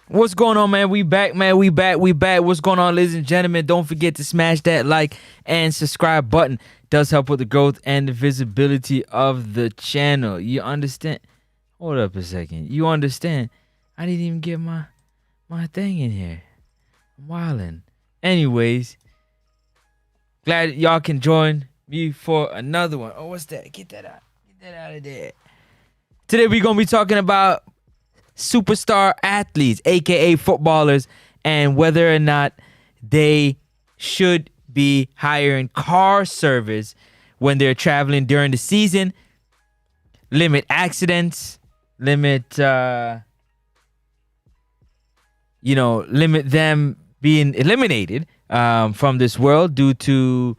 What's going on, man? We back, man. We back. We back. What's going on, ladies and gentlemen? Don't forget to smash that like and subscribe button. Does help with the growth and the visibility of the channel. You understand? Hold up a second. You understand? I didn't even get my thing in here. I'm wildin'. Anyways, glad y'all can join me for another one. Oh, what's that? Get that out. Get that out of there. Today we're gonna be talking about superstar athletes, aka footballers, and whether or not they should be hiring car service when they're traveling during the season. Limit accidents, limit limit them being eliminated from this world due to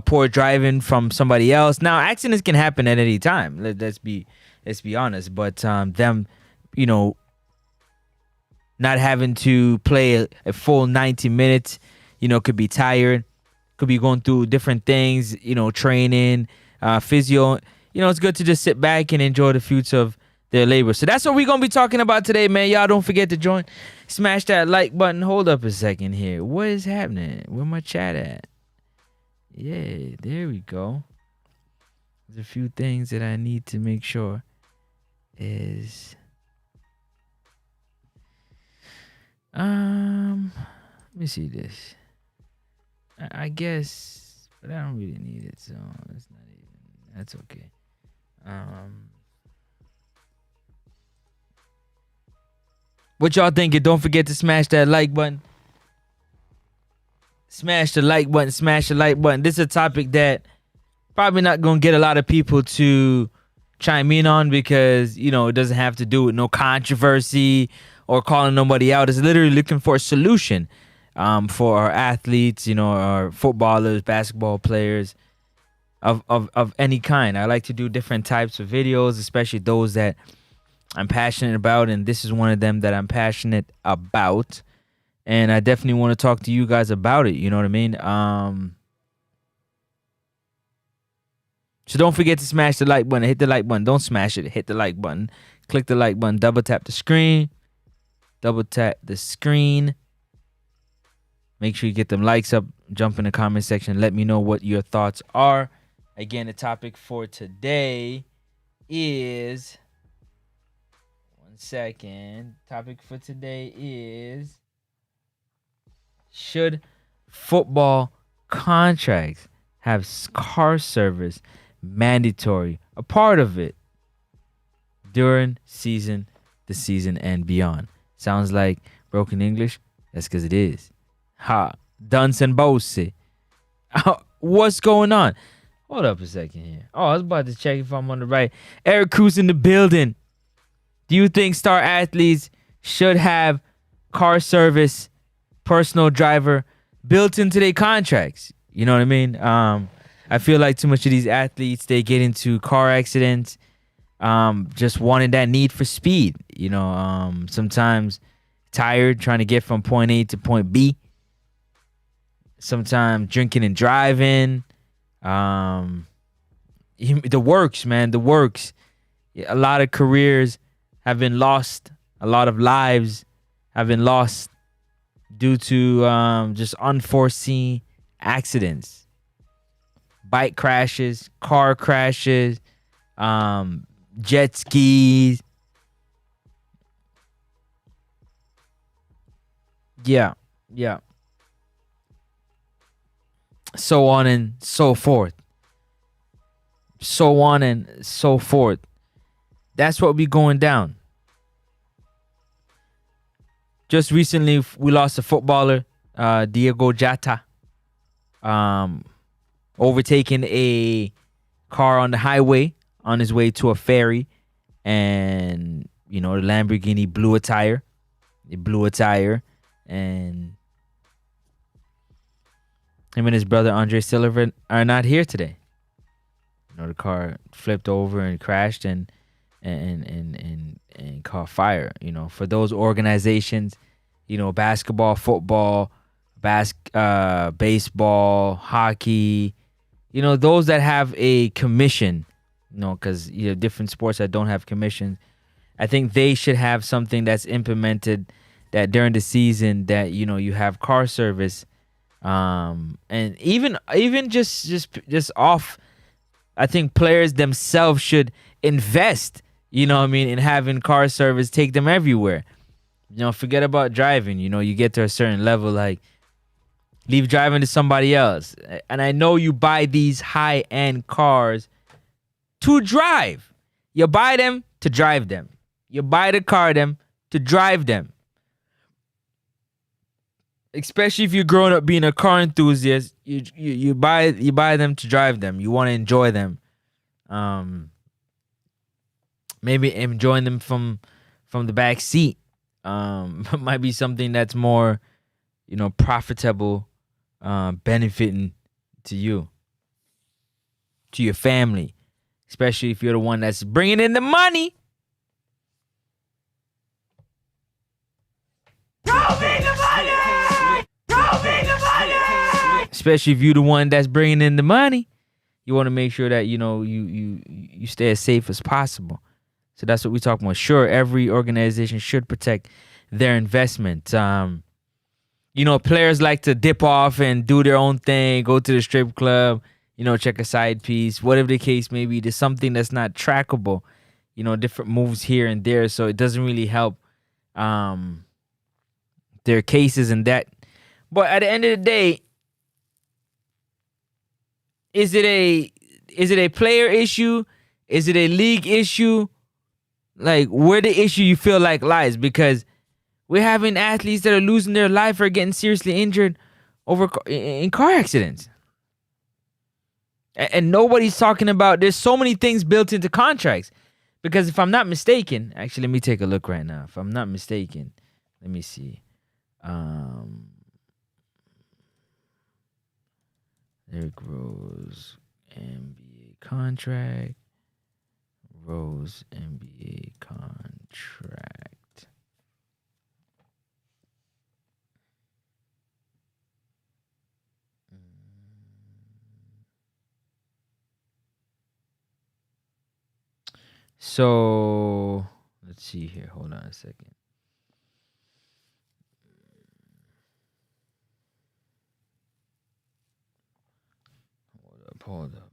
poor driving from somebody else. Now, accidents can happen at any time. Let's be honest, but them not having to play a full 90 minutes, could be tired, could be going through different things, training, physio. It's good to just sit back and enjoy the fruits of their labor. So that's what we're going to be talking about today, man. Y'all don't forget to join. Smash that like button. Hold up a second here. What is happening? Where my chat at? Yeah, there we go. There's a few things that I need to make sure is... let me see this. I guess, but I don't really need it, so that's okay. What y'all thinking? Don't forget to smash that like button. Smash the like button. Smash the like button. This is a topic that probably not gonna get a lot of people to chime in on because it doesn't have to do with no controversy or calling nobody out. It's literally looking for a solution for our athletes, our footballers, basketball players of any kind. I like to do different types of videos, especially those that I'm passionate about, and this is one of them that I'm passionate about. And I definitely want to talk to you guys about it, you know what I mean? So don't forget to smash the like button. Hit the like button. Don't smash it. Hit the like button. Click the like button. Double tap the screen. Double tap the screen. Make sure you get them likes up. Jump in the comment section. Let me know what your thoughts are. Again, the topic for today is... One second. Topic for today is... Should football contracts have car service mandatory, a part of it, during the season and beyond? Sounds like broken English? That's because it is. Ha. Duns and Bosi. What's going on? Hold up a second here. Oh, I was about to check if I'm on the right. Eric Cruz in the building. Do you think star athletes should have car service, personal driver built into their contracts? You know what I mean? I feel like too much of these athletes, they get into car accidents, just wanting that need for speed. Sometimes tired trying to get from point A to point B. Sometimes drinking and driving. The works, man, the works. A lot of careers have been lost. A lot of lives have been lost due to just unforeseen accidents. Bike crashes, car crashes, jet skis. Yeah. So on and so forth. So on and so forth. That's what be going down. Just recently, we lost a footballer, Diego Jota, overtaking a car on the highway on his way to a ferry, and the Lamborghini blew a tire. It blew a tire, and him and his brother Andre Silva are not here today. The car flipped over and crashed and caught fire. For those organizations, basketball, football, baseball, hockey, those that have a commission, because different sports that don't have commissions, I think they should have something that's implemented that during the season that you have car service, and even just off. I think players themselves should invest. What I mean, in having car service, take them everywhere. Forget about driving. You get to a certain level, like leave driving to somebody else. And I know you buy these high end cars to drive. You buy them to drive them. You buy the car them to drive them. Especially if you're growing up being a car enthusiast, you buy them to drive them. You want to enjoy them. Maybe enjoying them from the back seat. Might be something that's more, profitable, benefiting to you, to your family, especially if you're the one that's bringing in the money. Especially if you're the one that's bringing in the money, you want to make sure that you stay as safe as possible. So that's what we're talking about. Sure, every organization should protect their investment. Players like to dip off and do their own thing, go to the strip club, check a side piece, whatever the case may be. There's something that's not trackable, different moves here and there. So it doesn't really help their cases and that. But at the end of the day, is it a player issue? Is it a league issue? Like, where the issue you feel like lies? Because we're having athletes that are losing their life or getting seriously injured in car accidents. And nobody's talking about, there's so many things built into contracts. Because if I'm not mistaken, actually, let me take a look right now. If I'm not mistaken, let me see. Derrick Rose, NBA contract. Rose, NBA contract. So, let's see here. Hold on a second. Hold up.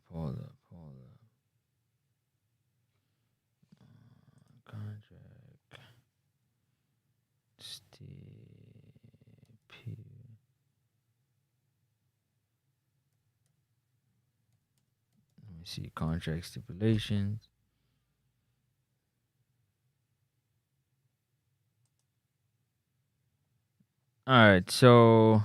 Contract. Let me see. Contract stipulations. All right, so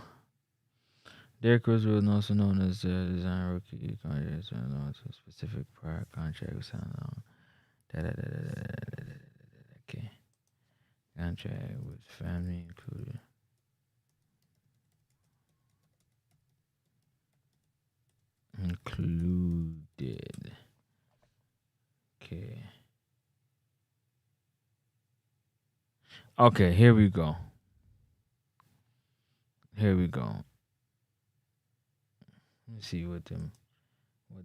Derrick Rose was also known as the design rookie contract, known to a specific prior contract was signed on. Okay, contract with family included. Okay. Okay, here we go. Let's see what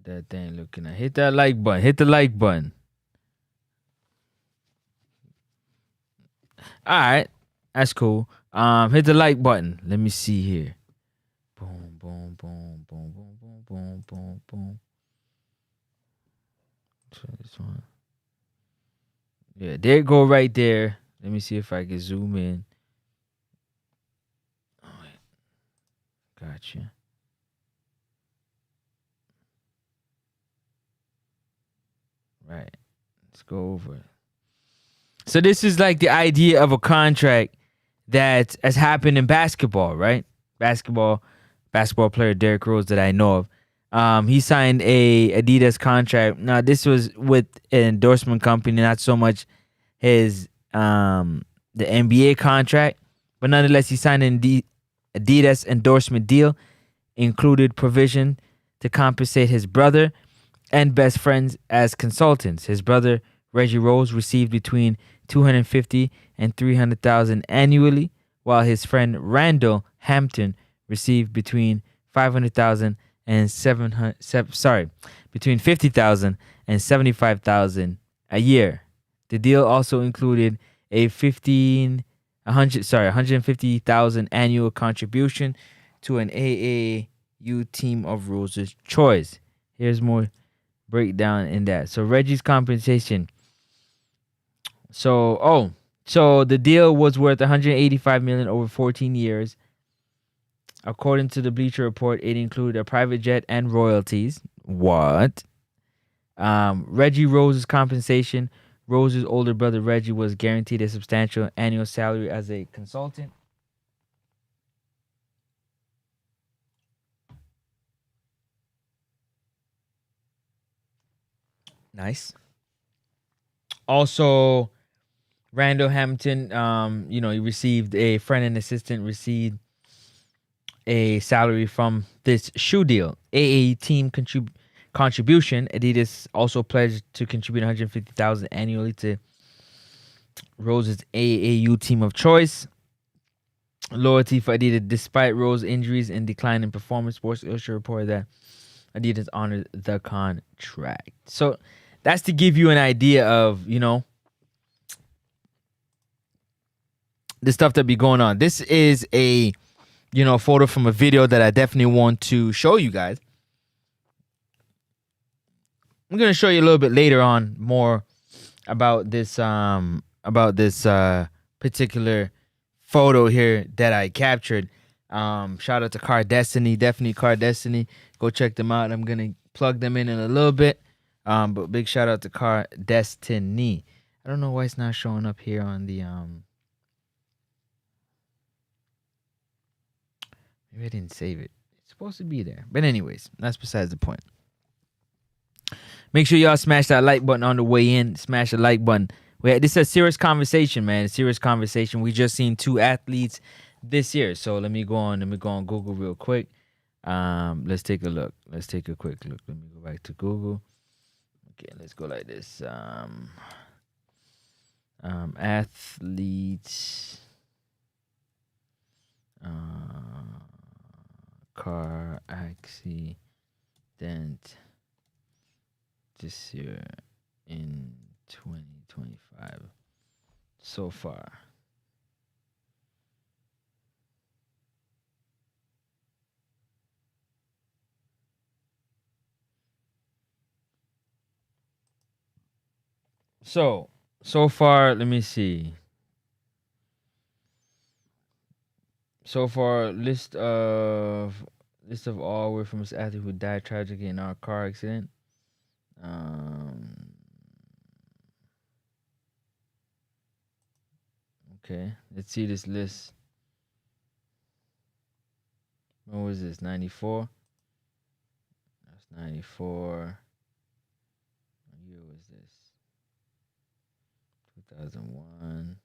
that thing looking at. Hit that like button. Hit the like button. All right, that's cool. Hit the like button. Let me see here. Boom, boom, boom, boom, boom, boom, boom, boom, boom. So this one. Yeah, there it go right there. Let me see if I can zoom in. Oh, gotcha. Right. Let's go over it. So this is like the idea of a contract that has happened in basketball, right? Basketball player Derrick Rose that I know of. He signed a Adidas contract. Now this was with an endorsement company, not so much his the NBA contract, but nonetheless he signed an Adidas endorsement deal, included provision to compensate his brother and best friends as consultants. His brother Reggie Rose received between $250,000 and $300,000 annually, while his friend Randall Hampton received between $500,000 and between $50,000 and $75,000 a year. The deal also included a $15 150,000 annual contribution to an AAU team of Rose's choice. Here's more breakdown in that. So Reggie's compensation. So the deal was worth 185 million over 14 years. According to the Bleacher Report, it included a private jet and royalties. What? Reggie Rose's compensation. Rose's older brother Reggie was guaranteed a substantial annual salary as a consultant. Nice. Also, Randall Hamilton, he received a friend and assistant received a salary from this shoe deal. AA team contribution. Adidas also pledged to contribute 150,000 annually to Rose's AAU team of choice. Loyalty for Adidas, despite Rose's injuries and decline in performance. Sports Illustrated reported that Adidas honored the contract. So that's to give you an idea of, the stuff that be going on. This is a, photo from a video that I definitely want to show you guys. I'm gonna show you a little bit later on more about this particular photo here that I captured. Shout out to Car Destiny, definitely Car Destiny. Go check them out. I'm gonna plug them in a little bit. But big shout out to Car Destiny. I don't know why it's not showing up here on the Maybe I didn't save it. It's supposed to be there. But anyways, that's besides the point. Make sure y'all smash that like button on the way in. Smash the like button. This is a serious conversation, man. A serious conversation. We just seen 2 athletes this year. So let me go on Google real quick. Let's take a look. Let's take a quick look. Let me go back to Google. Okay, let's go like this. Athletes. Car accident this year in 2025 so far. So far, let me see. So far, list of all were from this athlete who died tragically in our car accident. Okay, let's see this list. When was this? 94. That's 94. What year was this? 2001.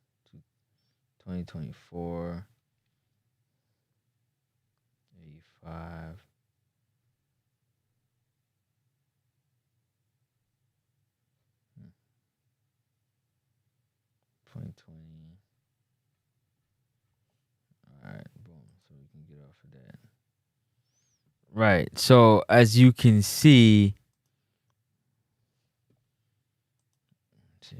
2024. 85. Hmm. 2020. All right, boom. So we can get off of that. Right. So as you can see, let's see.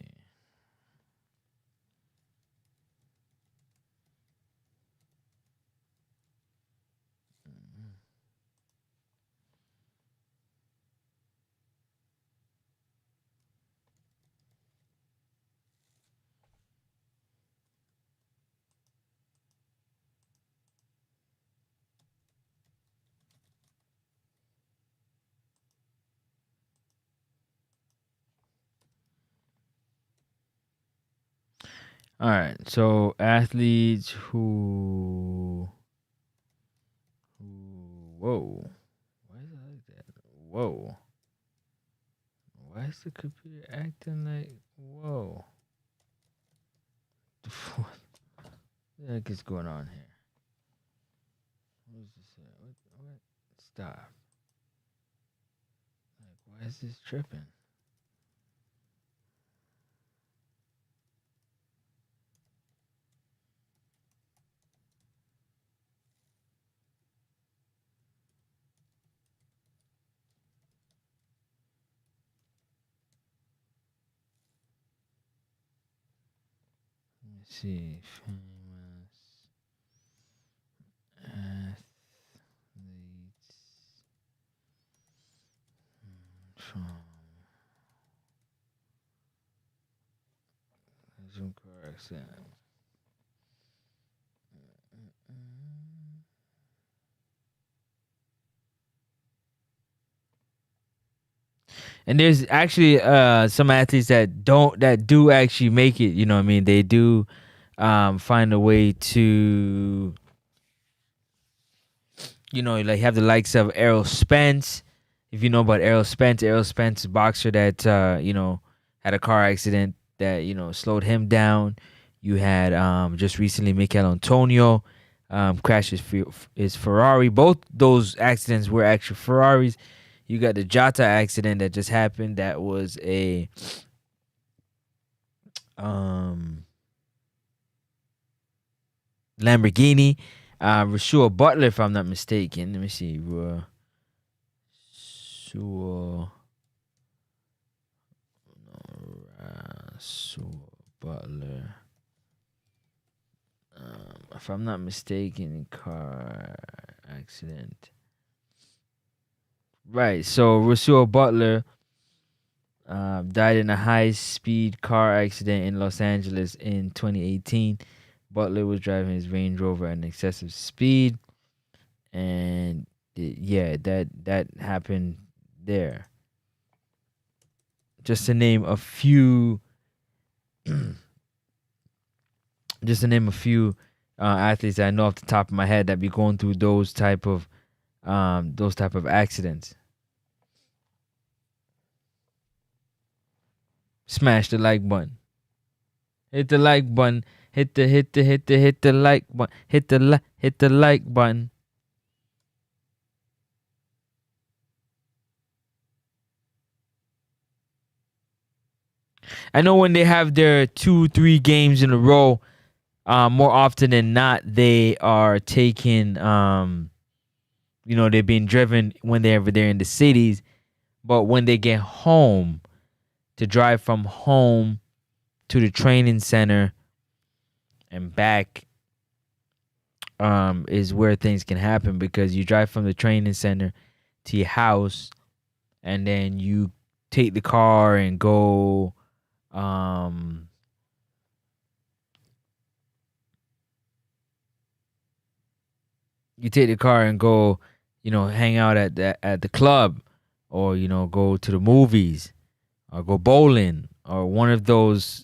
All right. So athletes who whoa. Why is it like that? Whoa. Why is the computer acting like whoa? What the heck is going on here? What is this? What? Stop. Like, why is this tripping? Let me see. And there's actually some athletes that do actually make it. You know what I mean? They do find a way to, like have the likes of Errol Spence. If you know about Errol Spence is a boxer that had a car accident that slowed him down. You had just recently Mikel Antonio crashed his Ferrari. Both those accidents were actually Ferraris. You got the Jota accident that just happened. That was a Lamborghini. Rasua Butler, if I'm not mistaken. Let me see. Rasua Butler. If I'm not mistaken, car accident. Right. So Rasua Butler died in a high-speed car accident in Los Angeles in 2018. Butler was driving his Range Rover at an excessive speed, and that happened there. Just to name a few, athletes I know off the top of my head that be going through those type of accidents. Smash the like button. Hit the like button. Hit the like button. Hit the like button. I know when they have their 2-3 games in a row, more often than not, they are taking, they're being driven whenever they're in the cities. But when they get home, to drive from home to the training center and back is where things can happen, because you drive from the training center to your house and then you take the car and go hang out at the club, or go to the movies, or go bowling, or one of those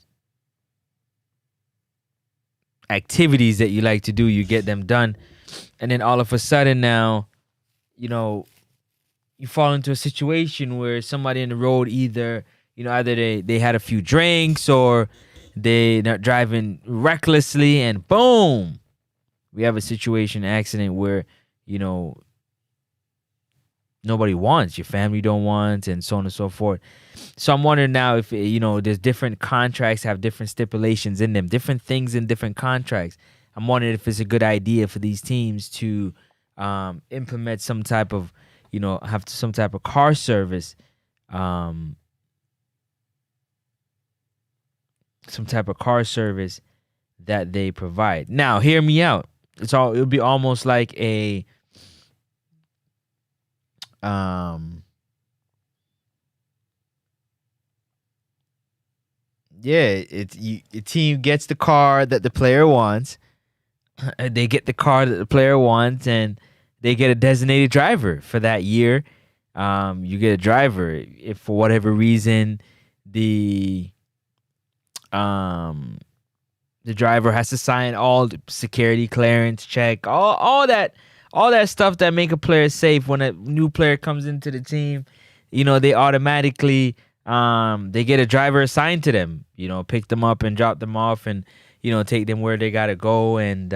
activities that you like to do. You get them done, and then all of a sudden now, you fall into a situation where somebody in the road either they had a few drinks, or they're not driving recklessly, and boom, we have a situation, accident where nobody wants, your family don't want, and so on and so forth. So I'm wondering now if there's different contracts have different stipulations in them, different things in different contracts. I'm wondering if it's a good idea for these teams to implement some type of have some type of car service, that they provide. Now, hear me out. It'll be almost like a the team gets the car that the player wants. They get the car that the player wants, and they get a designated driver for that year. You get a driver if for whatever reason the driver has to sign all the security clearance check, all that stuff that make a player safe. When a new player comes into the team, they automatically they get a driver assigned to them. Pick them up and drop them off, and take them where they gotta go, and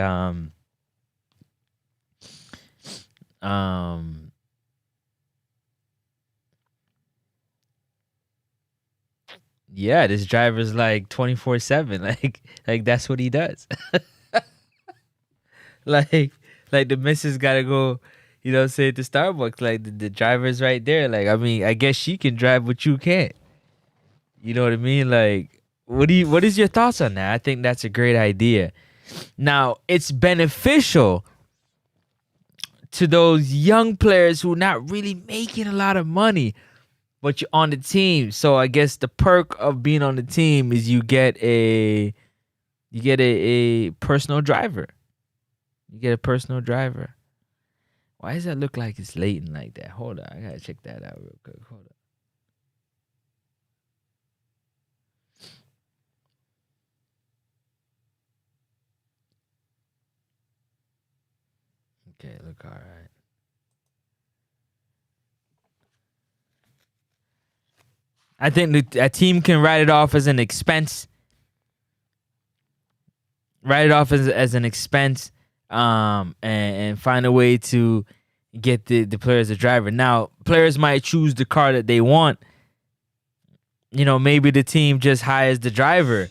this driver's like 24/7, like that's what he does. like the missus gotta go, say to Starbucks, like the driver's right there. Like, I mean, I guess she can drive, but you can't. You know what I mean? Like, what is your thoughts on that? I think that's a great idea. Now, it's beneficial to those young players who are not really making a lot of money, but you're on the team. So I guess the perk of being on the team is you get a You get a personal driver. You get a personal driver. Why does that look like it's latent like that? Hold on, I gotta check that out real quick. Hold on. Okay, look, all right. I think a team can write it off as an expense. Write it off as an expense, and find a way to get the players a driver. Now, players might choose the car that they want. You know, maybe the team just hires the driver.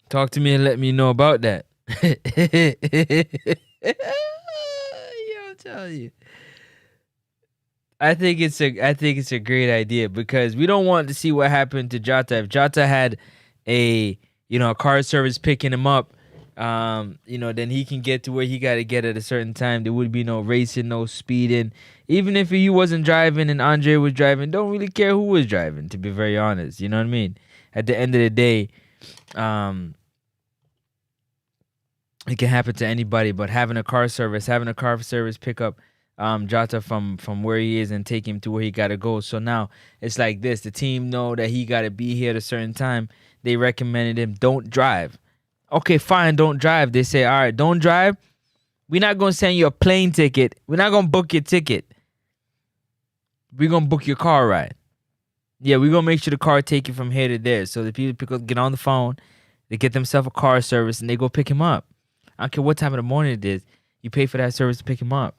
Talk to me and let me know about that. Yo, I'm telling you. I think it's a great idea because we don't want to see what happened to Jota. If Jota had a car service picking him up, then he can get to where he got to get at a certain time. There would be no racing, no speeding. Even if he wasn't driving and Andre was driving, don't really care who was driving, to be very honest. You know what I mean? At the end of the day, it can happen to anybody. But having a car service pick up Jota from where he is and take him to where he got to go. So now it's like this. The team know that he got to be here at a certain time. They recommended him, don't drive. Okay, fine, don't drive. They say, all right, don't drive. We're not going to send you a plane ticket. We're not going to book your ticket. We're going to book your car ride. Yeah, we're going to make sure the car take you from here to there. So the people get on the phone, they get themselves a car service, and they go pick him up. I don't care what time of the morning it is. You pay for that service to pick him up.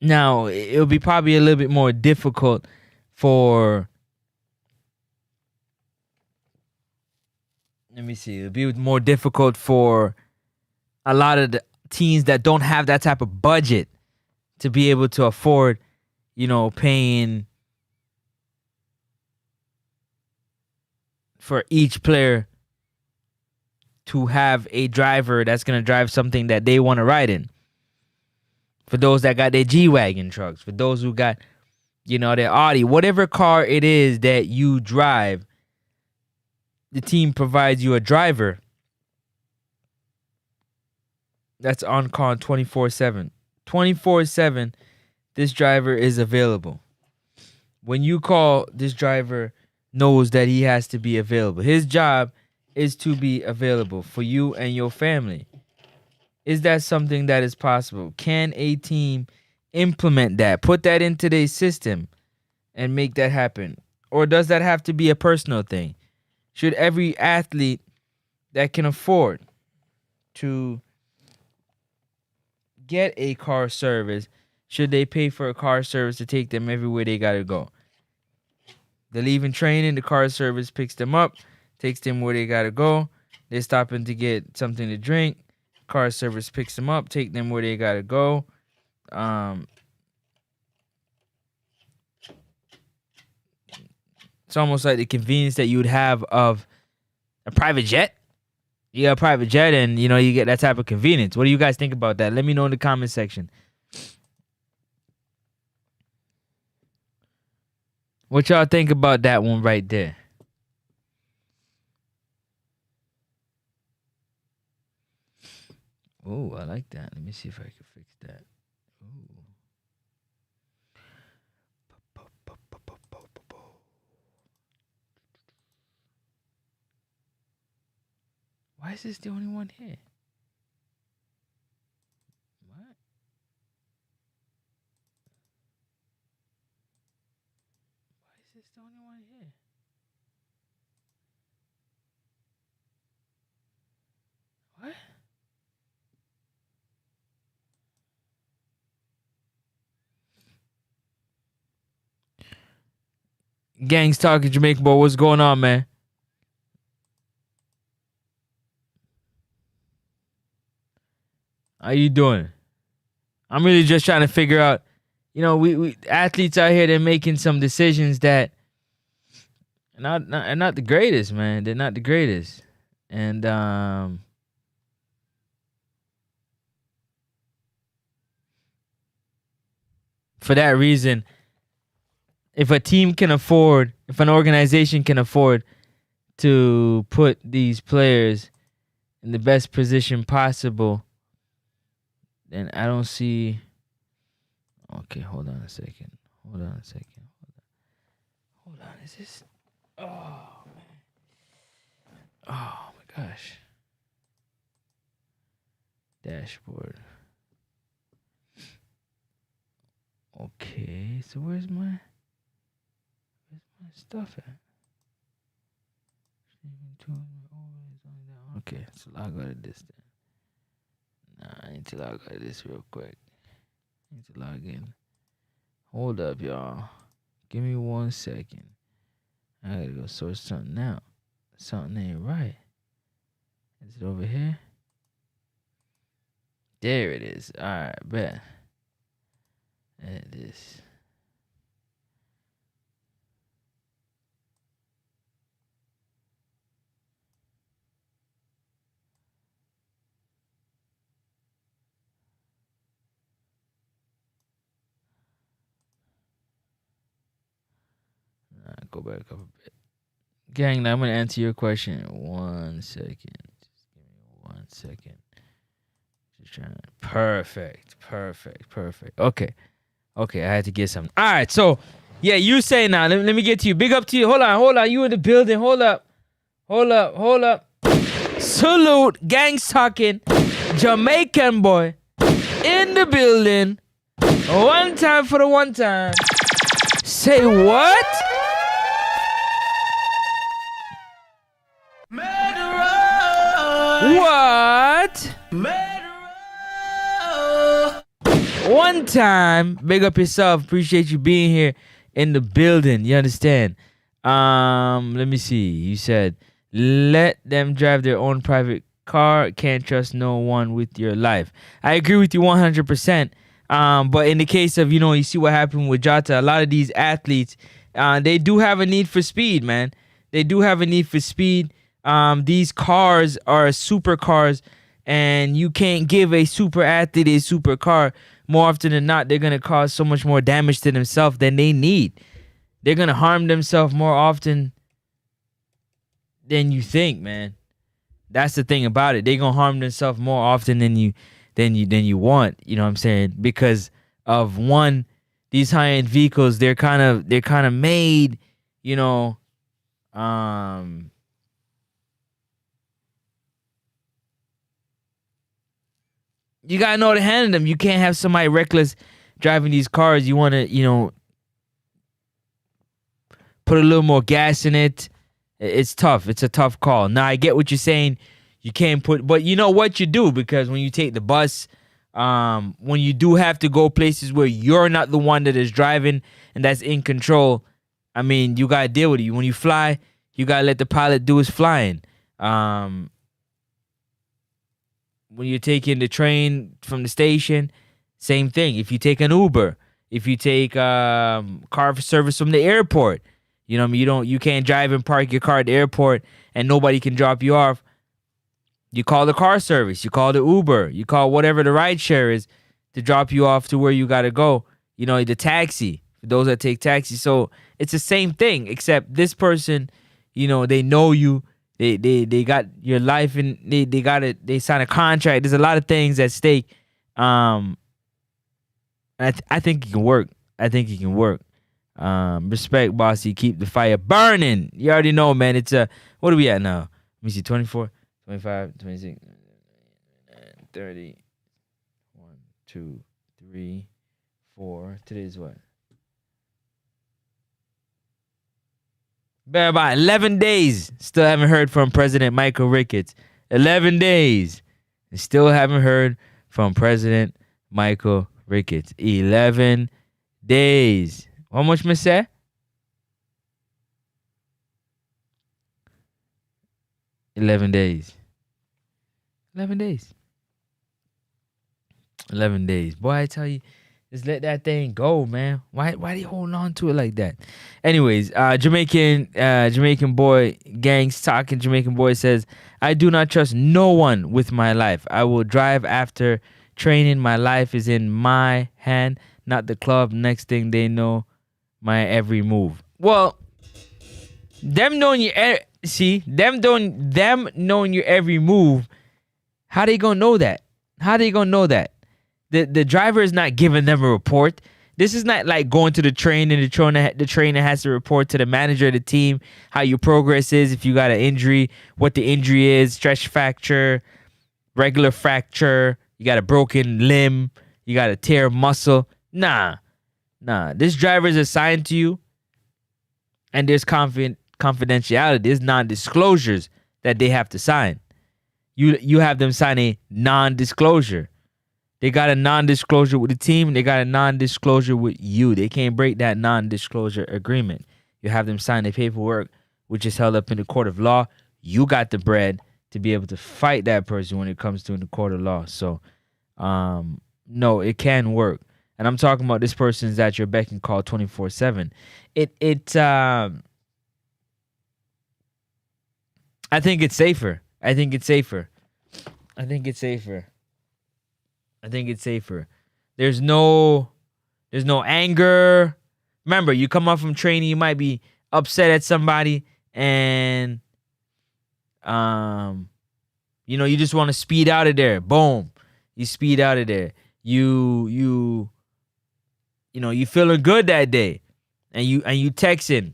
Now, it'll be probably a little bit more difficult for... Let me see. It'll be more difficult for a lot of the teams that don't have that type of budget to be able to afford, paying for each player to have a driver that's going to drive something that they want to ride in. For those that got their G-Wagon trucks, for those who got, their Audi, whatever car it is that you drive, the team provides you a driver that's on call 24/7. 24/7, this driver is available. When you call, this driver knows that he has to be available. His job is to be available for you and your family. Is that something that is possible? Can a team implement that, put that into their system and make that happen? Or does that have to be a personal thing? Should every athlete that can afford to get a car service, should they pay for a car service to take them everywhere they got to go? They're leaving training, the car service picks them up, takes them where they got to go. They're stopping to get something to drink. Car service picks them up, take them where they got to go. It's almost like the convenience that you would have of a private jet. You got a private jet and, you get that type of convenience. What do you guys think about that? Let me know in the comment section. What y'all think about that one right there? Oh, I like that. Let me see if I can fix that. Ooh. Why is this the only one here? What? Why is this the only one here? What? Gangs talking Jamaican boy. What's going on, man? How you doing? I'm really just trying to figure out, we athletes out here, they're making some decisions that are not the greatest, man. They're not the greatest. And For that reason, if a team can afford, if an organization can afford to put these players in the best position possible, then I don't see. Okay, hold on a second. Hold on. Is this? Oh man. Oh my gosh. Dashboard. Okay, so where's my stuff at? Okay, so log out of this then. Nah, I need to log out of this real quick. I need to log in. Hold up, y'all. Give me 1 second. I gotta go sort something out. Something ain't right. Is it over here? There it is. Alright, bet. Edit this. Go back up a bit. Gang, now I'm going to answer your question in 1 second. Just give me 1 second. Just trying to. Perfect. Okay, I had to get something. All right, so, yeah, you say now. Let me get to you. Big up to you. Hold on. You in the building. Hold up. Salute. Gangs talking. Jamaican boy. In the building. One time for the one time. Say what? What? One time, big up yourself. Appreciate you being here in the building. You understand? Let me see. You said let them drive their own private car. Can't trust no one with your life. I agree with you 100%. But in the case of, you see what happened with Jota, a lot of these athletes, they do have a need for speed, man. They do have a need for speed. These cars are super cars, and you can't give a super athlete a super car. More often than not, they're going to cause so much more damage to themselves than they need. They're going to harm themselves more often than you think, man. That's the thing about it. They're going to harm themselves more often than you want, you know what I'm saying? Because of one, these high-end vehicles, they're kind of made, you gotta know how to handle them. You can't have somebody reckless driving these cars. You want to, put a little more gas in it. It's tough. It's a tough call. Now, I get what you're saying. You can't put, but you know what you do, because when you take the bus, when you do have to go places where you're not the one that is driving and that's in control, I mean, you gotta deal with it. When you fly, you gotta let the pilot do his flying. When you're taking the train from the station, same thing. If you take an Uber, if you take car service from the airport, you can't drive and park your car at the airport and nobody can drop you off. You call the car service, you call the Uber, you call whatever the ride share is to drop you off to where you gotta go. The taxi, for those that take taxi. So it's the same thing, except this person, they know you. They got your life, and they sign a contract. There's a lot of things at stake. I think it can work. Respect, bossy. Keep the fire burning. You already know, man. It's what are we at now? Let me see. 24, 25, 26, 30. 1, 2, 3, 4. Today's what? Been about 11 days. Still haven't heard from President Michael Ricketts. 11 days. And still haven't heard from President Michael Ricketts. 11 days. How much, Miss say? 11 days. 11 days. 11 days. Boy, I tell you, just let that thing go, man. Why they holding on to it like that? Anyways, Jamaican boy, gangs talking. Jamaican boy says, I do not trust no one with my life. I will drive after training. My life is in my hand, not the club. Next thing they know, my every move. Well, them knowing them knowing your every move. How they gonna know that? How they gonna know that? The driver is not giving them a report. This is not like going to the train and the trainer has to report to the manager of the team how your progress is, if you got an injury, what the injury is, stretch fracture, regular fracture, you got a broken limb, you got a tear muscle. Nah. This driver is assigned to you, and there's confidentiality. There's non-disclosures that they have to sign. You have them sign a non-disclosure. They got a non-disclosure with the team. They got a non-disclosure with you. They can't break that non-disclosure agreement. You have them sign the paperwork, which is held up in the court of law. You got the bread to be able to fight that person when it comes to in the court of law. So, no, it can work. And I'm talking about this person's at your beck and call 24/7. I think it's safer. I think it's safer. There's no anger. Remember, you come up from training, you might be upset at somebody, and you just want to speed out of there. Boom. You speed out of there. You feeling good that day. And you texting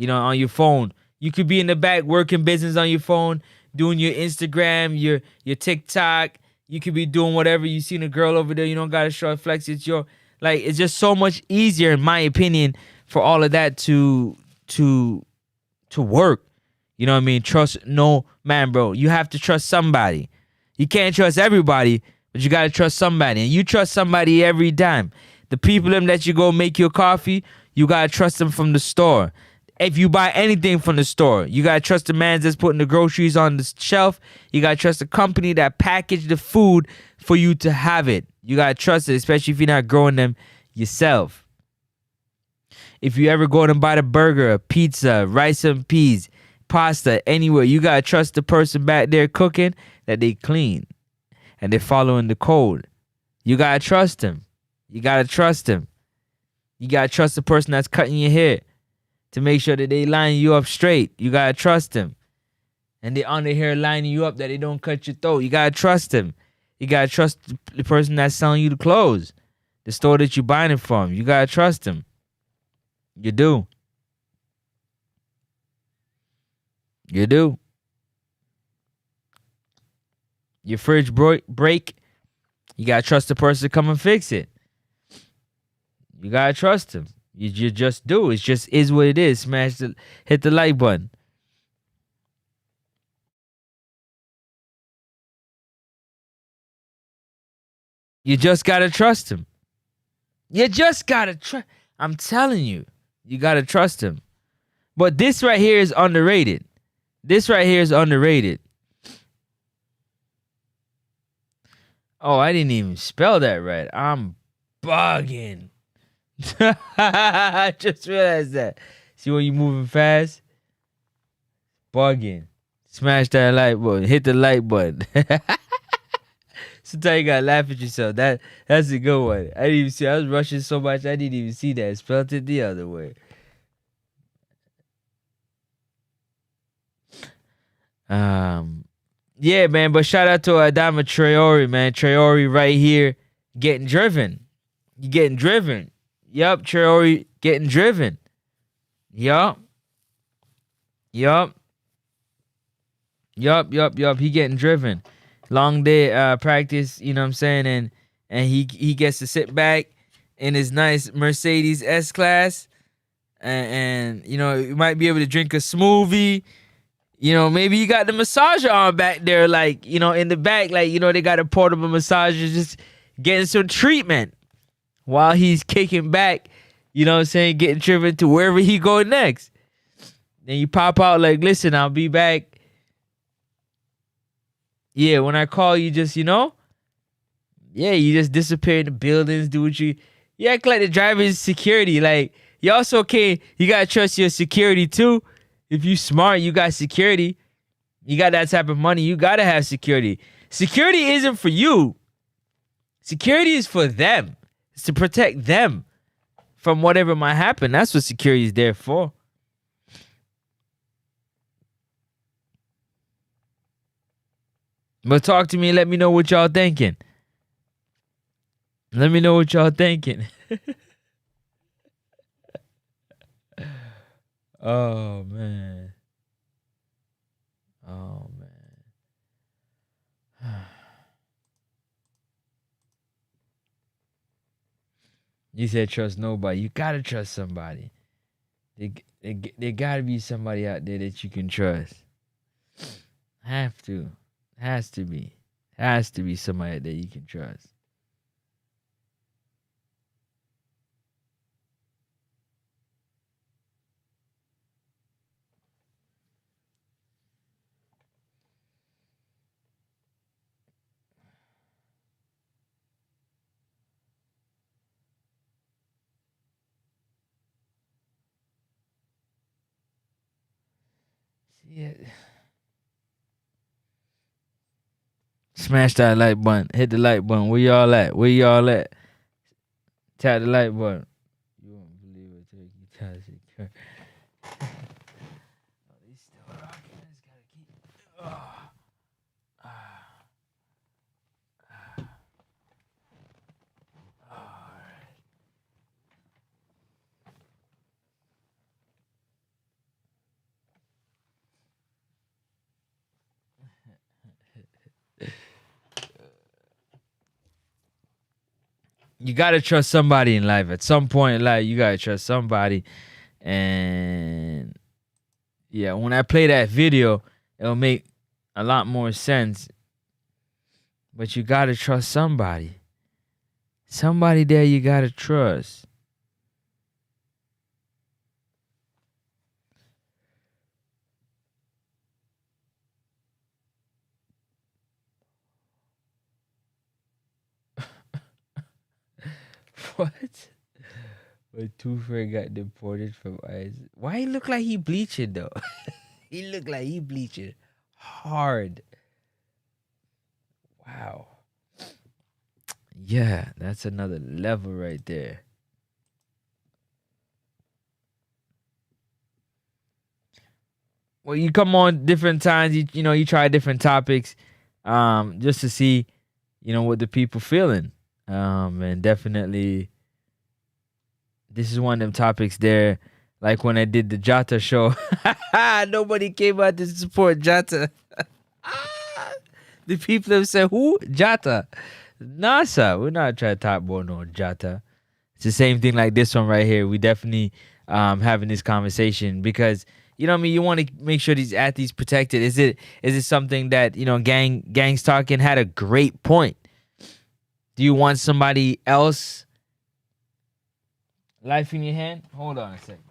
on your phone. You could be in the back working business on your phone, doing your Instagram, your TikTok. You could be doing whatever. You seen a girl over there, you don't gotta show flex. It's just so much easier, in my opinion, for all of that to work. You know what I mean? Bro. You have to trust somebody. You can't trust everybody, but you gotta trust somebody. And you trust somebody every time. The people them that you go make your coffee, you gotta trust them from the store. If you buy anything from the store, you gotta trust the man that's putting the groceries on the shelf. You gotta trust the company that packaged the food for you to have it. You gotta trust it, especially if you're not growing them yourself. If you ever go and buy the burger, a pizza, rice and peas, pasta, anywhere, you gotta trust the person back there cooking that they clean and they're following the code. You gotta trust them. You gotta trust them. You gotta trust the person that's cutting your hair to make sure that they line you up straight. You gotta trust them. And they on their hair lining you up that they don't cut your throat. You gotta trust them. You gotta trust the person that's selling you the clothes, the store that you're buying it from. You gotta trust them. You do. You do. Your fridge break, you gotta trust the person to come and fix it. You gotta trust them. You just do. It just is what it is. Hit the like button. You just gotta trust him. You just gotta trust. I'm telling you, you gotta trust him. But this right here is underrated. Oh, I didn't even spell that right. I'm bugging. I just realized that. See when you moving fast? Bugging. Smash that like button. Hit the like button. Sometimes you gotta laugh at yourself. That's a good one. I didn't even see. I was rushing so much I didn't even see that. I spelled it the other way. Yeah, man. But shout out to Adama Traore, man. Traore right here getting driven. You getting driven. Yup, Traore getting driven. Yup. He getting driven. Long day practice, you know what I'm saying? And he gets to sit back in his nice Mercedes S-Class. And you know, you might be able to drink a smoothie. You know, maybe you got the massager on back there, like, you know, in the back, like, you know, they got a portable massager just getting some treatment while he's kicking back, you know what I'm saying, getting driven to wherever he go next. Then you pop out like, listen, I'll be back. Yeah, when I call you, just, you know, yeah, you just disappear in the buildings, do what you act like the driver is security. Like, you also can't, you gotta trust your security too. If you smart, you got security. You got that type of money, you gotta have security. Security isn't for you. Security is for them. It's to protect them from whatever might happen. That's what security is there for. But talk to me and let me know what y'all thinking. Let me know what y'all thinking. Oh, man. Oh, man. You said trust nobody. You gotta trust somebody. There gotta be somebody out there that you can trust. Have to. Has to be. Has to be somebody that you can trust. Yeah. Smash that like button. Hit the like button. Where y'all at? Where y'all at? Tap the like button. You won't believe it. Turkey Tassie. They still rocking. I just gotta keep. You gotta trust somebody in life. At some point in life, you gotta trust somebody. And yeah, when I play that video, it'll make a lot more sense. But you gotta trust somebody. Somebody there you gotta trust. What? When Two Friend got deported from ICE. Why he look like he bleaching though? He look like he bleaching hard. Wow. Yeah, that's another level right there. Well, you come on different times. You try different topics, just to see, what the people feeling. And definitely, this is one of them topics there. Like when I did the Jata show, nobody came out to support Jata. The people have said, "Who Jata?" NASA. We're not trying to talk about no Jata. It's the same thing like this one right here. We definitely having this conversation because you know what I mean. You want to make sure these athletes protected. Is it something that Gangs Talking had a great point? Do you want somebody else life in your hand? Hold on a second.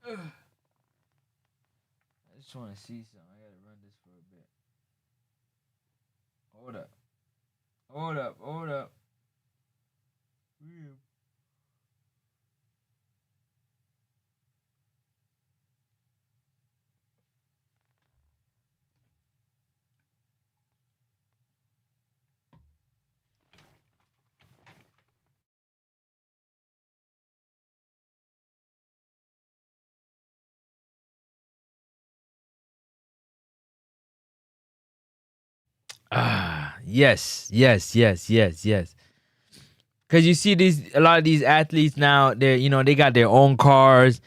I just want to see something. I gotta run this for a bit. Hold up. Hold up. Hold up. Yes, yes, yes, yes, yes. Cause you see a lot of these athletes now, they got their own cars,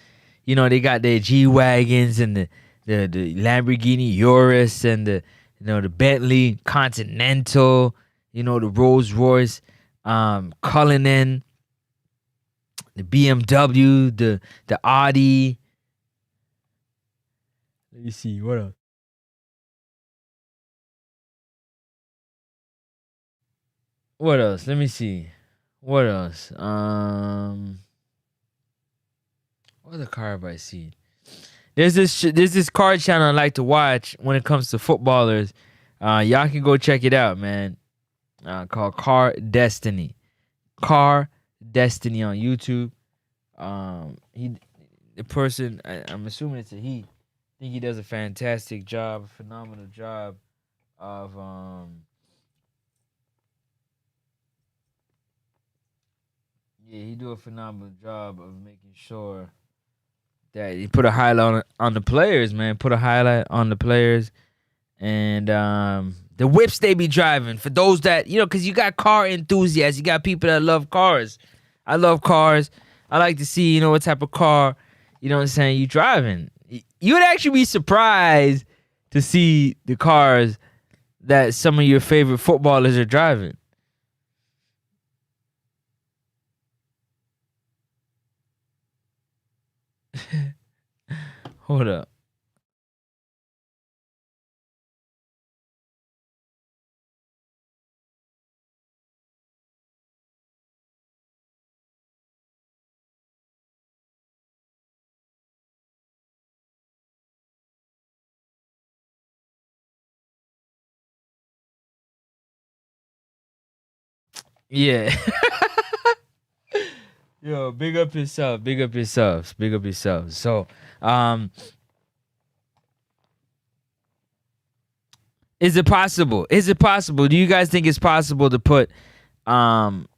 they got their G wagons and the Lamborghini Urus and the Bentley Continental, the Rolls Royce, Cullinan, the BMW, the Audi. Let me see what else. What else? Let me see. What else? What other car have I seen? There's this car channel I like to watch when it comes to footballers. Y'all can go check it out, man. Called Car Destiny. Car Destiny on YouTube. The person, I'm assuming it's a he. I think he does a fantastic job, a phenomenal job of yeah, he do a phenomenal job of making sure that he put a highlight on the players, man. Put a highlight on the players and the whips they be driving. For those that because you got car enthusiasts, you got people that love cars. I love cars. I like to see what type of car what I'm saying you driving. You would actually be surprised to see the cars that some of your favorite footballers are driving. Hold up. Yeah. Yo, big up yourself. Big up yourselves. Big up yourselves. So, is it possible? Is it possible? Do you guys think it's possible to put um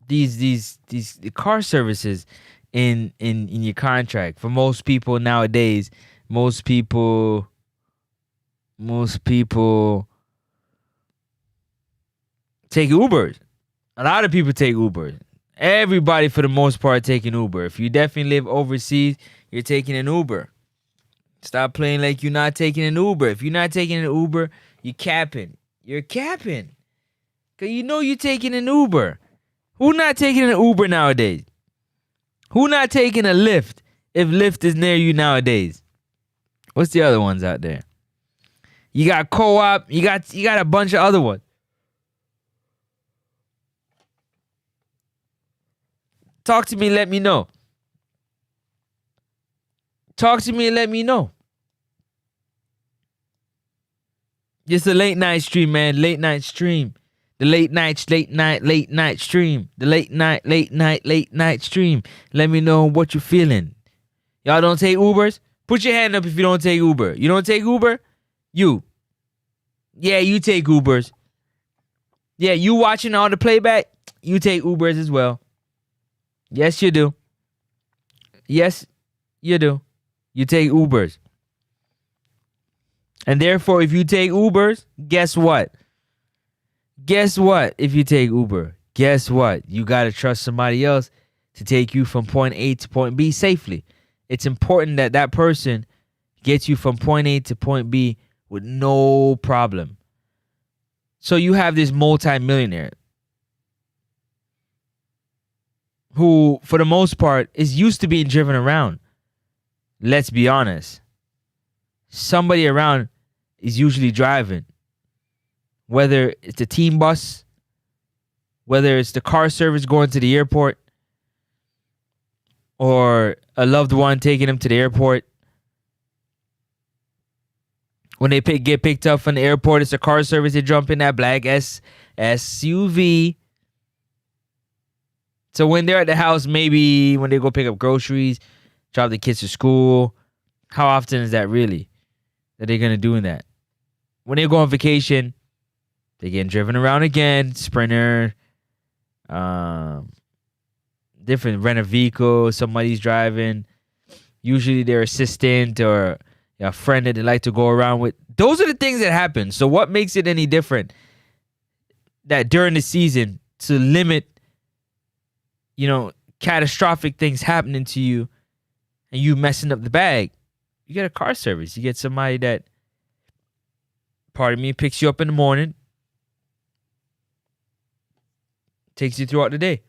these the car services in your contract? For most people nowadays, most people take Ubers. A lot of people take Uber. Everybody, for the most part, taking Uber. If you definitely live overseas, you're taking an Uber. Stop playing like you're not taking an Uber. If you're not taking an Uber, you're capping. You're capping. Because you're taking an Uber. Who not taking an Uber nowadays? Who not taking a Lyft if Lyft is near you nowadays? What's the other ones out there? You got Co-op. You got a bunch of other ones. Talk to me, let me know. Talk to me and let me know. Just a late night stream, man. Late night stream. The late night stream. The late night stream. Let me know what you're feeling. Y'all don't take Ubers? Put your hand up if you don't take Uber. You don't take Uber? You. Yeah, you take Ubers. Yeah, you watching all the playback? You take Ubers as well. Yes, you do. Yes, you do. You take Ubers. And therefore, if you take Ubers, guess what? Guess what? If you take Uber, guess what? You got to trust somebody else to take you from point A to point B safely. It's important that that person gets you from point A to point B with no problem. So you have this multi-millionaire who, for the most part, is used to being driven around. Let's be honest. Somebody around is usually driving. Whether it's a team bus, whether it's the car service going to the airport, or a loved one taking them to the airport. When they get picked up from the airport, it's a car service. They jump in that black SUV. So when they're at the house, maybe when they go pick up groceries, drop the kids to school, how often is that really that they're going to do that? When they go on vacation, they're getting driven around again, Sprinter, different rent a vehicle, somebody's driving, usually their assistant or a friend that they like to go around with. Those are the things that happen. So what makes it any different that during the season to limit catastrophic things happening to you and you messing up the bag? You get a car service. You get somebody that, pardon me, picks you up in the morning, takes you throughout the day.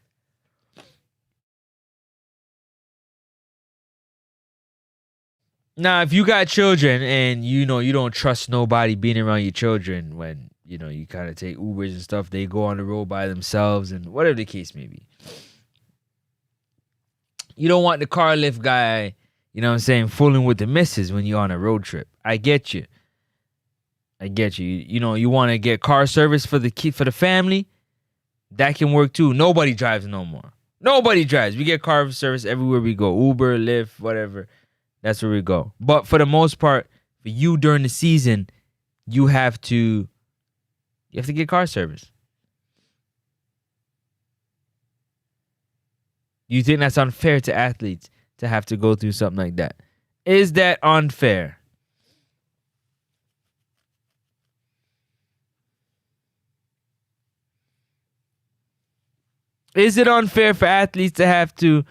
Now, if you got children and you don't trust nobody being around your children when you kind of take Ubers and stuff, they go on the road by themselves and whatever the case may be. You don't want the car lift guy, fooling with the missus when you're on a road trip. I get you. You want to get car service for the family. That can work too. Nobody drives no more. Nobody drives. We get car service everywhere we go. Uber, Lyft, whatever. That's where we go. But for the most part, for you during the season, you have to You have to get car service. You think that's unfair to athletes to have to go through something like that? Is that unfair? Is it unfair for athletes to have to,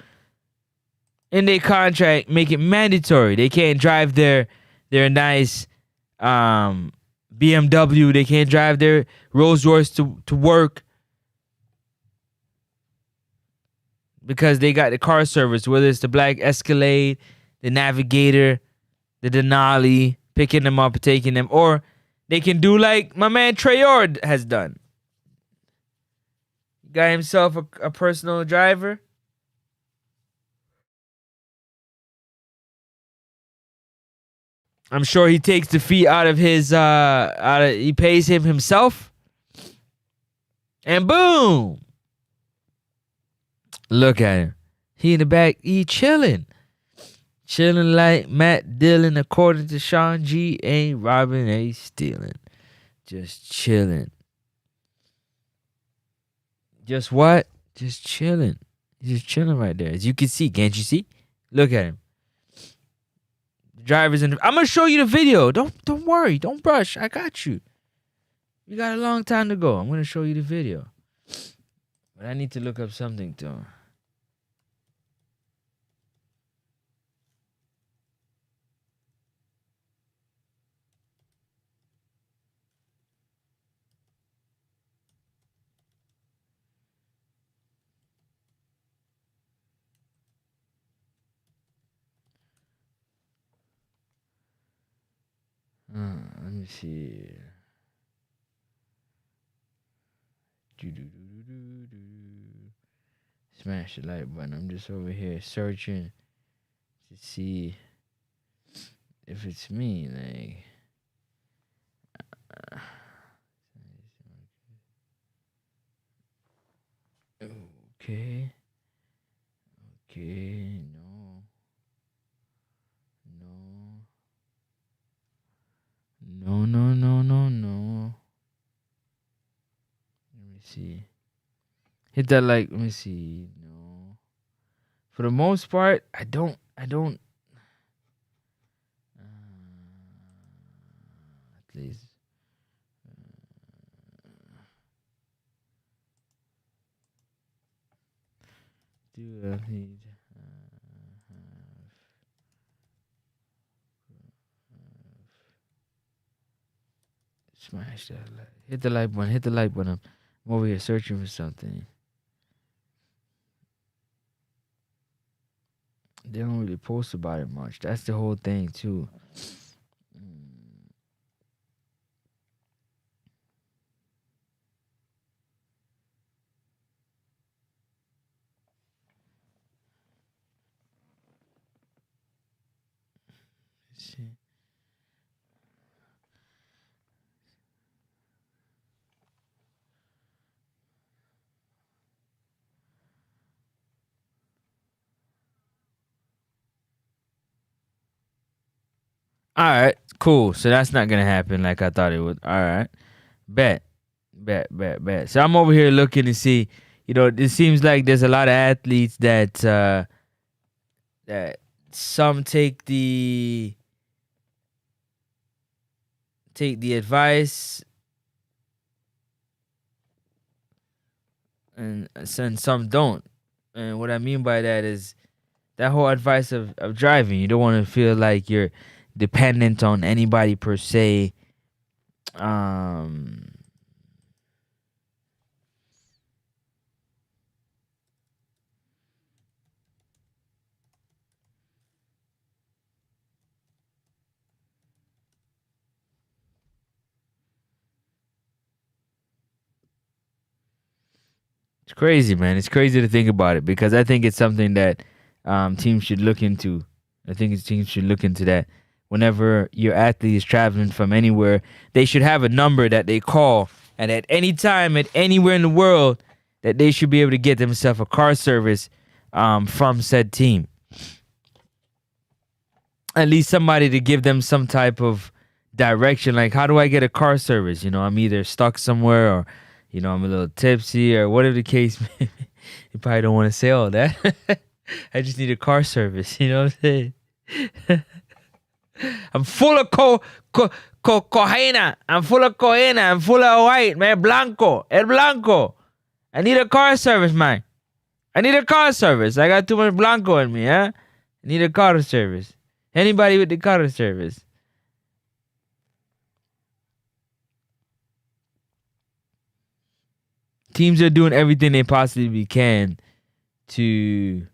in their contract, make it mandatory? They can't drive their nice BMW. They can't drive their Rolls Royce to work because they got the car service, whether it's the Black Escalade, the Navigator, the Denali, picking them up and taking them. Or they can do like my man Traore has done. Got himself a personal driver. I'm sure he takes the fee out of his he pays him himself. And boom. Look at him. He in the back, he chilling. Chilling like Matt Dillon, according to Sean G. Ain't robbing, ain't stealing. Just chilling. Just what? Just chilling. He's just chilling right there. As you can see, can't you see? Look at him. The driver's in the, I'm gonna show you the video. Don't worry. Don't brush. I got you. You got a long time to go. I'm gonna show you the video. But I need to look up something too. Let me see. Smash the like button. I'm just over here searching to see if it's me. Like, okay, no. Let me see. Hit that like. Let me see. No. For the most part, I don't. At least. Do I need? Smash that like. Hit the like button. Hit the like button. I'm over here searching for something. They don't really post about it much. That's the whole thing too. Let's see. All right, cool. So that's not gonna happen like I thought it would. All right, bet. So I'm over here looking to see. You know, it seems like there's a lot of athletes that that some take the advice, and some don't. And what I mean by that is that whole advice of driving. You don't want to feel like you're dependent on anybody per se. It's crazy, man. It's crazy to think about it because I think it's something that teams should look into. I think teams should look into that. Whenever your athlete is traveling from anywhere, they should have a number that they call, and at any time, at anywhere in the world, that they should be able to get themselves a car service from said team. At least somebody to give them some type of direction. Like, how do I get a car service? I'm either stuck somewhere, or I'm a little tipsy, or whatever the case may be. You probably don't want to say all that. I just need a car service. You know what I'm saying? I'm full of cocaine. I'm full of cocaine. I'm full of white, man. Blanco. El Blanco. I need a car service, man. I need a car service. I got too much Blanco in me, huh? I need a car service. Anybody with the car service? Teams are doing everything they possibly can to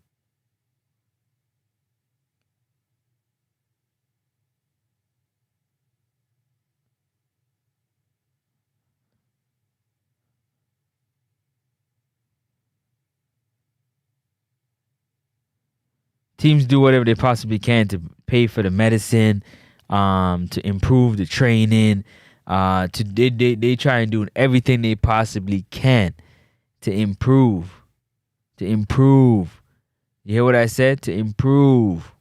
teams do whatever they possibly can to pay for the medicine, to improve the training, they try and do everything they possibly can to improve, to improve. You hear what I said? To improve,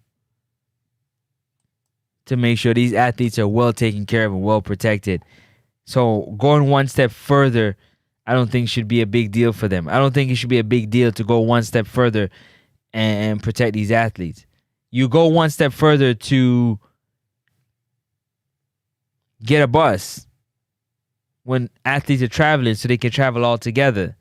to make sure these athletes are well taken care of and well protected. So going one step further, I don't think should be a big deal for them. I don't think it should be a big deal to go one step further and protect these athletes. You go one step further to get a bus when athletes are traveling so they can travel all together.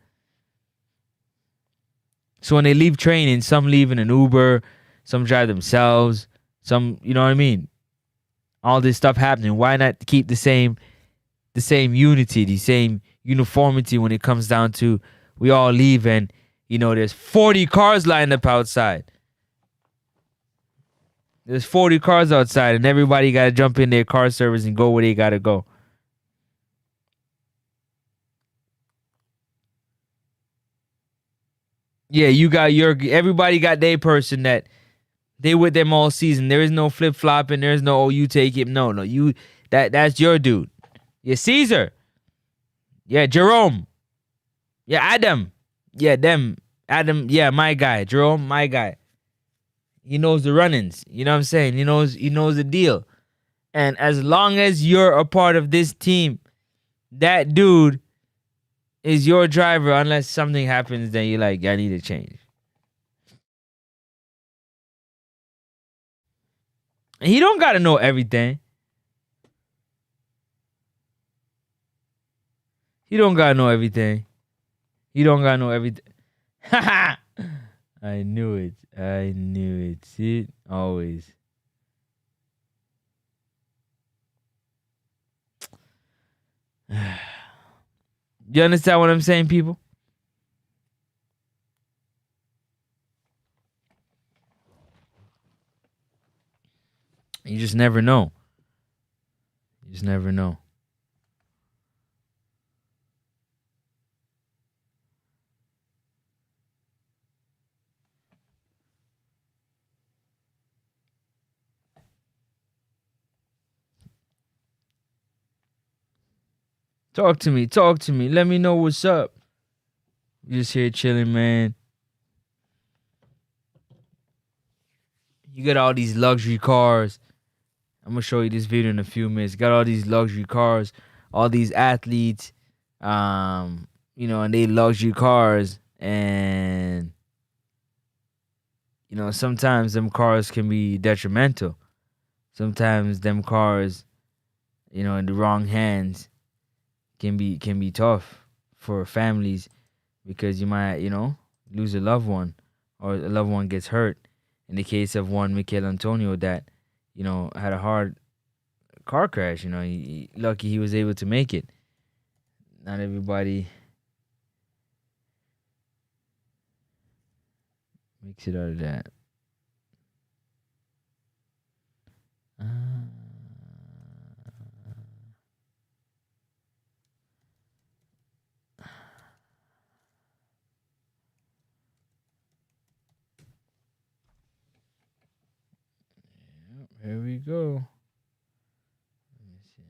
So when they leave training, some leave in an Uber, some drive themselves, some, you know what I mean? All this stuff happening. Why not keep the same unity, the same uniformity when it comes down to we all leave and there's 40 cars lined up outside. There's 40 cars outside and everybody got to jump in their car service and go where they got to go. Yeah, everybody got their person that they with them all season. There is no flip flopping. There is no, you take it. No, that's your dude. Yeah, Caesar. Yeah, Jerome. Yeah, Adam. Yeah, them. Adam, yeah, my guy. Jerome, my guy. He knows the run-ins. You know what I'm saying? He knows the deal. And as long as you're a part of this team, that dude is your driver unless something happens, then you're like, I need to change. And he don't gotta know everything. He don't gotta know everything. He don't gotta know everything. I knew it. I knew it. See it? Always. You understand what I'm saying, people? You just never know. You just never know. Talk to me. Talk to me. Let me know what's up. You just here chilling, man. You got all these luxury cars. I'm gonna show you this video in a few minutes. Got all these luxury cars, all these athletes, and they luxury cars, and sometimes them cars can be detrimental. Sometimes them cars, in the wrong hands, can be tough for families because you might, lose a loved one or a loved one gets hurt. In the case of one Michael Antonio that, had a hard car crash, lucky he was able to make it. Not everybody makes it out of that. Here we go. Let me see.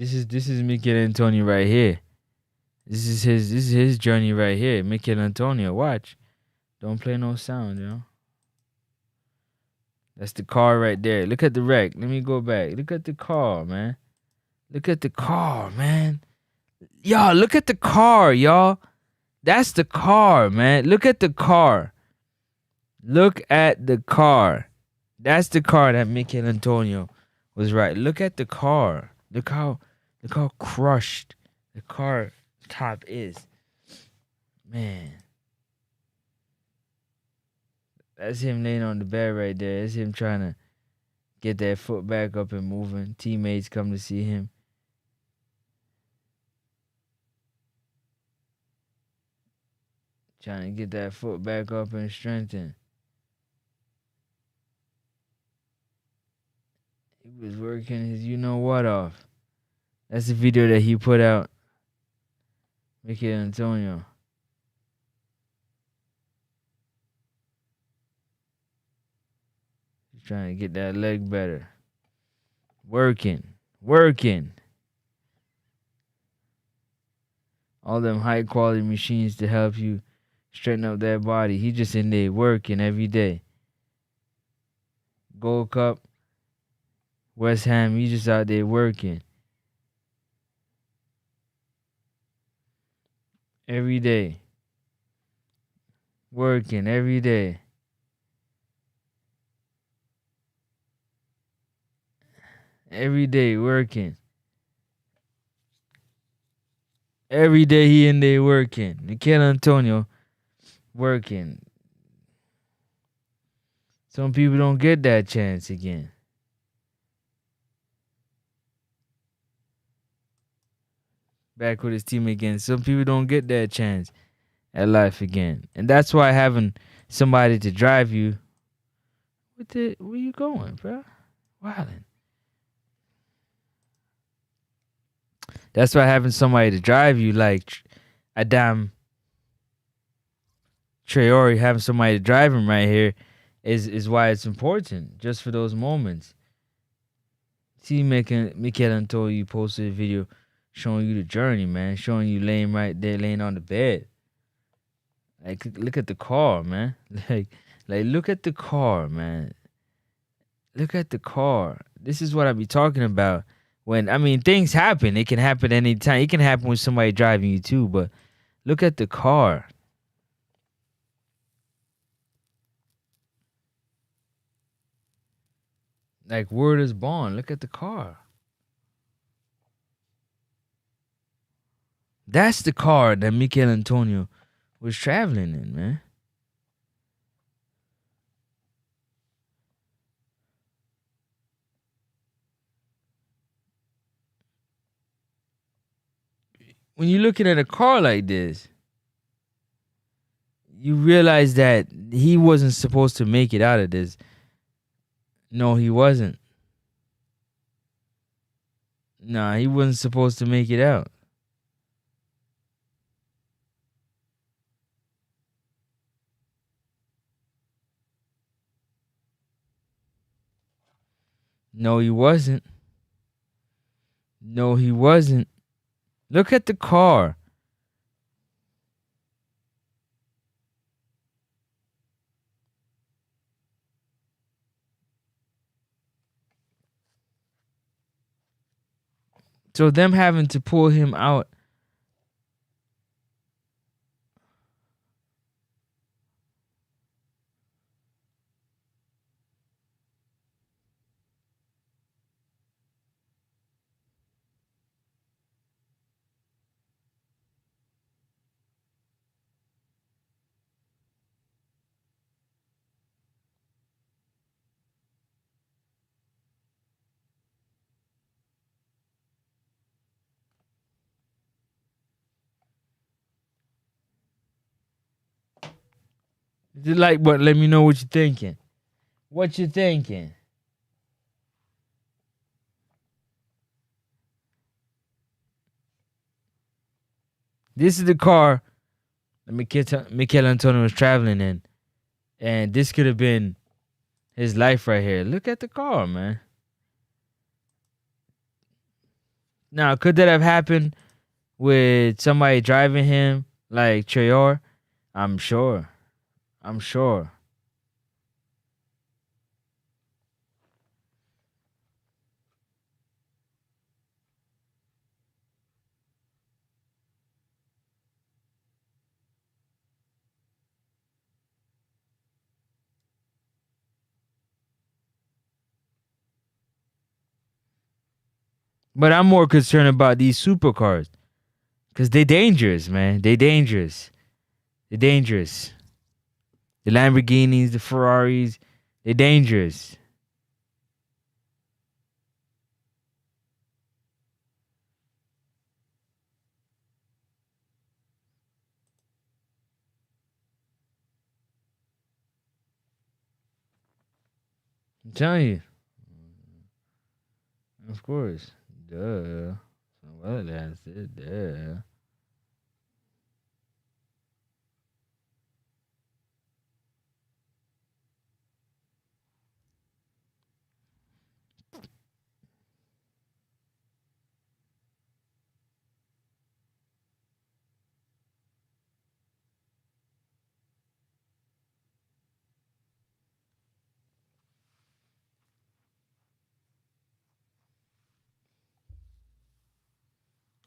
This is Mikel Antonio right here. This is his journey right here. Mikel Antonio, watch. Don't play no sound, you know. That's the car right there. Look at the wreck. Let me go back. Look at the car, man. Look at the car, man. Y'all, look at the car, y'all. That's the car, man. Look at the car. Look at the car. That's the car that Mikel Antonio was right. Look at the car. Look how crushed the car top is. Man. That's him laying on the bed right there. That's him trying to get that foot back up and moving. Teammates come to see him. Trying to get that foot back up and strengthen. He was working his you know what off. That's the video that he put out. Mikel Antonio. He's trying to get that leg better. Working. All them high quality machines to help you straighten up that body. He just in there working every day. Gold Cup, West Ham, he just out there working. Every day. Working every day. Every day working. Every day he in there working. Mikel Antonio working. Some people don't get that chance again. Back with his team again. Some people don't get that chance at life again. And that's why having somebody to drive you. Where you going, bro? Wildin'. That's why having somebody to drive you like Adam Traore, having somebody to drive him right here is why it's important. Just for those moments. See Mikel Antonio posted a video showing you the journey, man. Showing you laying right there, laying on the bed. Like, look at the car, man. Like look at the car, man. Look at the car. This is what I be talking about. When, I mean, things happen. It can happen anytime. It can happen with somebody driving you too, but look at the car. Like, word is born. Look at the car. That's the car that Mikel Antonio was traveling in, man. When you're looking at a car like this, you realize that he wasn't supposed to make it out of this. No, he wasn't. Nah, he wasn't supposed to make it out. No, he wasn't. No, he wasn't. Look at the car. So them having to pull him out. Just like, but let me know what you're thinking. What you thinking? This is the car that Mikel Antonio was traveling in. And this could have been his life right here. Look at the car, man. Now, could that have happened with somebody driving him like Trayor? I'm sure. I'm sure. But I'm more concerned about these supercars because they dangerous, man. They dangerous. They're dangerous. The Lamborghinis, the Ferraris, they're dangerous. I'm telling you. Of course. Duh. Well, that's it. Duh.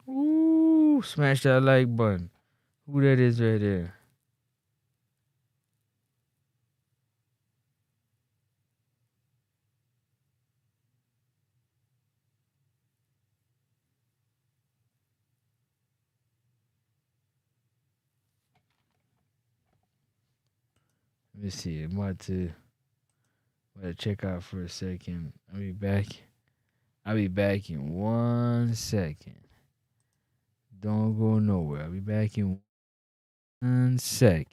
Ooh, smash that like button. Who that is right there? Let me see. I'm about to check out for a second. I'll be back. I'll be back in 1 second. Don't go nowhere. I'll be back in 1 second.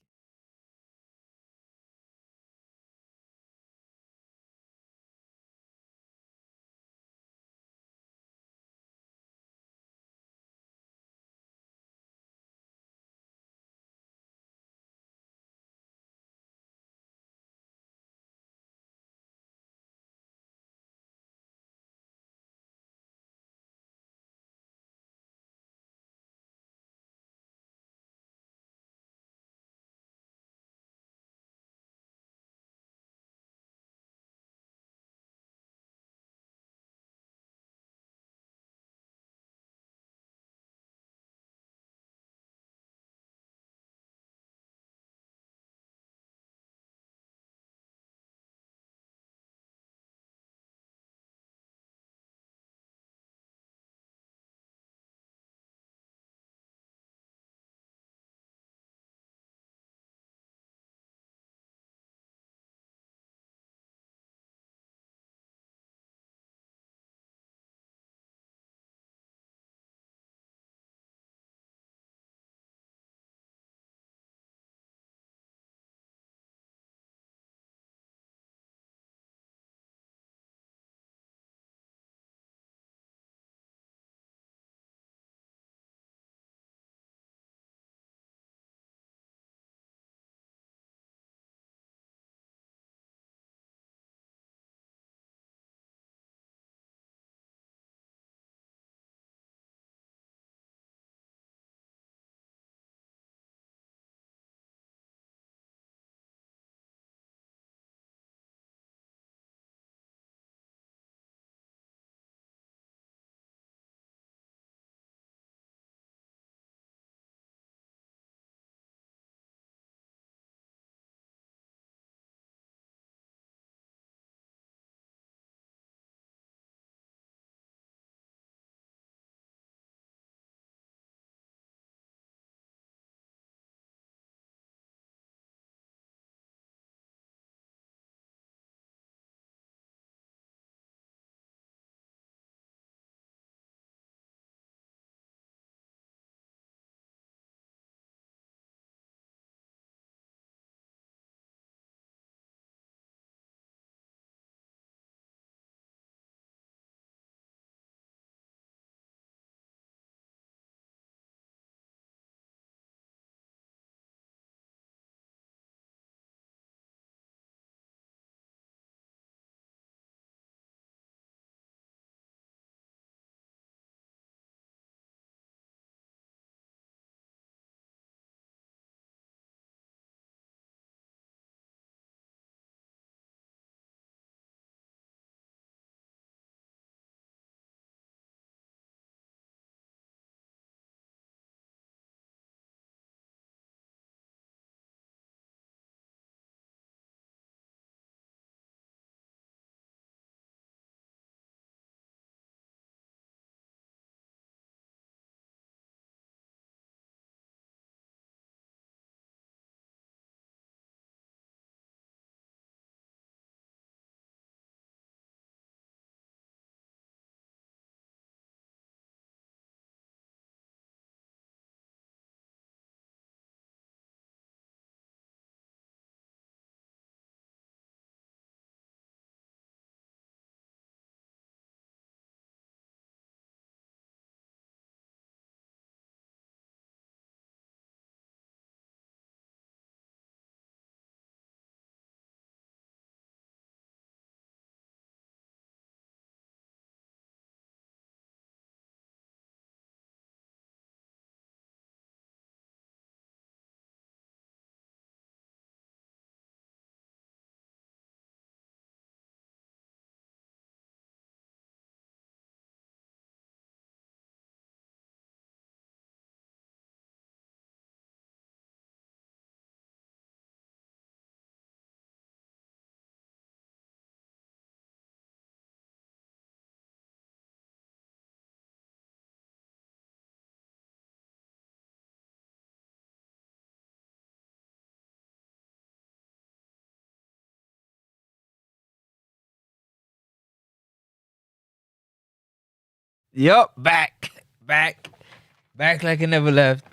Yup, back like I never left.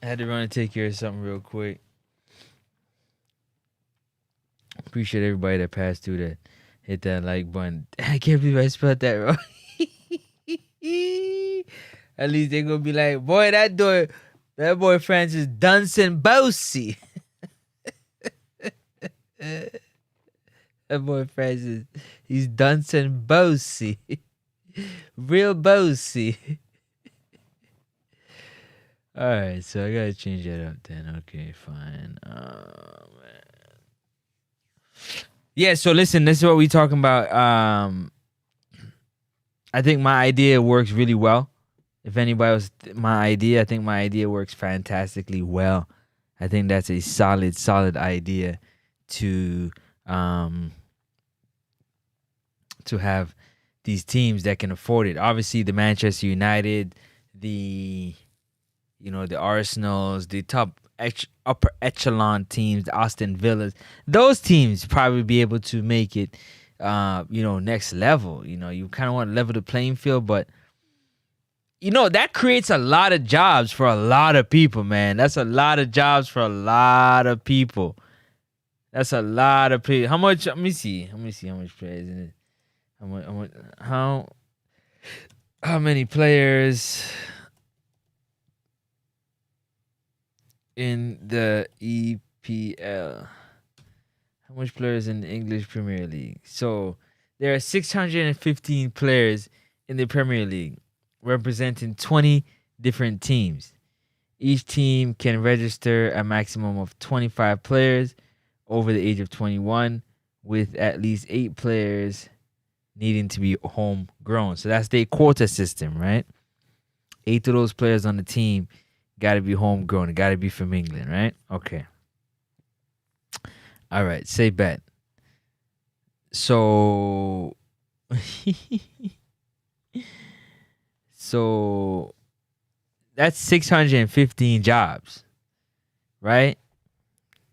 I had to run and take care of something real quick. Appreciate everybody that passed through that, hit that like button. I can't believe I spelled that wrong. At least they gonna be like, boy, that boy Francis Dunson Bosie. That boy Francis, he's Dunson Bosie. Real Bosie. Alright, so I gotta change that up then. Okay, fine. Man. Yeah, so listen, this is what we talking about. I think my idea works really well. If anybody was my idea, I think my idea works fantastically well. I think that's a solid idea to have these teams that can afford it. Obviously, the Manchester United, the Arsenals, the top upper echelon teams, the Aston Villas, those teams probably be able to make it, next level. You kind of want to level the playing field, but that creates a lot of jobs for a lot of people, man. That's a lot of jobs for a lot of people. That's a lot of people. How much? Let me see how much players in it. How many players in the EPL? How much players in the English Premier League? So there are 615 players in the Premier League, representing 20 different teams. Each team can register a maximum of 25 players over the age of 21, with at least 8 players needing to be homegrown. So that's their quota system, right? 8 of those players on the team got to be homegrown. It got to be from England, right? Okay. All right, say bet. So So that's 615 jobs, right?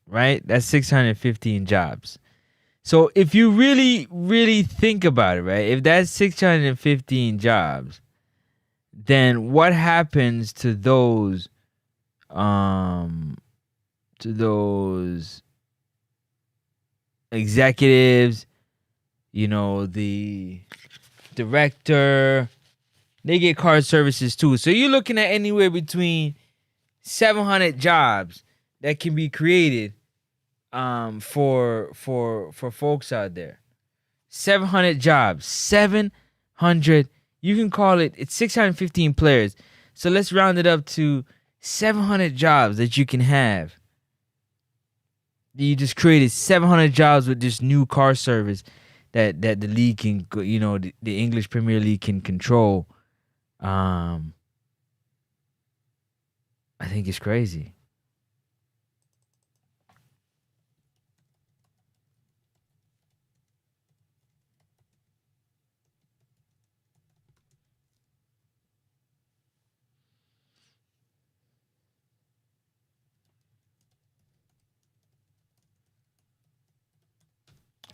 Right? That's 615 jobs. So if you really, really think about it, right? If that's 615 jobs, then what happens to those executives, the director, they get card services too. So you're looking at anywhere between 700 jobs that can be created for folks out there. 700 jobs. 700. You can call it's 615 players. So let's round it up to 700 jobs that you can have. You just created 700 jobs with this new car service that the league can, the English Premier League can control. I think it's crazy.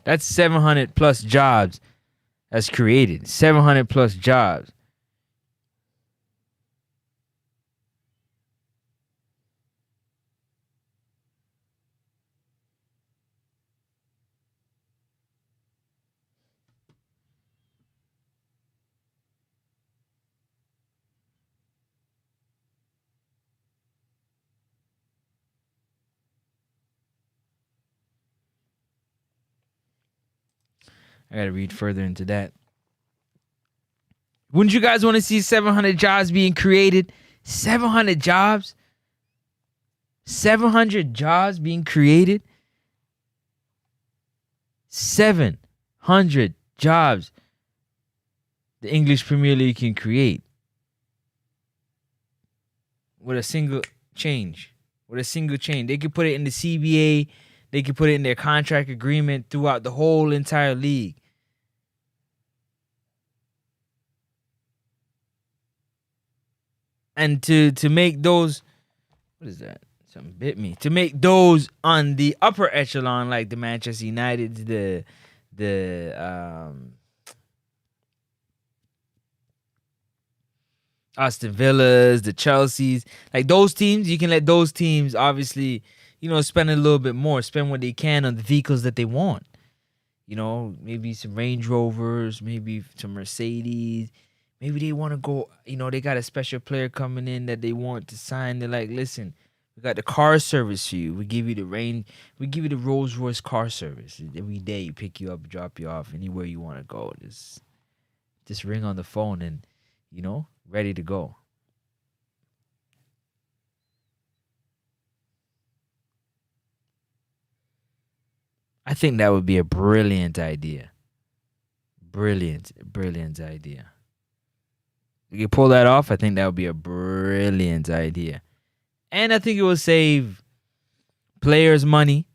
That's 700 plus jobs that's created. 700 plus jobs. I gotta read further into that. Wouldn't you guys want to see 700 jobs being created? 700 jobs? 700 jobs being created? 700 jobs the English Premier League can create with a single change. With a single change. They could put it in the CBA. They could put it in their contract agreement throughout the whole entire league. And to make those, what is that? Something bit me. To make those on the upper echelon, like the Manchester United, the Aston Villas, the Chelseas, like those teams, you can let those teams obviously, spend a little bit more, spend what they can on the vehicles that they want. Maybe some Range Rovers, maybe some Mercedes. Maybe they want to go, they got a special player coming in that they want to sign. They're like, listen, we got the car service for you. We give you the Rolls Royce car service. Every day you pick you up, drop you off anywhere you want to go. Just ring on the phone and, ready to go. I think that would be a brilliant idea. Brilliant idea. If you pull that off, I think that would be a brilliant idea. And I think it will save players money.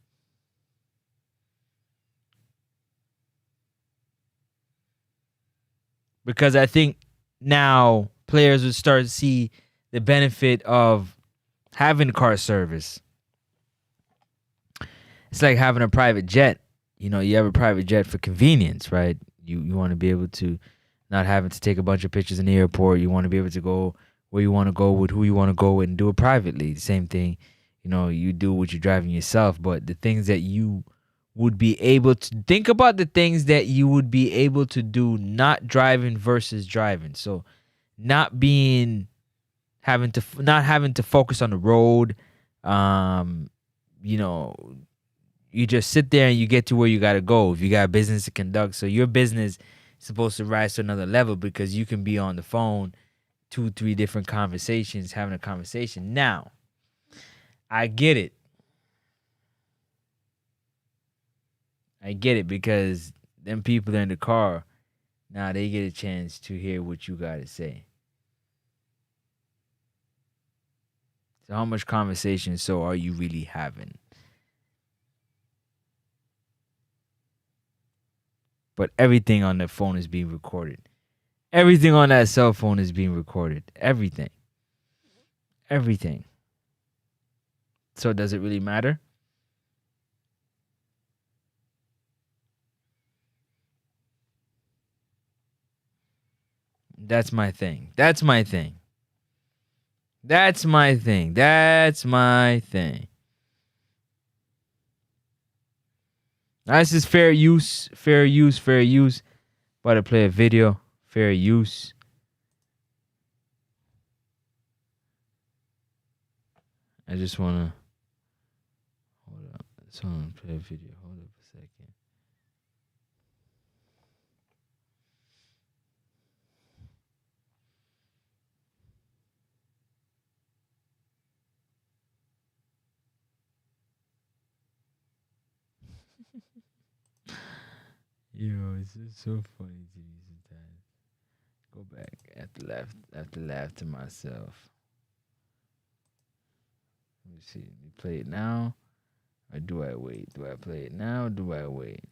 Because I think now players would start to see the benefit of having car service. It's like having a private jet. You have a private jet for convenience, right? You want to be able to not having to take a bunch of pictures in the airport. You want to be able to go where you want to go with who you want to go with and do it privately. Same thing, you do what you're driving yourself. But the things that you would be able to think about, the things that you would be able to do not driving versus driving. So not having to focus on the road. You just sit there and you get to where you got to go if you got business to conduct. So your business is supposed to rise to another level because you can be on the phone 2-3 different conversations, having a conversation. Now, I get it. Because them people in the car, now they get a chance to hear what you got to say. So how much conversation are you really having? But everything on the phone is being recorded. Everything on that cell phone is being recorded. Everything. So does it really matter? That's my thing. That's my thing. This is fair use. About to play a video. Fair use. I just want to... Hold on. I just want to play a video. Hold up a second. Yo, it's just so funny to me sometimes. Go back. I have to laugh to myself. Let me see. Let me play it now. Or do I wait? Do I play it now? Or do I wait?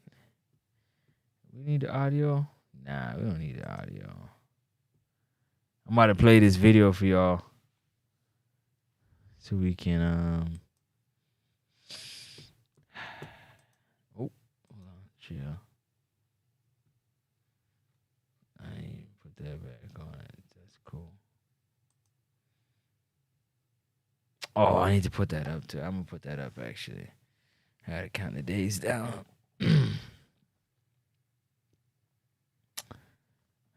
We need the audio? Nah, we don't need the audio. I'm about to play this video for y'all. So we can oh, hold on, chill. I ain't put that back on it. That's cool. Oh, I need to put that up too. I'm gonna put that up actually. I gotta count the days down.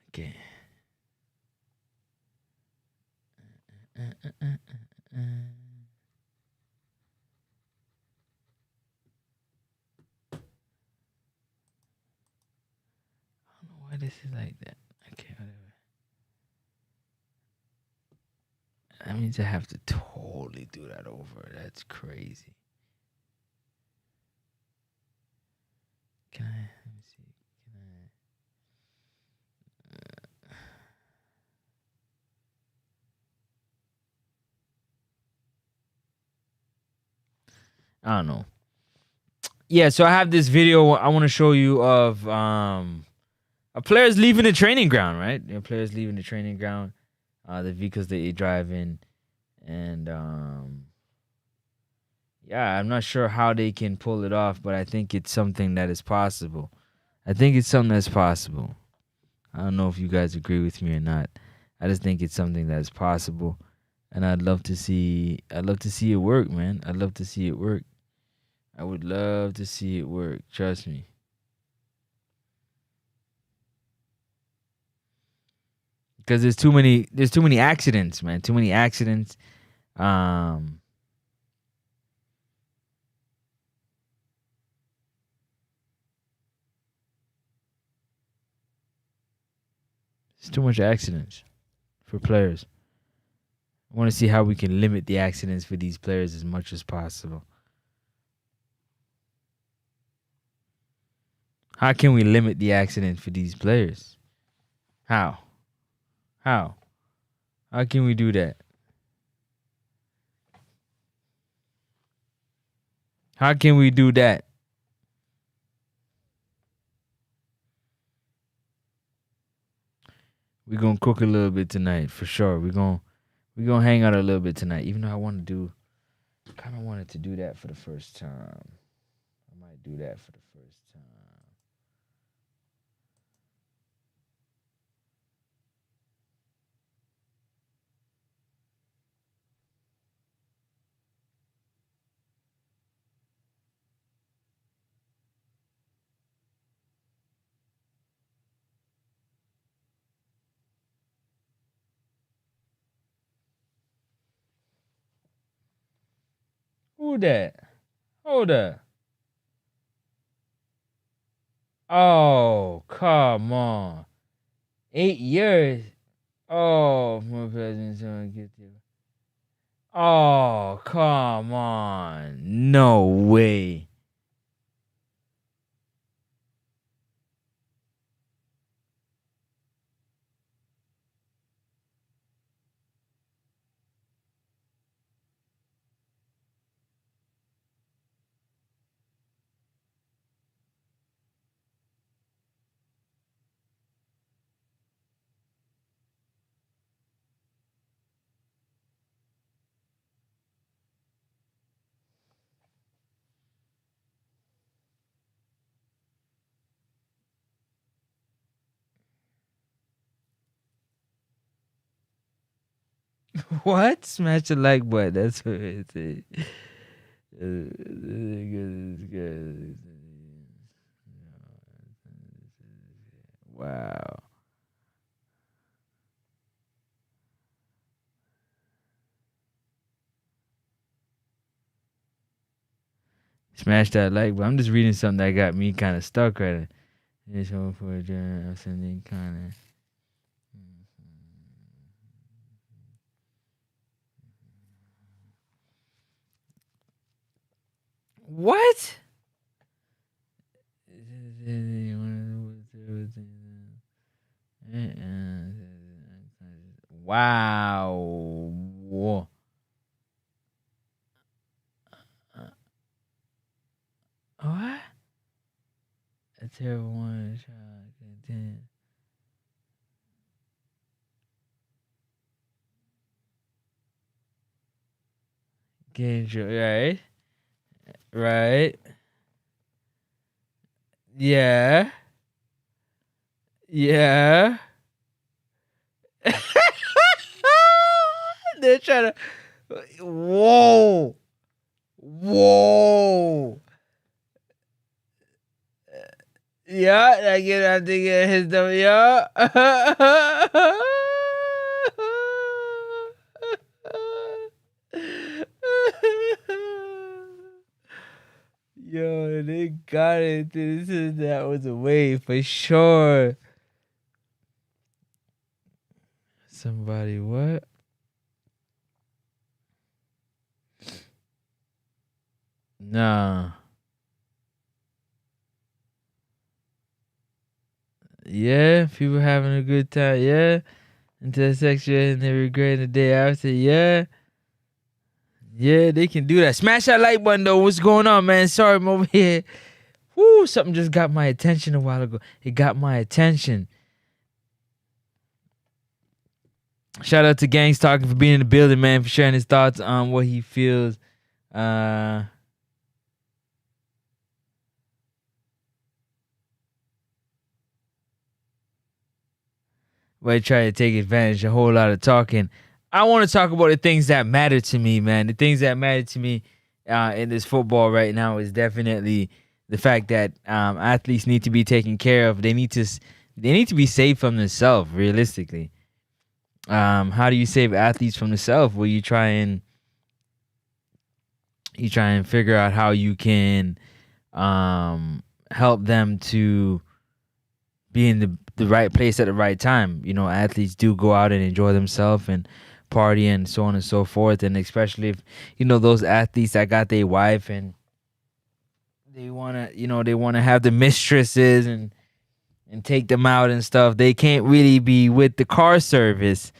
Okay. I don't know why this is like that. Okay, whatever. That means I have to totally do that over. That's crazy. Can I? Let me see. I don't know. Yeah, so I have this video I want to show you of a players leaving the training ground, right? Players leaving the training ground, the vehicles that you drive in, and yeah, I'm not sure how they can pull it off, but I think it's something that is possible. I don't know if you guys agree with me or not. I just think it's something that's possible, and I'd love to see. I'd love to see it work, man. I'd love to see it work. I would love to see it work. Trust me. Because there's too many accidents, man. Too many accidents. Um, there's too much accidents for players. I want to see how we can limit the accidents for these players as much as possible. How can we limit the accidents for these players? How? How? How can we do that? How can we do that? We're gonna cook a little bit tonight for sure. We're gonna hang out a little bit tonight. Even though kinda wanted to do that for the first time. I might do that for the first time. Who that? Hold up. Oh, come on. 8 years. Oh, my president's gonna get you. Oh, come on. No way. What? Smash the like button. That's what it is. Wow. Smash that like button. I'm just reading something that got me kind of stuck right now. This one for a journey of something kind of. What? Wow. What? A terrible one. Game show, right? Right. Yeah. Yeah. They're trying to. Whoa. Whoa. Yeah, I get. I think it hits them. Yeah. Yo, they got it. That was a way for sure. Somebody what? Nah. Yeah, people having a good time. Yeah. Until sexual and they regret the day after. Yeah. Yeah, they can do that. Smash that like button though. What's going on, man? Sorry, I'm over here. Woo, something just got my attention a while ago. It got my attention. Shout out to Gangs Talking for being in the building, man, for sharing his thoughts on what he feels. Uh but try to take advantage of a whole lot of talking. I want to talk about the things that matter to me, man. The things that matter to me in this football right now is definitely the fact that athletes need to be taken care of. They need to be saved from themselves. Realistically, how do you save athletes from themselves? Well, you try and figure out how you can help them to be in the right place at the right time. You know, athletes do go out and enjoy themselves and party and so on and so forth. And especially if, those athletes that got their wife and they wanna have the mistresses and take them out and stuff, they can't really be with the car service,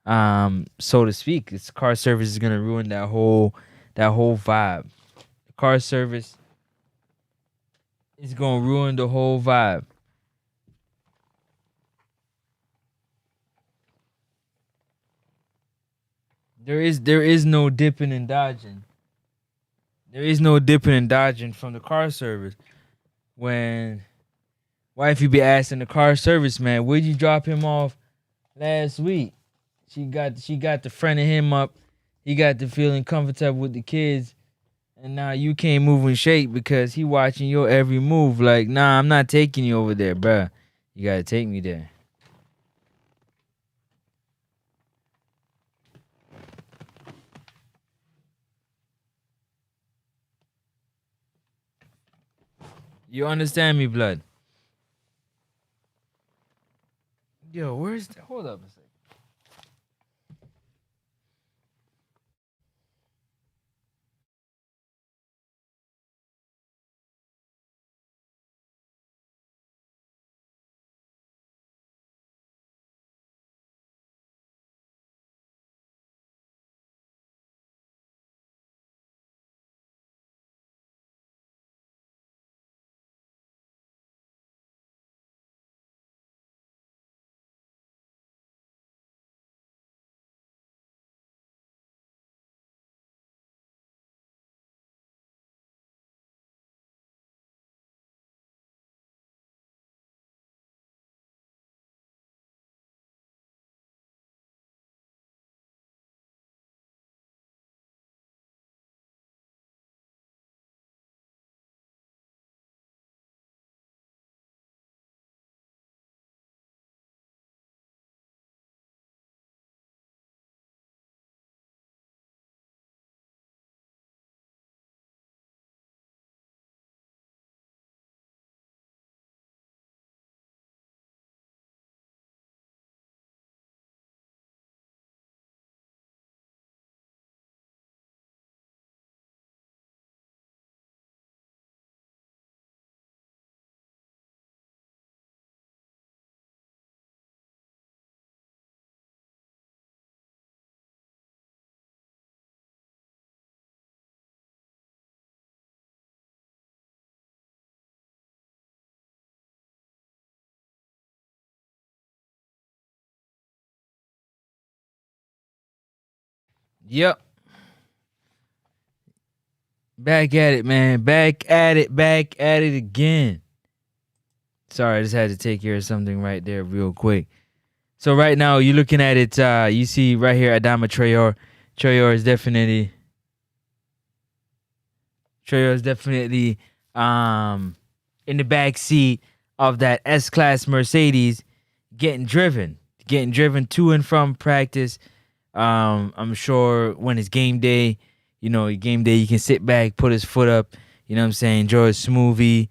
so to speak. This car service is gonna ruin that whole vibe. The car service is gonna ruin the whole vibe. There is no dipping and dodging. There is no dipping and dodging from the car service. When wife, you be asking the car service man, where'd you drop him off last week? She got the friend of him up. He got the feeling comfortable with the kids, and now you can't move and shake because he watching your every move. Like, nah, I'm not taking you over there, bruh. You gotta take me there. You understand me, blood? Yo, where's the, hold up a second. Yep. Back at it, man. Back at it. Back at it again. Sorry, I just had to take care of something right there real quick. So right now, you're looking at it. You see right here, Adama Traore. Traore is definitely in the back seat of that S-Class Mercedes, getting driven to and from practice. I'm sure when it's game day, you can sit back, put his foot up, you know what I'm saying, enjoy a smoothie.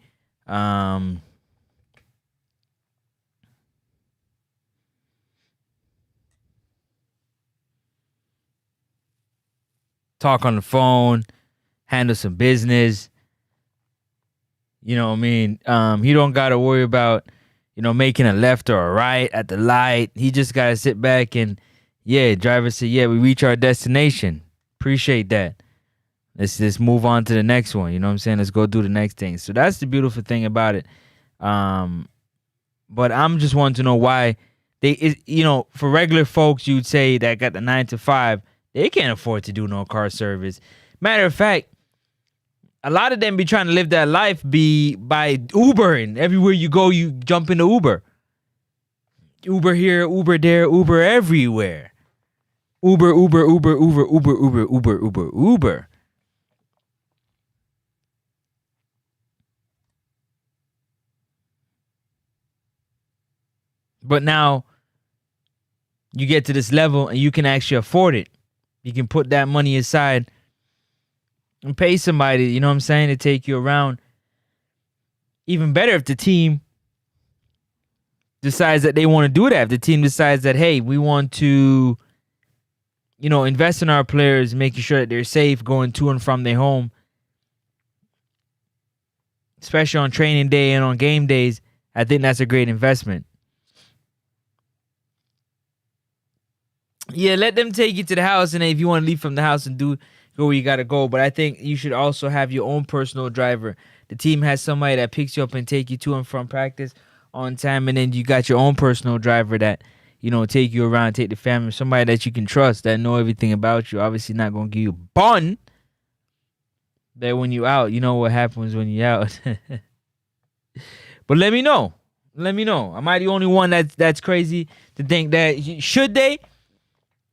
Talk on the phone, handle some business. You know what I mean? He don't gotta worry about, making a left or a right at the light. He just gotta sit back and, yeah, driver say, yeah, we reach our destination. Appreciate that. Let's just move on to the next one. You know what I'm saying? Let's go do the next thing. So that's the beautiful thing about it. But I'm just wanting to know why for regular folks, you'd say that got the 9 to 5, they can't afford to do no car service. Matter of fact, a lot of them be trying to live that life be by Ubering. Everywhere you go, you jump into Uber. Uber here, Uber there, Uber everywhere. Uber, Uber, Uber, Uber, Uber, Uber, Uber, Uber, Uber. But now you get to this level and you can actually afford it. You can put that money aside and pay somebody, you know what I'm saying, to take you around. Even better if the team decides that they want to do that. If the team decides that, hey, we want to, invest in our players, making sure that they're safe going to and from their home, especially on training day and on game days, I think that's a great investment. Yeah, let them take you to the house, and if you want to leave from the house and go where you got to go. But I think you should also have your own personal driver. The team has somebody that picks you up and take you to and from practice on time, and then you got your own personal driver that, take you around, take the family, somebody that you can trust, that know everything about you. Obviously not going to give you a bun, that when you out, you know what happens when you out. But let me know. Am I the only one that's crazy to think that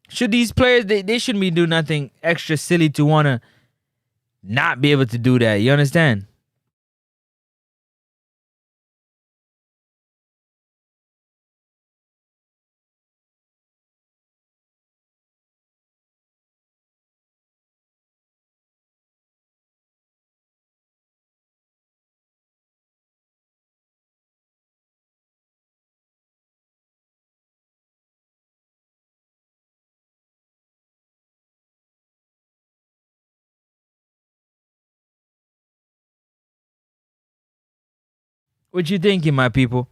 should these players, they shouldn't be doing nothing extra silly to want to not be able to do that. You understand? What you thinking, my people?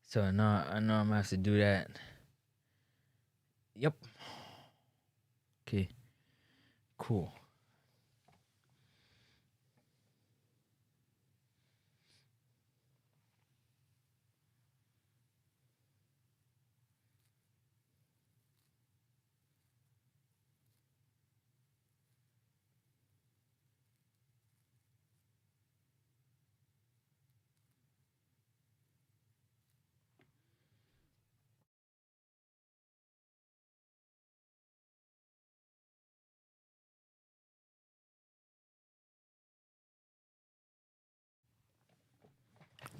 So I know I'm gonna have to do that. Yep. Okay. Cool.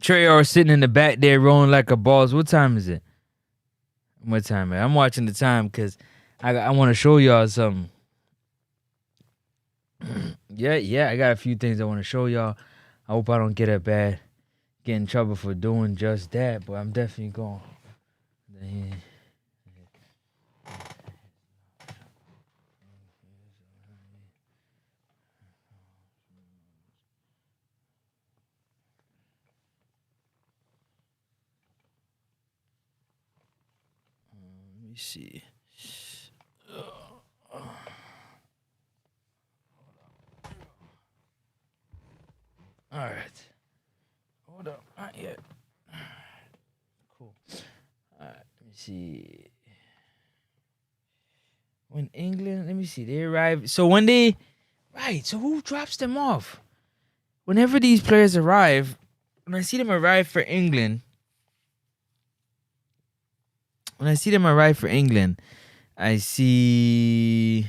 Treyarch sitting in the back there rolling like a balls. What time is it? What time, man? I'm watching the time because I want to show y'all something. yeah, I got a few things I want to show y'all. I hope I don't get in trouble for doing just that, but I'm definitely going. Let me see. All right. Hold up. Not yet. Cool. All right. Let me see. When England, let me see. They arrive. So when they, right. So who drops them off? Whenever these players arrive, when I see them arrive for England, I see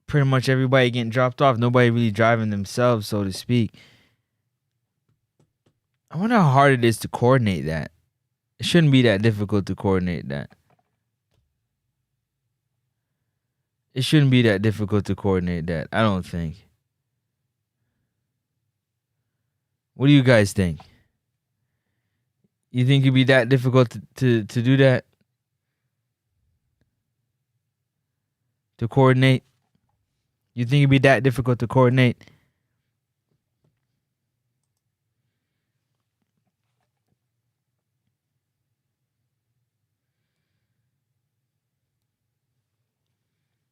pretty much everybody getting dropped off. Nobody really driving themselves, so to speak. I wonder how hard it is to coordinate that. It shouldn't be that difficult to coordinate that. It shouldn't be that difficult to coordinate that. I don't think. What do you guys think? You think it'd be that difficult to do that? To coordinate? You think it'd be that difficult to coordinate?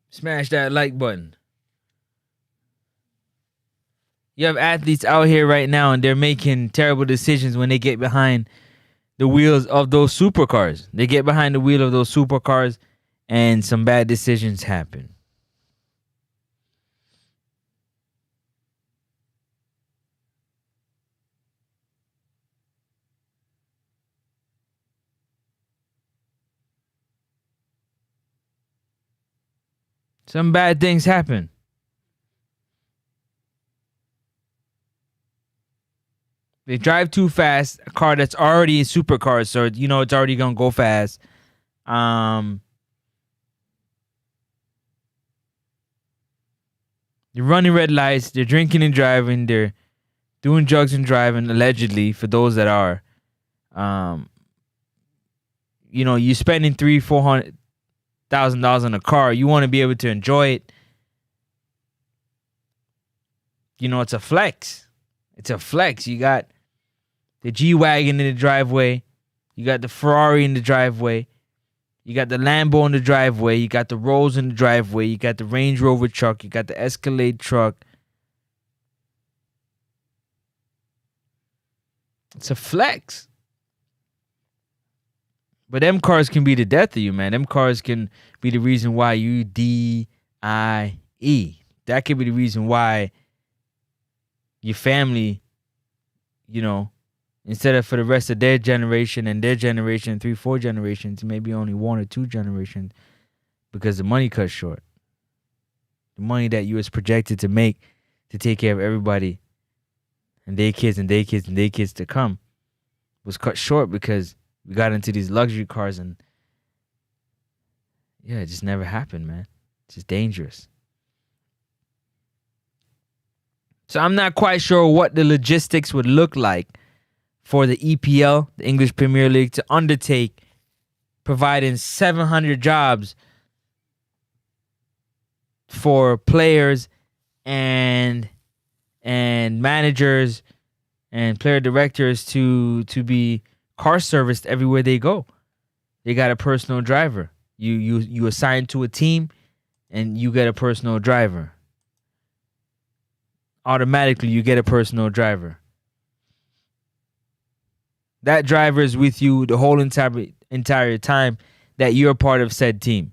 Smash that like button. You have athletes out here right now and they're making terrible decisions when they get behind the wheels of those supercars. They get behind the wheel of those supercars and some bad decisions happen. Some bad things happen. They drive too fast. A car that's already a supercar, so you know it's already gonna go fast. They're running red lights. They're drinking and driving. They're doing drugs and driving, allegedly, for those that are. You know, you spending $300,000-$400,000 on a car. You want to be able to enjoy it. You know, it's a flex. It's a flex. You got the G-Wagon in the driveway. You got the Ferrari in the driveway. You got the Lambo in the driveway. You got the Rolls in the driveway. You got the Range Rover truck. You got the Escalade truck. It's a flex. But them cars can be the death of you, man. Them cars can be the reason why you DIE. That could be the reason why your family, you know, instead of for the rest of their generation and their generation, 3-4 generations, maybe only 1 or 2 generations, because the money cut short. The money that you was projected to make to take care of everybody and their kids and their kids and their kids to come was cut short because we got into these luxury cars and yeah, it just never happened, man. It's just dangerous. So I'm not quite sure what the logistics would look like for the EPL, the English Premier League, to undertake providing 700 jobs for players and managers and player directors to be car serviced everywhere they go. They got a personal driver. You assign to a team and you get a personal driver. Automatically you get a personal driver. That driver is with you the whole entire time that you're part of said team.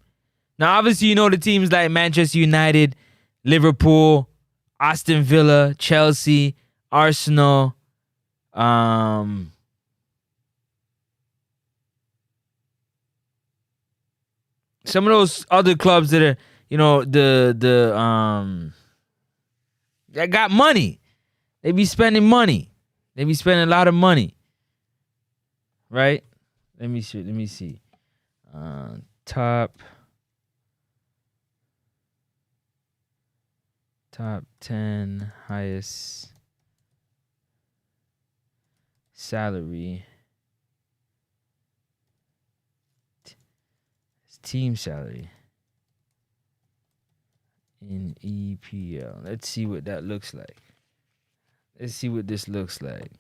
Now, obviously, you know the teams like Manchester United, Liverpool, Aston Villa, Chelsea, Arsenal, some of those other clubs that are, you know, that got money. They be spending money. They be spending a lot of money. Right? Let me see. Top 10 highest salary. Team salary in EPL. Let's see what that looks like. Let's see what this looks like.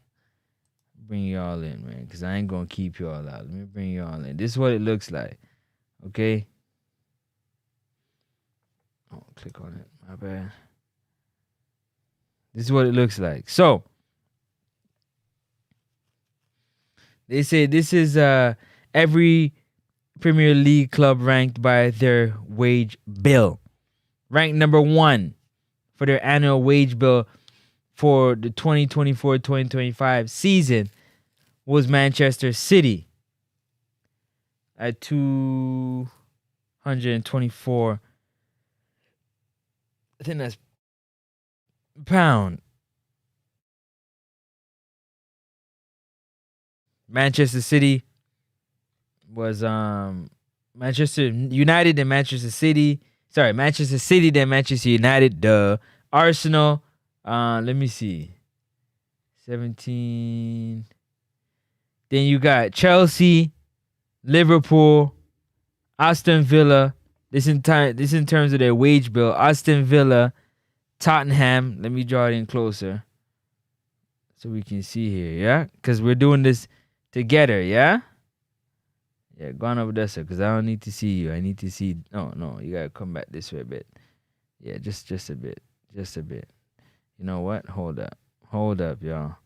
Bring y'all in, man, because I ain't gonna keep y'all out. Let me bring y'all in. This is what it looks like. Okay. Oh, click on it. My bad. This is what it looks like. So they say this is every Premier League club ranked by their wage bill. Ranked number 1 for their annual wage bill for the 2024-2025 season was Manchester City at £224. I think that's pound. Manchester City was Manchester United and Manchester City. Sorry, Manchester City then Manchester United. Arsenal. Let me see. 17. Then you got Chelsea, Liverpool, Aston Villa. This in terms of their wage bill. Aston Villa, Tottenham. Let me draw it in closer so we can see here, yeah? Because we're doing this together, yeah? Yeah, go on over there, sir, because I don't need to see you. I need to see... No, you got to come back this way a bit. Yeah, just a bit. Just a bit. You know what? Hold up, y'all.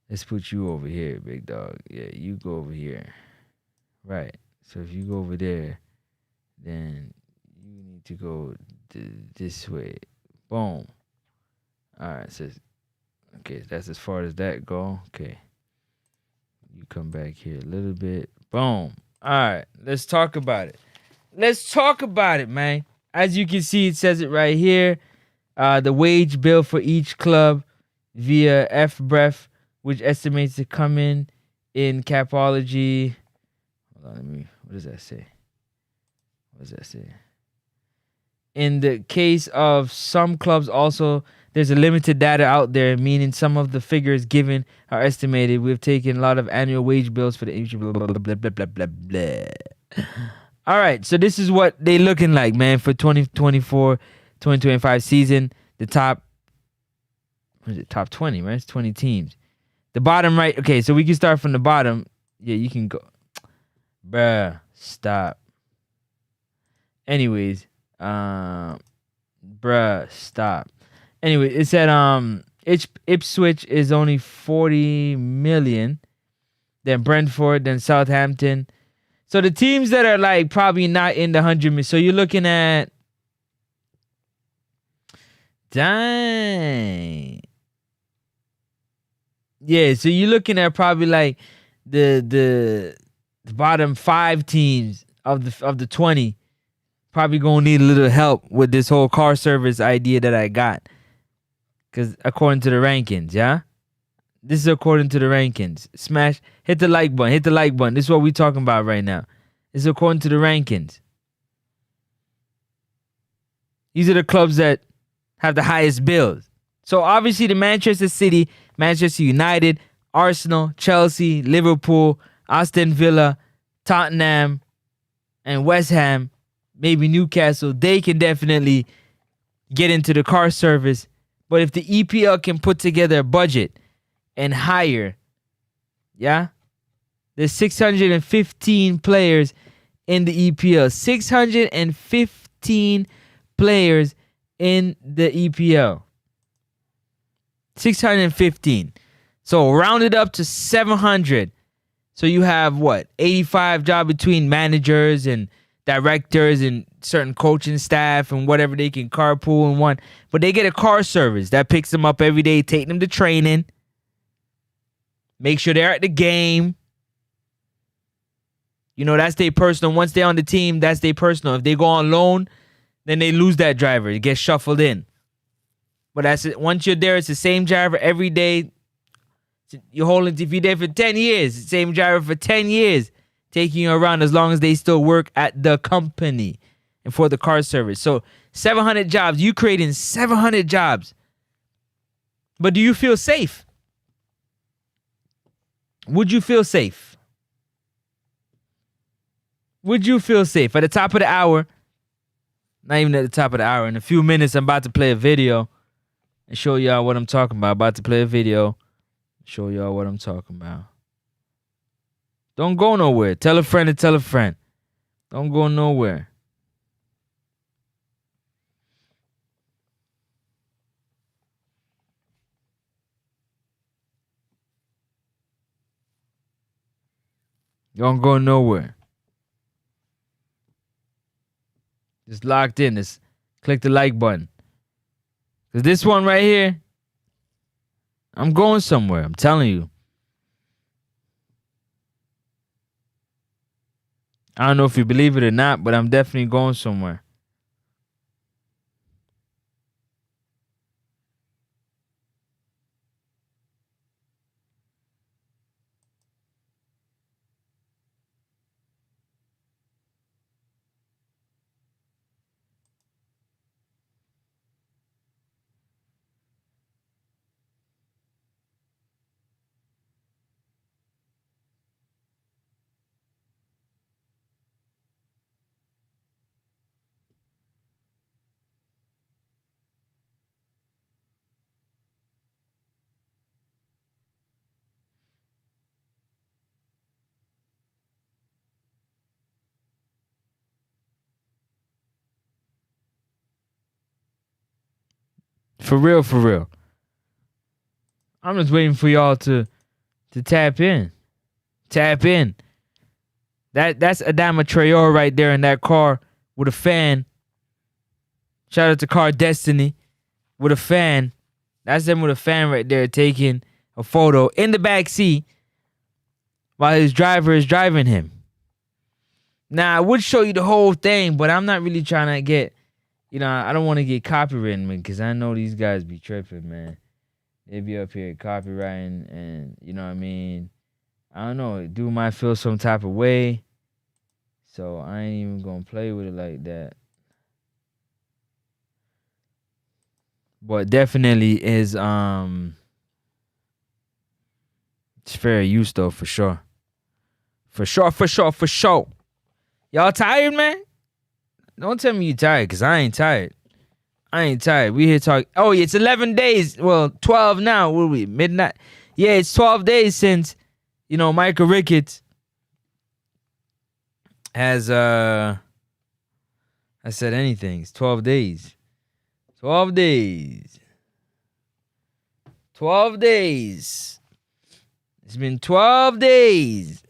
Let's put you over here, big dog. Yeah, you go over here. Right. So if you go over there, then you need to go this way. Boom. All right. So, okay, that's as far as that go. Okay. You come back here a little bit. Boom. All right. Let's talk about it. Let's talk about it, man. As you can see, it says it right here. The wage bill for each club via FBref, which estimates to come in Capology. Hold on, what does that say? What does that say? In the case of some clubs, also, there's a limited data out there, meaning some of the figures given are estimated. We've taken a lot of annual wage bills for the blah, blah, blah, blah, blah, blah, blah. All right, so this is what they looking like, man, for 2024-2025 season. The top, what is it, top 20, right? It's 20 teams. The bottom right, okay, so we can start from the bottom. Yeah, you can go. Bruh, stop. Anyways, bruh, stop. Anyway, it said Ipswich is only 40 million, then Brentford, then Southampton. So the teams that are like probably not in the 100 million. So you're looking at, dang. Yeah, so you're looking at probably like the bottom 5 teams of the 20 probably gonna need a little help with this whole car service idea that I got. Cause according to the rankings, yeah? This is according to the rankings. Hit the like button. This is what we're talking about right now. This is according to the rankings. These are the clubs that have the highest bills. So obviously the Manchester City, Manchester United, Arsenal, Chelsea, Liverpool, Aston Villa, Tottenham, and West Ham, maybe Newcastle, they can definitely get into the car service. But if the EPL can put together a budget and hire, yeah, there's 615 players in the EPL. 615 players in the EPL. 615. So round it up to 700. So you have what? 85 job between managers and directors and certain coaching staff and whatever they can carpool and one. But they get a car service that picks them up every day, take them to training, make sure they're at the game. You know, that's their personal. Once they're on the team, that's their personal. If they go on loan, then they lose that driver. It gets shuffled in. But that's it. Once you're there, it's the same driver every day. You're holding, if you're there for 10 years, the same driver for 10 years, taking you around as long as they still work at the company and for the car service. So 700 jobs. You creating 700 jobs. But do you feel safe? Would you feel safe? Would you feel safe? At the top of the hour, not even at the top of the hour, in a few minutes, I'm about to play a video and show y'all what I'm talking about. About to play a video, show y'all what I'm talking about. Don't go nowhere. Tell a friend to tell a friend. Don't go nowhere. Don't go nowhere. Just locked in. Just click the like button. Because this one right here, I'm going somewhere. I'm telling you. I don't know if you believe it or not, but I'm definitely going somewhere. For real, for real. I'm just waiting for y'all to tap in. Tap in. That's Adama Traore right there in that car with a fan. Shout out to Car Destiny with a fan. That's them with a fan right there taking a photo in the back seat while his driver is driving him. Now, I would show you the whole thing, but I'm not really trying to get You know, I don't want to get copywritten because I know these guys be tripping, man. They be up here copywriting, and you know what I mean. I don't know. Dude might feel some type of way, so I ain't even gonna play with it like that. But definitely is it's fair use though, for sure. For sure. Y'all tired, man? Don't tell me you tired, cause I ain't tired. We here talking. Oh, it's 11 days. Well, 12 now. What are we? Midnight. Yeah, it's 12 days since, Michael Ricketts has I said anything. It's 12 days. 12 days. 12 days. It's been 12 days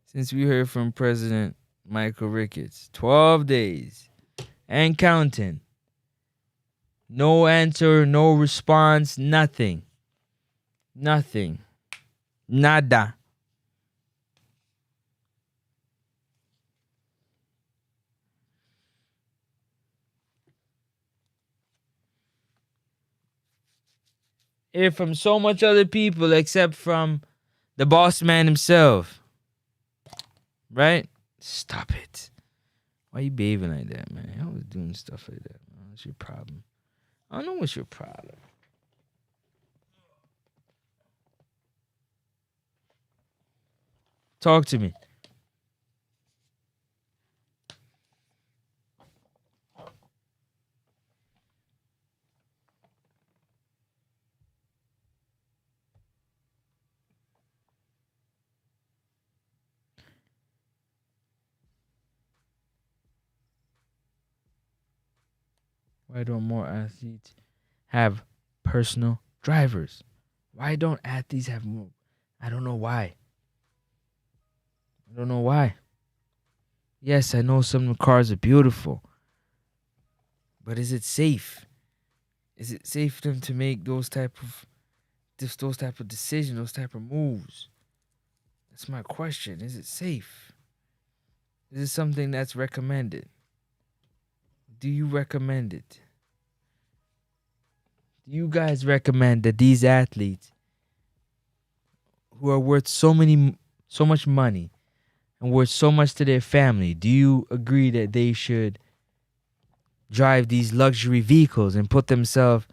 since we heard from President Michael Ricketts. 12 days. And counting. No answer, no response, nothing. Nothing. Nada. Hear from so much other people except from the boss man himself. Right? Stop it. Why you behaving like that, man? You always doing stuff like that, man. What's your problem? I don't know what's your problem. Talk to me. Why don't more athletes have personal drivers? Why don't athletes have more? I don't know why. Yes, I know some of the cars are beautiful. But is it safe? Is it safe for them to make those type of decisions, those type of moves? That's my question. Is it safe? Is it something that's recommended? Do you recommend it? Do you guys recommend that these athletes who are worth so much money and worth so much to their family, do you agree that they should drive these luxury vehicles and put themselves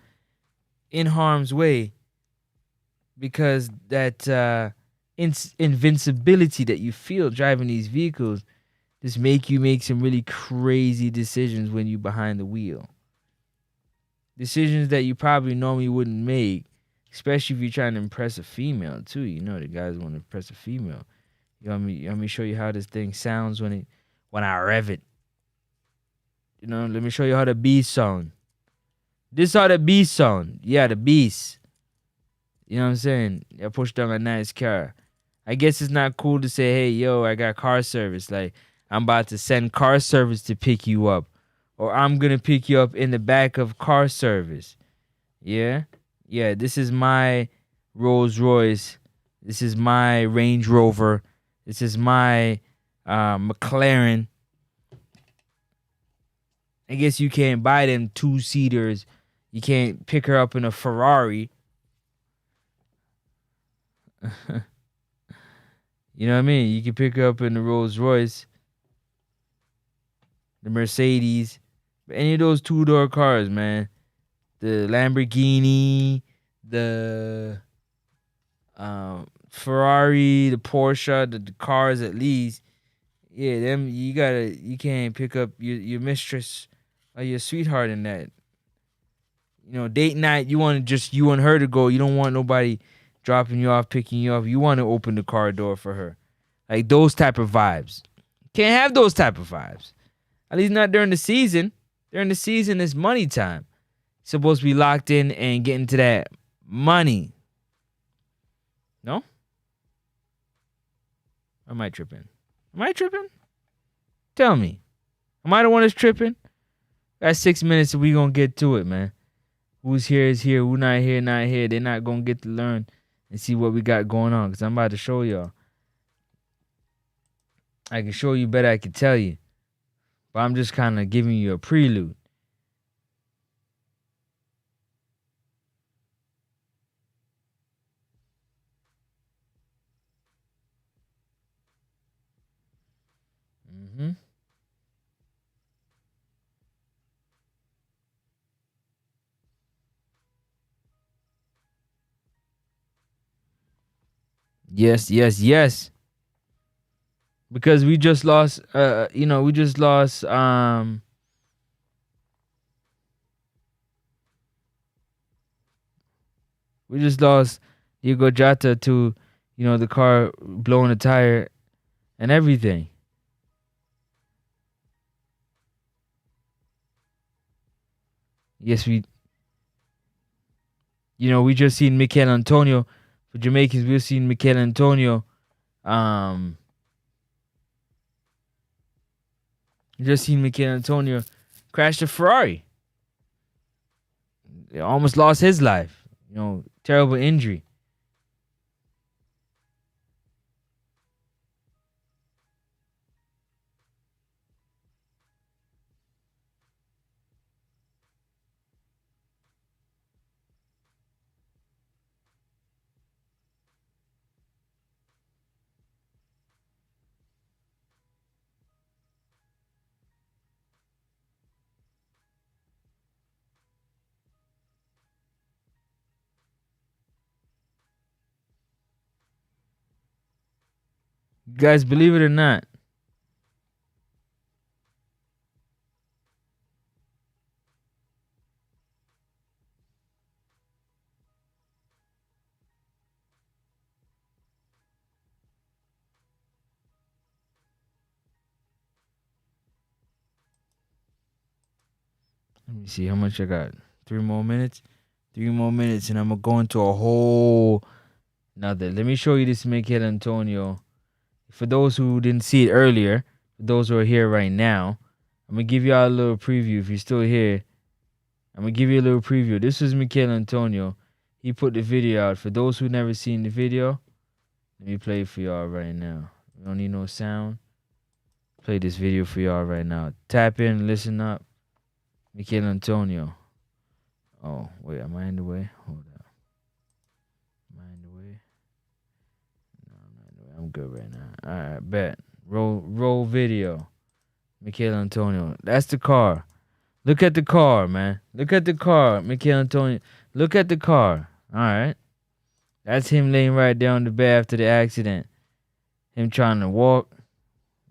in harm's way because that invincibility that you feel driving these vehicles just make you make some really crazy decisions when you're behind the wheel? Decisions that you probably normally wouldn't make, especially if you're trying to impress a female too. You know the guys want to impress a female. You want me to show you how this thing sounds when I rev it. Let me show you how the beast sound. This how the beast sound. Yeah, the beast. You know what I'm saying? I pushed down a nice car. I guess it's not cool to say, hey, yo, I got car service. Like, I'm about to send car service to pick you up. Or I'm going to pick you up in the back of car service. Yeah? Yeah, this is my Rolls Royce. This is my Range Rover. This is my McLaren. I guess you can't buy them 2-seaters. You can't pick her up in a Ferrari. You know what I mean? You can pick her up in the Rolls Royce, the Mercedes, any of those 2-door cars, man. The Lamborghini, the Ferrari, the Porsche, the cars at least. Yeah, them you can't pick up your mistress or your sweetheart in that. Date night, you want her to go. You don't want nobody dropping you off, picking you up. You want to open the car door for her. Like those type of vibes. Can't have those type of vibes. At least not during the season. During the season, it's money time. Supposed to be locked in and getting to that money. No? Or am I tripping? Tell me. Am I the one that's tripping? Got 6 minutes and we gonna get to it, man. Who's here is here. Who not here, not here. They're not gonna get to learn and see what we got going on. Because I'm about to show y'all. I can show you better I can tell you. But I'm just kind of giving you a prelude. Mm-hmm. Yes, yes, yes. Because we just lost. We just lost. We just lost Diego Jota to, the car blowing a tire and everything. Yes, we just seen Mikel Antonio. For Jamaicans, we've seen Mikel Antonio. Um, we just seen Mikel Antonio crash a Ferrari. He almost lost his life. Terrible injury. You guys, believe it or not, let me see how much I got. 3 more minutes. 3 more minutes, and I'm gonna go into a whole another. Let me show you this Mikel Antonio. For those who didn't see it earlier, for those who are here right now, I'm gonna give y'all a little preview. If you're still here, I'm gonna give you a little preview. This is Mikel Antonio. He put the video out. For those who never seen the video, let me play it for y'all right now. We don't need no sound. Play this video for y'all right now. Tap in, listen up. Mikel Antonio. Oh, wait, am I in the way? Hold up. Am I in the way? No, I'm not in the way. I'm good right now. Alright, bet. Roll video. Mikel Antonio. That's the car. Look at the car, man. Look at the car, Mikel Antonio. Look at the car. Alright. That's him laying right there on the bed after the accident. Him trying to walk.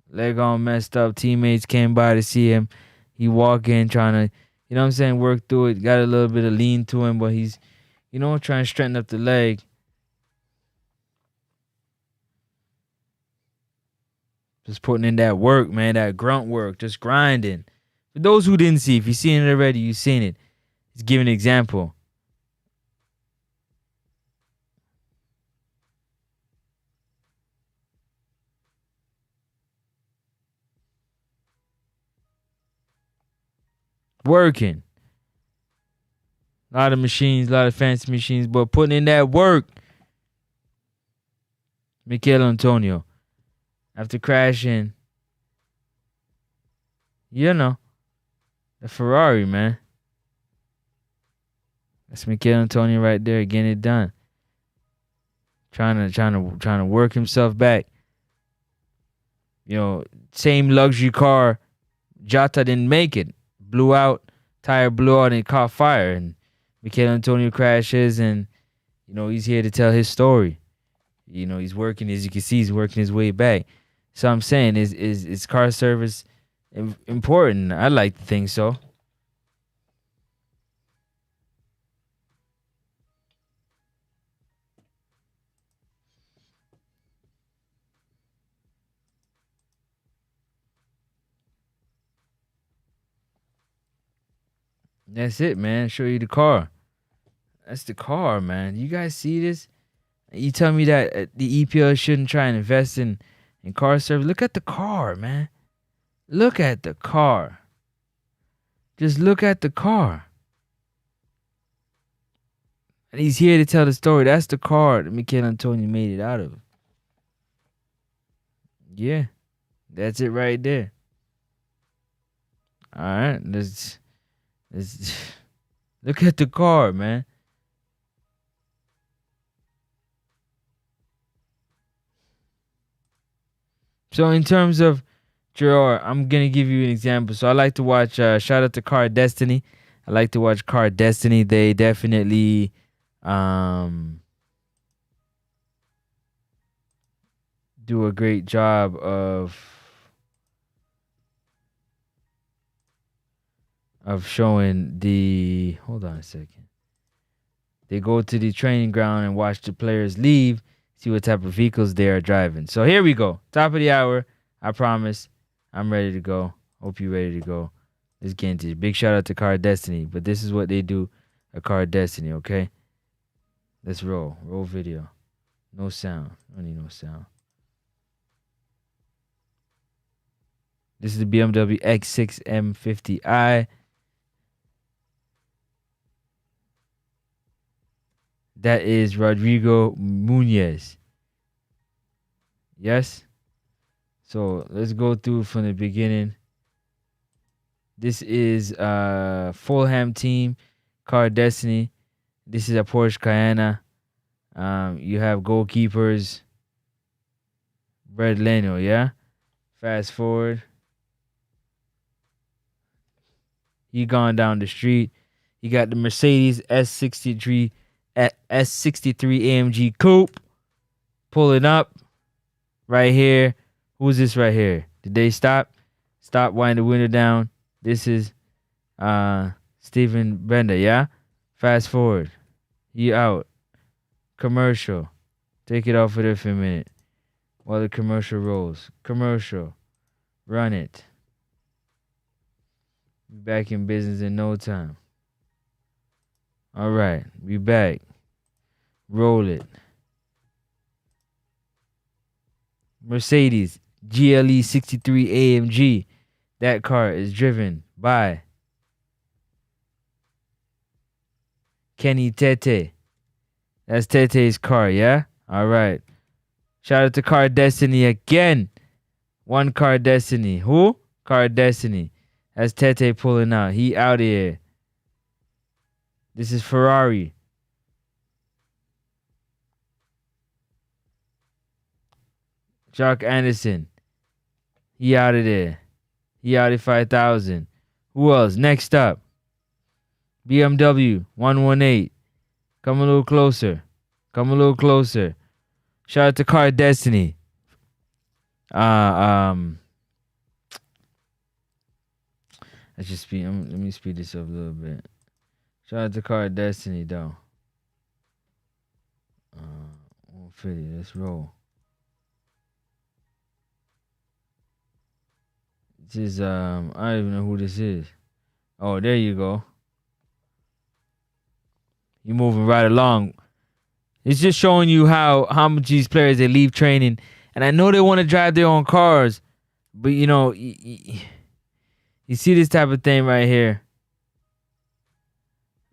Leg all messed up. Teammates came by to see him. He walk in trying to, work through it. Got a little bit of lean to him, but he's, trying to straighten up the leg. Just putting in that work, man, that grunt work, just grinding. For those who didn't see, if you've seen it already, you've seen it. Let's give an example. Working. A lot of machines, a lot of fancy machines, but putting in that work. Mikel Antonio. After crashing, the Ferrari, man. That's Mikel Antonio right there getting it done. Trying to work himself back. Same luxury car. Jota didn't make it. Blew out. Tire blew out and caught fire. And Mikel Antonio crashes, and he's here to tell his story. He's working, as you can see, he's working his way back. So I'm saying, is car service important? I like to think so. That's it, man. Show you the car. That's the car, man. You guys see this? You tell me that the EPL shouldn't try and invest in car service. Look at the car, man. Look at the car. Just look at the car. And he's here to tell the story. That's the car that Mikel Antonio made it out of. Yeah. That's it right there. All right, let's look at the car, man. So in terms of Gerard, I'm gonna give you an example. So I like to watch. Shout out to Car Destiny. I like to watch Car Destiny. They definitely do a great job of showing the. Hold on a second. They go to the training ground and watch the players leave, see what type of vehicles they are driving. So here we go. Top of the hour. I promise. I'm ready to go. Hope you're ready to go. Let's get into it. Big shout out to Car Destiny. But this is what they do at Car Destiny, okay? Let's roll. Roll video. No sound. I need no sound. This is the BMW X6 M50i. That is Rodrigo Munoz. Yes? So let's go through from the beginning. This is Fulham team, Car Destiny. This is a Porsche Cayenne. You have goalkeepers, Brad Leno, yeah? Fast forward. He gone down the street. You got the Mercedes S63 AMG Coupe pulling up right here. Who's this right here? Did they stop? Stop, wind the window down. This is Steven Bender, yeah? Fast forward. He out. Commercial. Take it off of there for a minute while the commercial rolls. Commercial. Run it. Be back in business in no time. All right. We back. Roll it. Mercedes GLE 63 AMG. That car is driven by Kenny Tete. That's Tete's car, yeah? All right. Shout out to Car Destiny again. One Car Destiny. Who? Car Destiny. That's Tete pulling out. He out here. This is Ferrari. Jock Anderson. He out of there. He out of 5,000. Who else? Next up. BMW 118. Come a little closer. Come a little closer. Shout out to Car Destiny. Let's just speed. Let me speed this up a little bit. Shout out to Car Destiny though. 150. Let's roll. This is I don't even know who this is. Oh, there you go. You're moving right along. It's just showing you how much these players, they leave training, and I know they want to drive their own cars, but you know, you see this type of thing right here.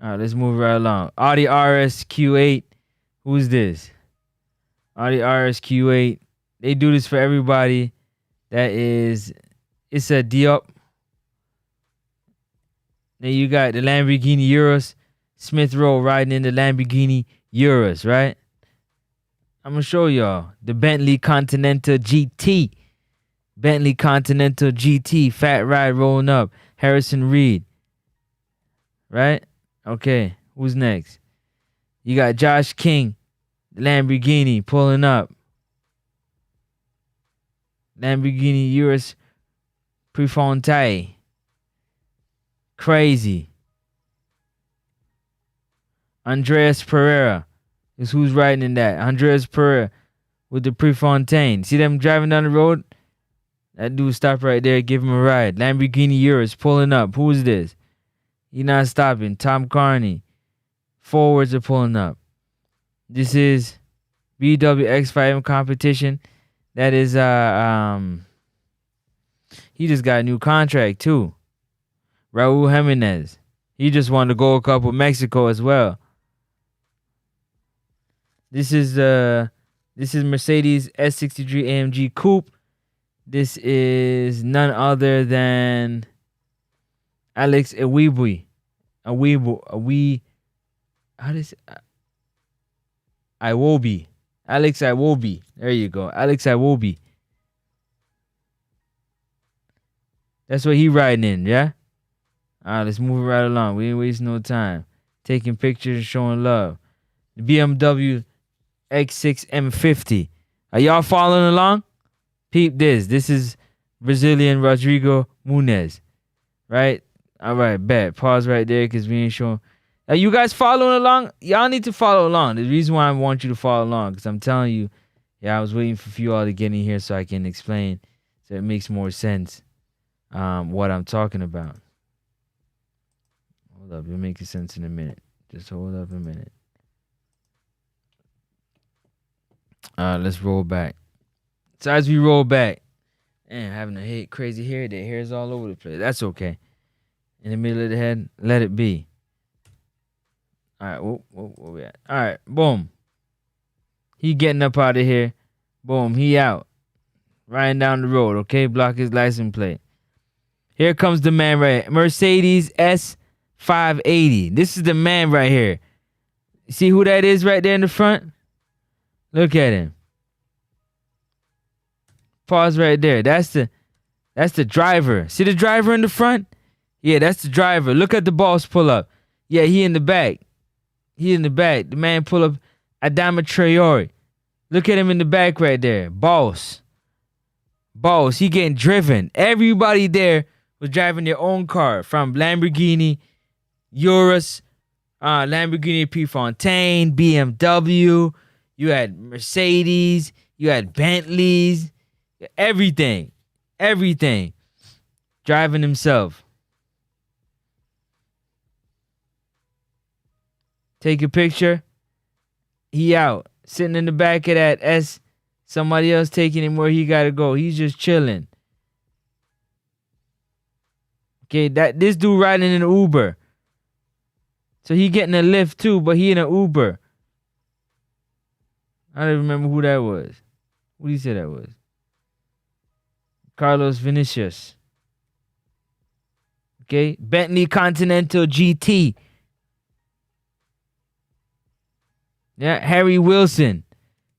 All right, let's move right along. Audi RS Q8. Who's this? Audi RS Q8. They do this for everybody. It's a Diop. Then you got the Lamborghini Urus. Smith Rowe riding in the Lamborghini Urus, right? I'm going to show y'all the Bentley Continental GT. Bentley Continental GT. Fat Ride rolling up. Harrison Reed. Right? Okay. Who's next? You got Josh King. The Lamborghini pulling up. Lamborghini Urus Prefontaine. Crazy. Andreas Pereira is who's riding in that. Andreas Pereira with the Prefontaine. See them driving down the road? That dude stopped right there, give him a ride. Lamborghini Urus pulling up. Who is this? He not stopping. Tom Carney. Forwards are pulling up. This is VW X5M competition. That is he just got a new contract too. Raul Jimenez. He just won the Gold Cup with Mexico as well. This is Mercedes S63 AMG Coupe. This is none other than Alex Iwobi. How does Iwobi. Alex Iwobi. There you go. Alex Iwobi. That's what he riding in, yeah? All right, let's move it right along. We ain't wasting no time. Taking pictures and showing love. The BMW X6 M50. Are y'all following along? Peep this. This is Brazilian Rodrigo Muniz. Right? All right, bet. Pause right there because we ain't showing. Are you guys following along? Y'all need to follow along. The reason why I want you to follow along because I'm telling you, I was waiting for you all to get in here so I can explain so it makes more sense what I'm talking about. Hold up. It'll make sense in a minute. Just hold up a minute. Let's roll back. So as we roll back, and having a crazy hair, the hair's all over the place. That's okay. In the middle of the head, let it be. All right, where we at? All right, boom. He getting up out of here. Boom, he out. Riding down the road, okay? Block his license plate. Here comes the man right. Mercedes S580. This is the man right here. See who that is right there in the front? Look at him. Pause right there. That's the driver. See the driver in the front? Yeah, that's the driver. Look at the boss pull up. Yeah, he in the back. The man pull up Adama Traore. Look at him in the back right there. Boss. He getting driven. Everybody there was driving their own car from Lamborghini, Urus, Lamborghini Prefontaine, BMW. You had Mercedes. You had Bentleys. Everything. Driving himself. Take a picture. He out. Sitting in the back of that S. Somebody else taking him where he gotta go. He's just chilling. Okay, this dude riding in an Uber. So he getting a lift too, but he in an Uber. I don't remember who that was. Who do you say that was? Carlos Vinicius. Okay, Bentley Continental GT. Yeah, Harry Wilson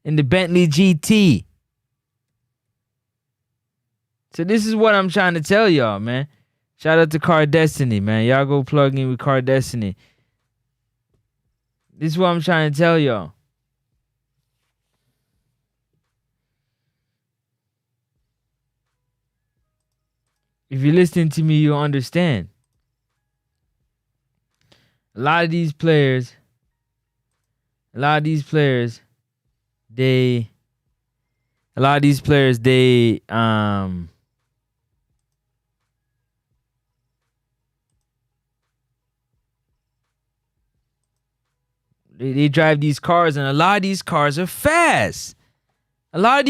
in the Bentley GT. So this is what I'm trying to tell y'all, man. Shout out to Car Destiny, man. Y'all go plug in with Car Destiny. This is what I'm trying to tell y'all. If you're listening to me, you'll understand. A lot of these players, they drive these cars, and a lot of these cars are fast. How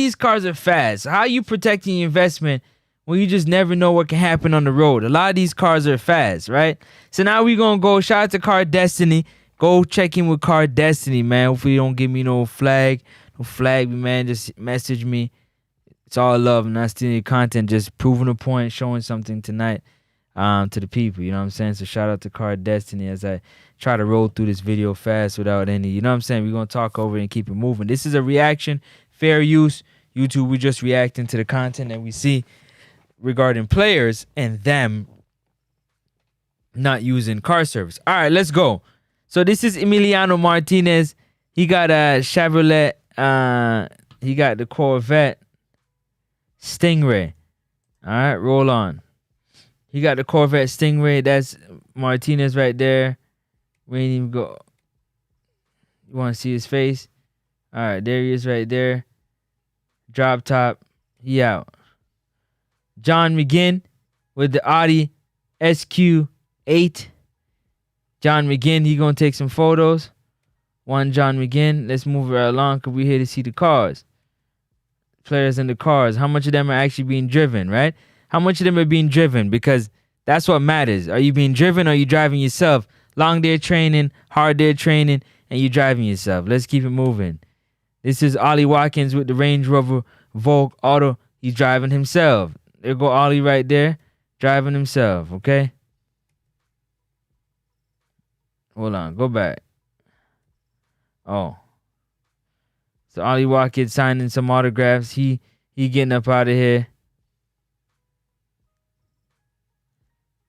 are you protecting your investment when you just never know what can happen on the road? A lot of these cars are fast, right? So now we gonna go. Shout out to Car Destiny. Go check in with Car Destiny, man. Hopefully you don't give me no flag. Don't flag me, man. Just message me. It's all love. I'm not stealing your content. Just proving a point, showing something tonight to the people. You know what I'm saying? So shout out to Car Destiny as I try to roll through this video fast without any, you know what I'm saying? We're going to talk over it and keep it moving. This is a reaction. Fair use. YouTube, we're just reacting to the content that we see regarding players and them not using car service. All right, let's go. So this is Emiliano Martinez. He got a Chevrolet. He got the Corvette Stingray. All right, roll on. He got the Corvette Stingray. That's Martinez right there. We ain't even go. You want to see his face? All right, there he is right there. Drop top. He out. John McGinn with the Audi SQ8. John McGinn, he gonna take some photos. One John McGinn. Let's move it right along because we're here to see the cars. Players in the cars. How much of them are actually being driven, right? How much of them are being driven? Because that's what matters. Are you being driven or are you driving yourself? Long day training, hard day training, and you driving yourself. Let's keep it moving. This is Ollie Watkins with the Range Rover Vogue Auto. He's driving himself. There go Ollie right there, driving himself, okay? Hold on. Go back. Oh. So Ollie Watkins signing some autographs. He getting up out of here.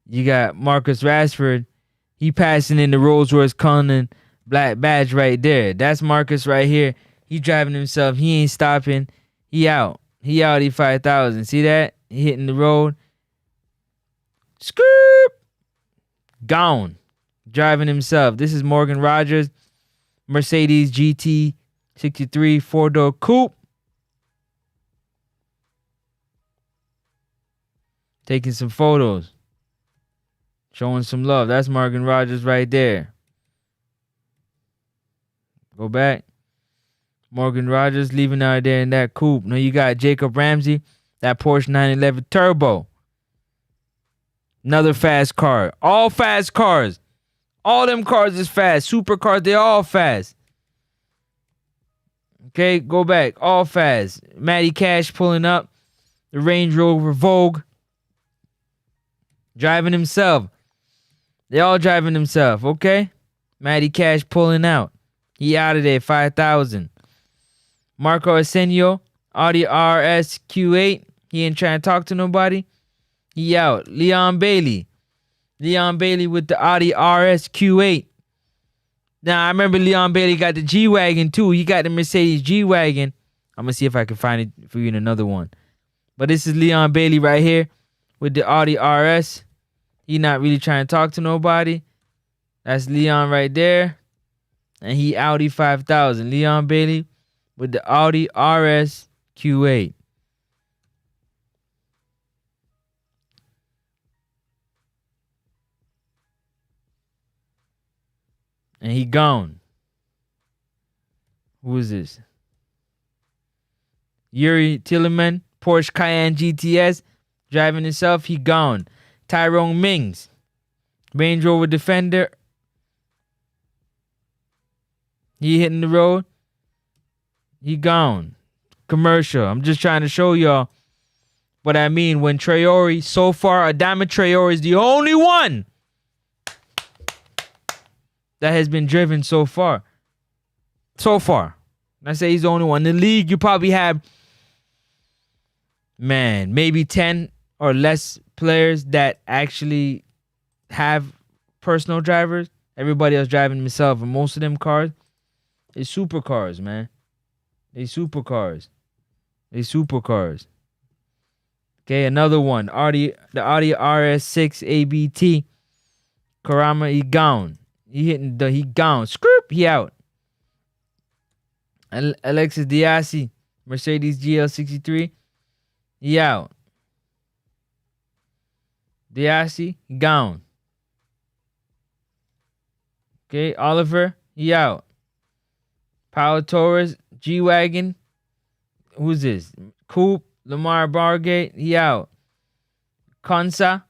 You got Marcus Rashford. He passing in the Rolls Royce Cullinan black badge right there. That's Marcus right here. He driving himself. He ain't stopping. He out. He out. He 5,000. See that? He hitting the road. Skirt. Gone. Driving himself. This is Morgan Rogers. Mercedes GT 63 4-door coupe. Taking some photos. Showing some love. That's Morgan Rogers right there. Go back. Morgan Rogers leaving out there in that coupe. Now you got Jacob Ramsey. That Porsche 911 Turbo. Another fast car. All fast cars. All them cars is fast. Supercars, they all fast. Okay, go back. All fast. Matty Cash pulling up. The Range Rover Vogue. Driving himself. They all driving himself, okay? Matty Cash pulling out. He out of there, 5,000. Marco Arsenio, Audi RS Q8. He ain't trying to talk to nobody. He out. Leon Bailey. Leon Bailey with the Audi RS Q8. Now, I remember Leon Bailey got the G-Wagon, too. He got the Mercedes G-Wagon. I'm going to see if I can find it for you in another one. But this is Leon Bailey right here with the Audi RS. He not really trying to talk to nobody. That's Leon right there. And he Audi 5,000. Leon Bailey with the Audi RS Q8. And he gone. Who is this? Yuri Tilleman, Porsche Cayenne GTS, driving himself. He gone. Tyrone Mings, Range Rover Defender. He hitting the road. He gone. Commercial. I'm just trying to show y'all what I mean when Traore, so far, Adama Traore is the only one that has been driven so far. So far. I say he's the only one. In the league, you probably have, maybe 10 or less players that actually have personal drivers. Everybody else driving themselves. And most of them cars is supercars, man. They supercars. Okay, another one. The Audi RS6 ABT. Karama, he gone. He gone. Script, he out. Alexis Diassi, Mercedes GL63. He out. Diassi, gone. Okay, Oliver, he out. Paolo Torres, G-Wagon. Who's this? Coupe, Lamar Bargate, he out. Consa,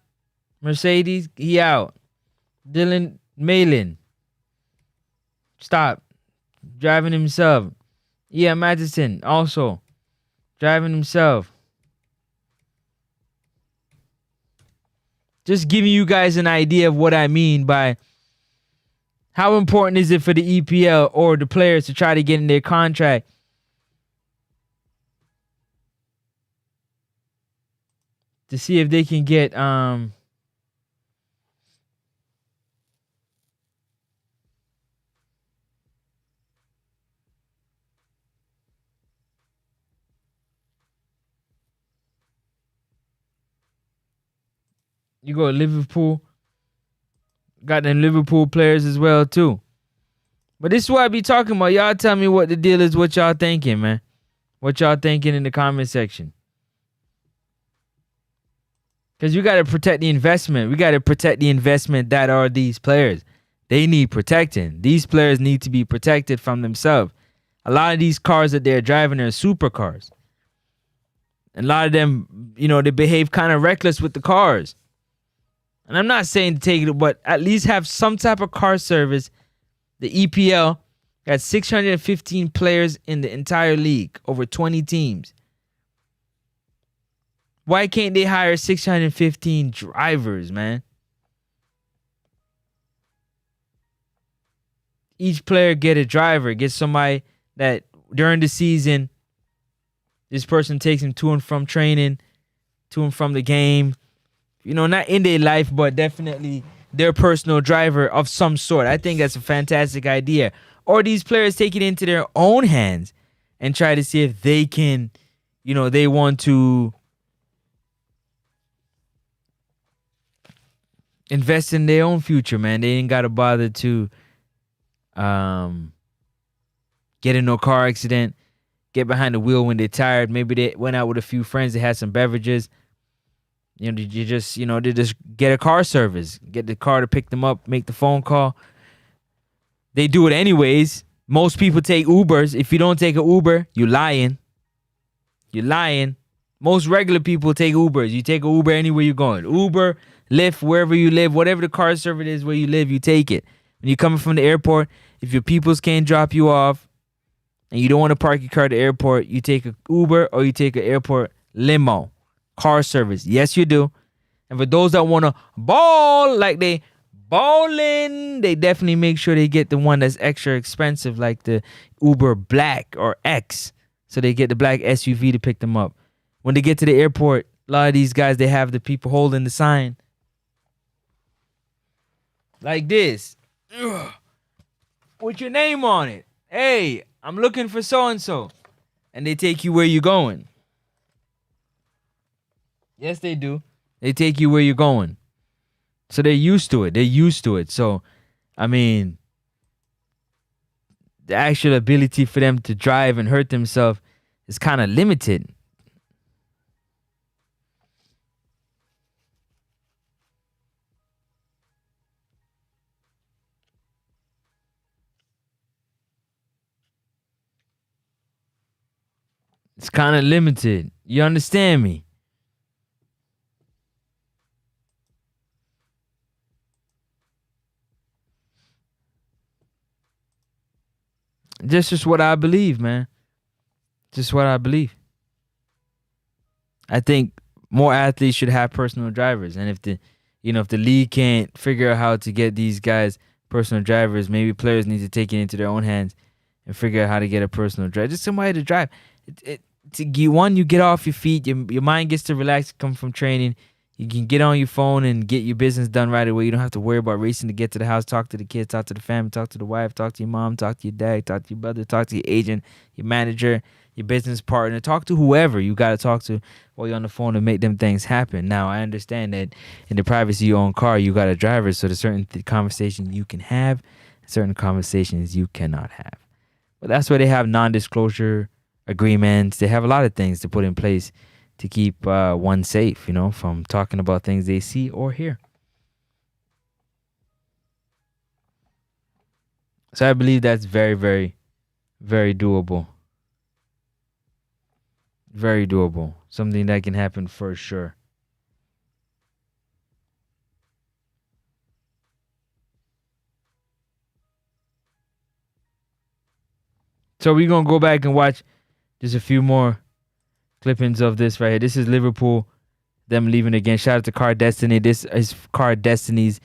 Mercedes, he out. Dylan Malin. Stop. Driving himself. Ian Madison, also. Driving himself. Just giving you guys an idea of what I mean by how important is it for the EPL or the players to try to get in their contract to see if they can get you go to Liverpool. Got them Liverpool players as well, too. But this is what I be talking about. Y'all tell me what the deal is, what y'all thinking, man. What y'all thinking in the comment section. Because you got to protect the investment. We got to protect the investment that are these players. They need protecting. These players need to be protected from themselves. A lot of these cars that they're driving are supercars. And a lot of them, they behave kind of reckless with the cars. And I'm not saying to take it, but at least have some type of car service. The EPL got 615 players in the entire league, over 20 teams. Why can't they hire 615 drivers, man? each player get a driver, get somebody that during the season, this person takes him to and from training, to and from the game. Not in their life, but definitely their personal driver of some sort. I think that's a fantastic idea. Or these players take it into their own hands and try to see if they can, they want to invest in their own future, man. They ain't got to bother to get in no car accident, get behind the wheel when they're tired. Maybe they went out with a few friends, they had some beverages. They just get a car service, get the car to pick them up, make the phone call. They do it anyways. Most people take Ubers. If you don't take an Uber, you're lying. You're lying. Most regular people take Ubers. You take an Uber anywhere you're going. Uber, Lyft, wherever you live, whatever the car service is where you live, you take it. When you're coming from the airport, if your peoples can't drop you off and you don't want to park your car at the airport, you take an Uber or you take an airport limo. Car service. Yes, you do. And for those that want to ball like they balling, they definitely make sure they get the one that's extra expensive, like the Uber Black or X. So they get the black SUV to pick them up. When they get to the airport, a lot of these guys, they have the people holding the sign like this. Ugh. With your name on it. Hey, I'm looking for so-and-so. And they take you where you're going. Yes, they do. They take you where you're going. So they're used to it. They're used to it. So, I mean, the actual ability for them to drive and hurt themselves is kind of limited. It's kind of limited. You understand me? This is what I believe, man. Just what I believe. I think more athletes should have personal drivers, and if the league can't figure out how to get these guys personal drivers, maybe players need to take it into their own hands and figure out how to get a personal driver. Just somebody to drive. You get off your feet. Your mind gets to relax. Come from training. You can get on your phone and get your business done right away. You don't have to worry about racing to get to the house, talk to the kids, talk to the family, talk to the wife, talk to your mom, talk to your dad, talk to your brother, talk to your agent, your manager, your business partner, talk to whoever you got to talk to while you're on the phone to make them things happen. Now, I understand that in the privacy of your own car, you got a driver, so there's certain conversations you can have, certain conversations you cannot have. But that's why they have non-disclosure agreements. They have a lot of things to put in place to keep one safe, from talking about things they see or hear. So I believe that's very, very, very doable. Very doable. Something that can happen for sure. So we're going to go back and watch just a few more clippings of this right here. This is Liverpool, them leaving again. Shout out to Car Destiny. This is Car Destiny's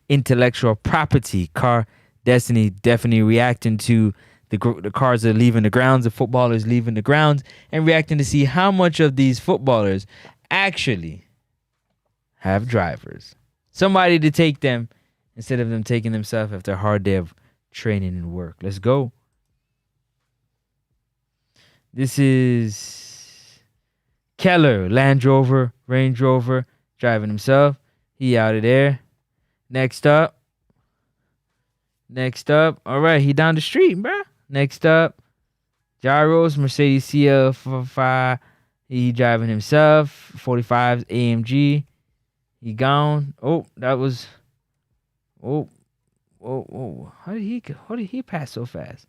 intellectual property. Car Destiny definitely reacting to the cars that are leaving the grounds, the footballers leaving the grounds, and reacting to see how much of these footballers actually have drivers. Somebody to take them instead of them taking themselves after a hard day of training and work. Let's go. This is Keller, Land Rover, Range Rover, driving himself. He out of there. Next up. All right, he down the street, bruh. Next up, Gyros, Mercedes CL5. He driving himself. 45 AMG. He gone. Oh, that was. Oh. How did he pass so fast?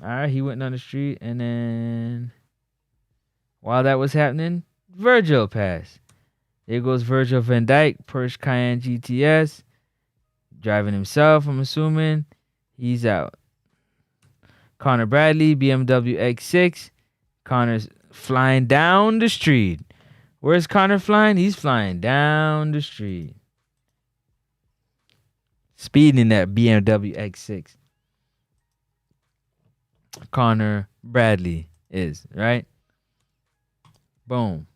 All right, he went down the street, and then while that was happening, Virgil passed. There goes Virgil van Dijk, Porsche Cayenne GTS, driving himself, I'm assuming. He's out. Connor Bradley, BMW X6. Connor's flying down the street. Where's Connor flying? He's flying down the street. speeding in that BMW X6. Connor Bradley is, right? Boom.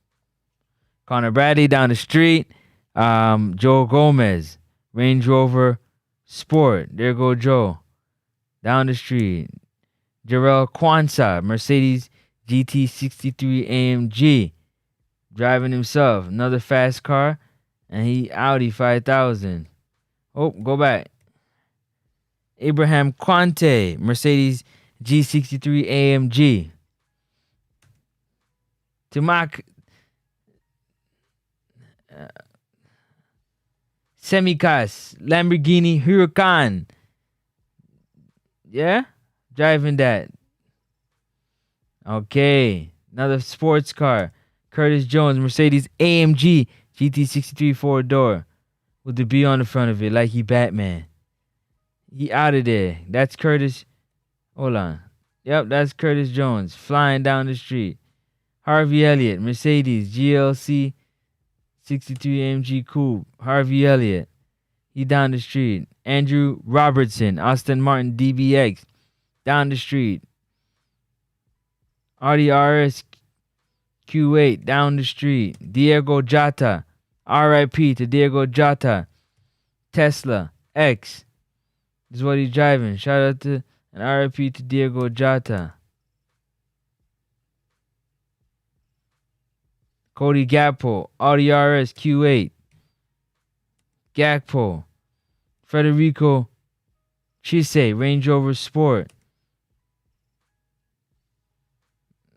Connor Bradley down the street. Joe Gomez, Range Rover Sport. There go Joe. Down the street. Jarrell Kwanzaa, Mercedes GT63 AMG. Driving himself. Another fast car. And he Audi 5000. Oh, go back. Abraham Quante, Mercedes G63 AMG. Tamak Semikas, Lamborghini Huracan. Yeah? Driving that. Okay. Another sports car. Curtis Jones, Mercedes AMG GT63 4-door. With the B on the front of it, like he Batman. He out of there. That's Curtis. Hold on. Yep, that's Curtis Jones flying down the street. Harvey Elliott, Mercedes GLC 63 AMG Coupe. Harvey Elliott. He down the street. Andrew Robertson, Aston Martin DBX. Down the street. Audi RS Q8 down the street. Diego Jota. RIP to Diego Jota. Tesla X. This is what he's driving. Shout out to and RIP to Diego Jota. Cody Gakpo. Audi RS Q8. Gakpo. Federico Chise. Range Rover Sport.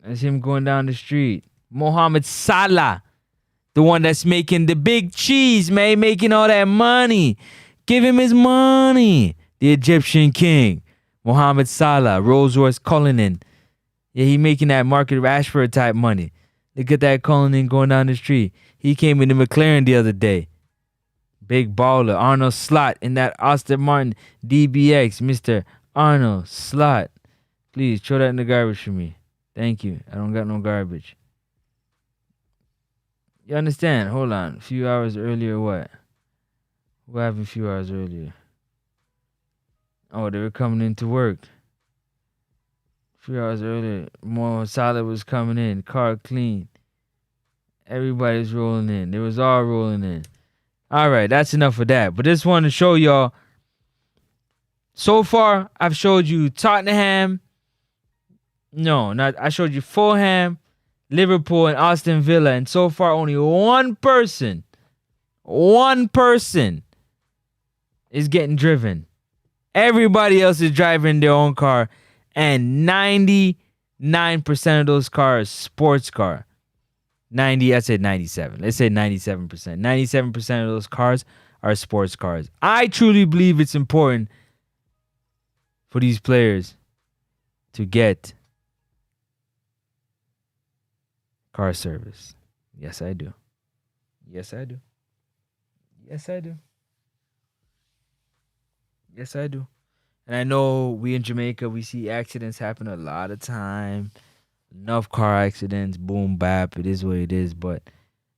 That's him going down the street. Mohamed Salah. The one that's making the big cheese, man. Making all that money. Give him his money. The Egyptian king. Mohamed Salah. Rolls-Royce Cullinan. Yeah, he making that Marcus Rashford type money. Look at that Cullinan going down the street. He came in the McLaren the other day. Big baller. Arnold Slot in that Aston Martin DBX. Mr. Arnold Slot. Please, throw that in the garbage for me. Thank you. I don't got no garbage. You understand? Hold on. A few hours earlier, what? What happened a few hours earlier? Oh, they were coming into work. A few hours earlier, more Salah was coming in. Car clean. Everybody's rolling in. They was all rolling in. All right, that's enough of that. But just want to show y'all. So far, I've showed you Tottenham. No, I showed you Fulham, Liverpool, and Aston Villa. And so far, only one person is getting driven. Everybody else is driving their own car. And 99% of those cars, sports car. I said 97. Let's say 97%. 97% of those cars are sports cars. I truly believe it's important for these players to get car service. Yes, I do. Yes, I do. Yes, I do. Yes, I do. And I know we in Jamaica, we see accidents happen a lot of time. Enough car accidents, boom, bap. It is what it is. But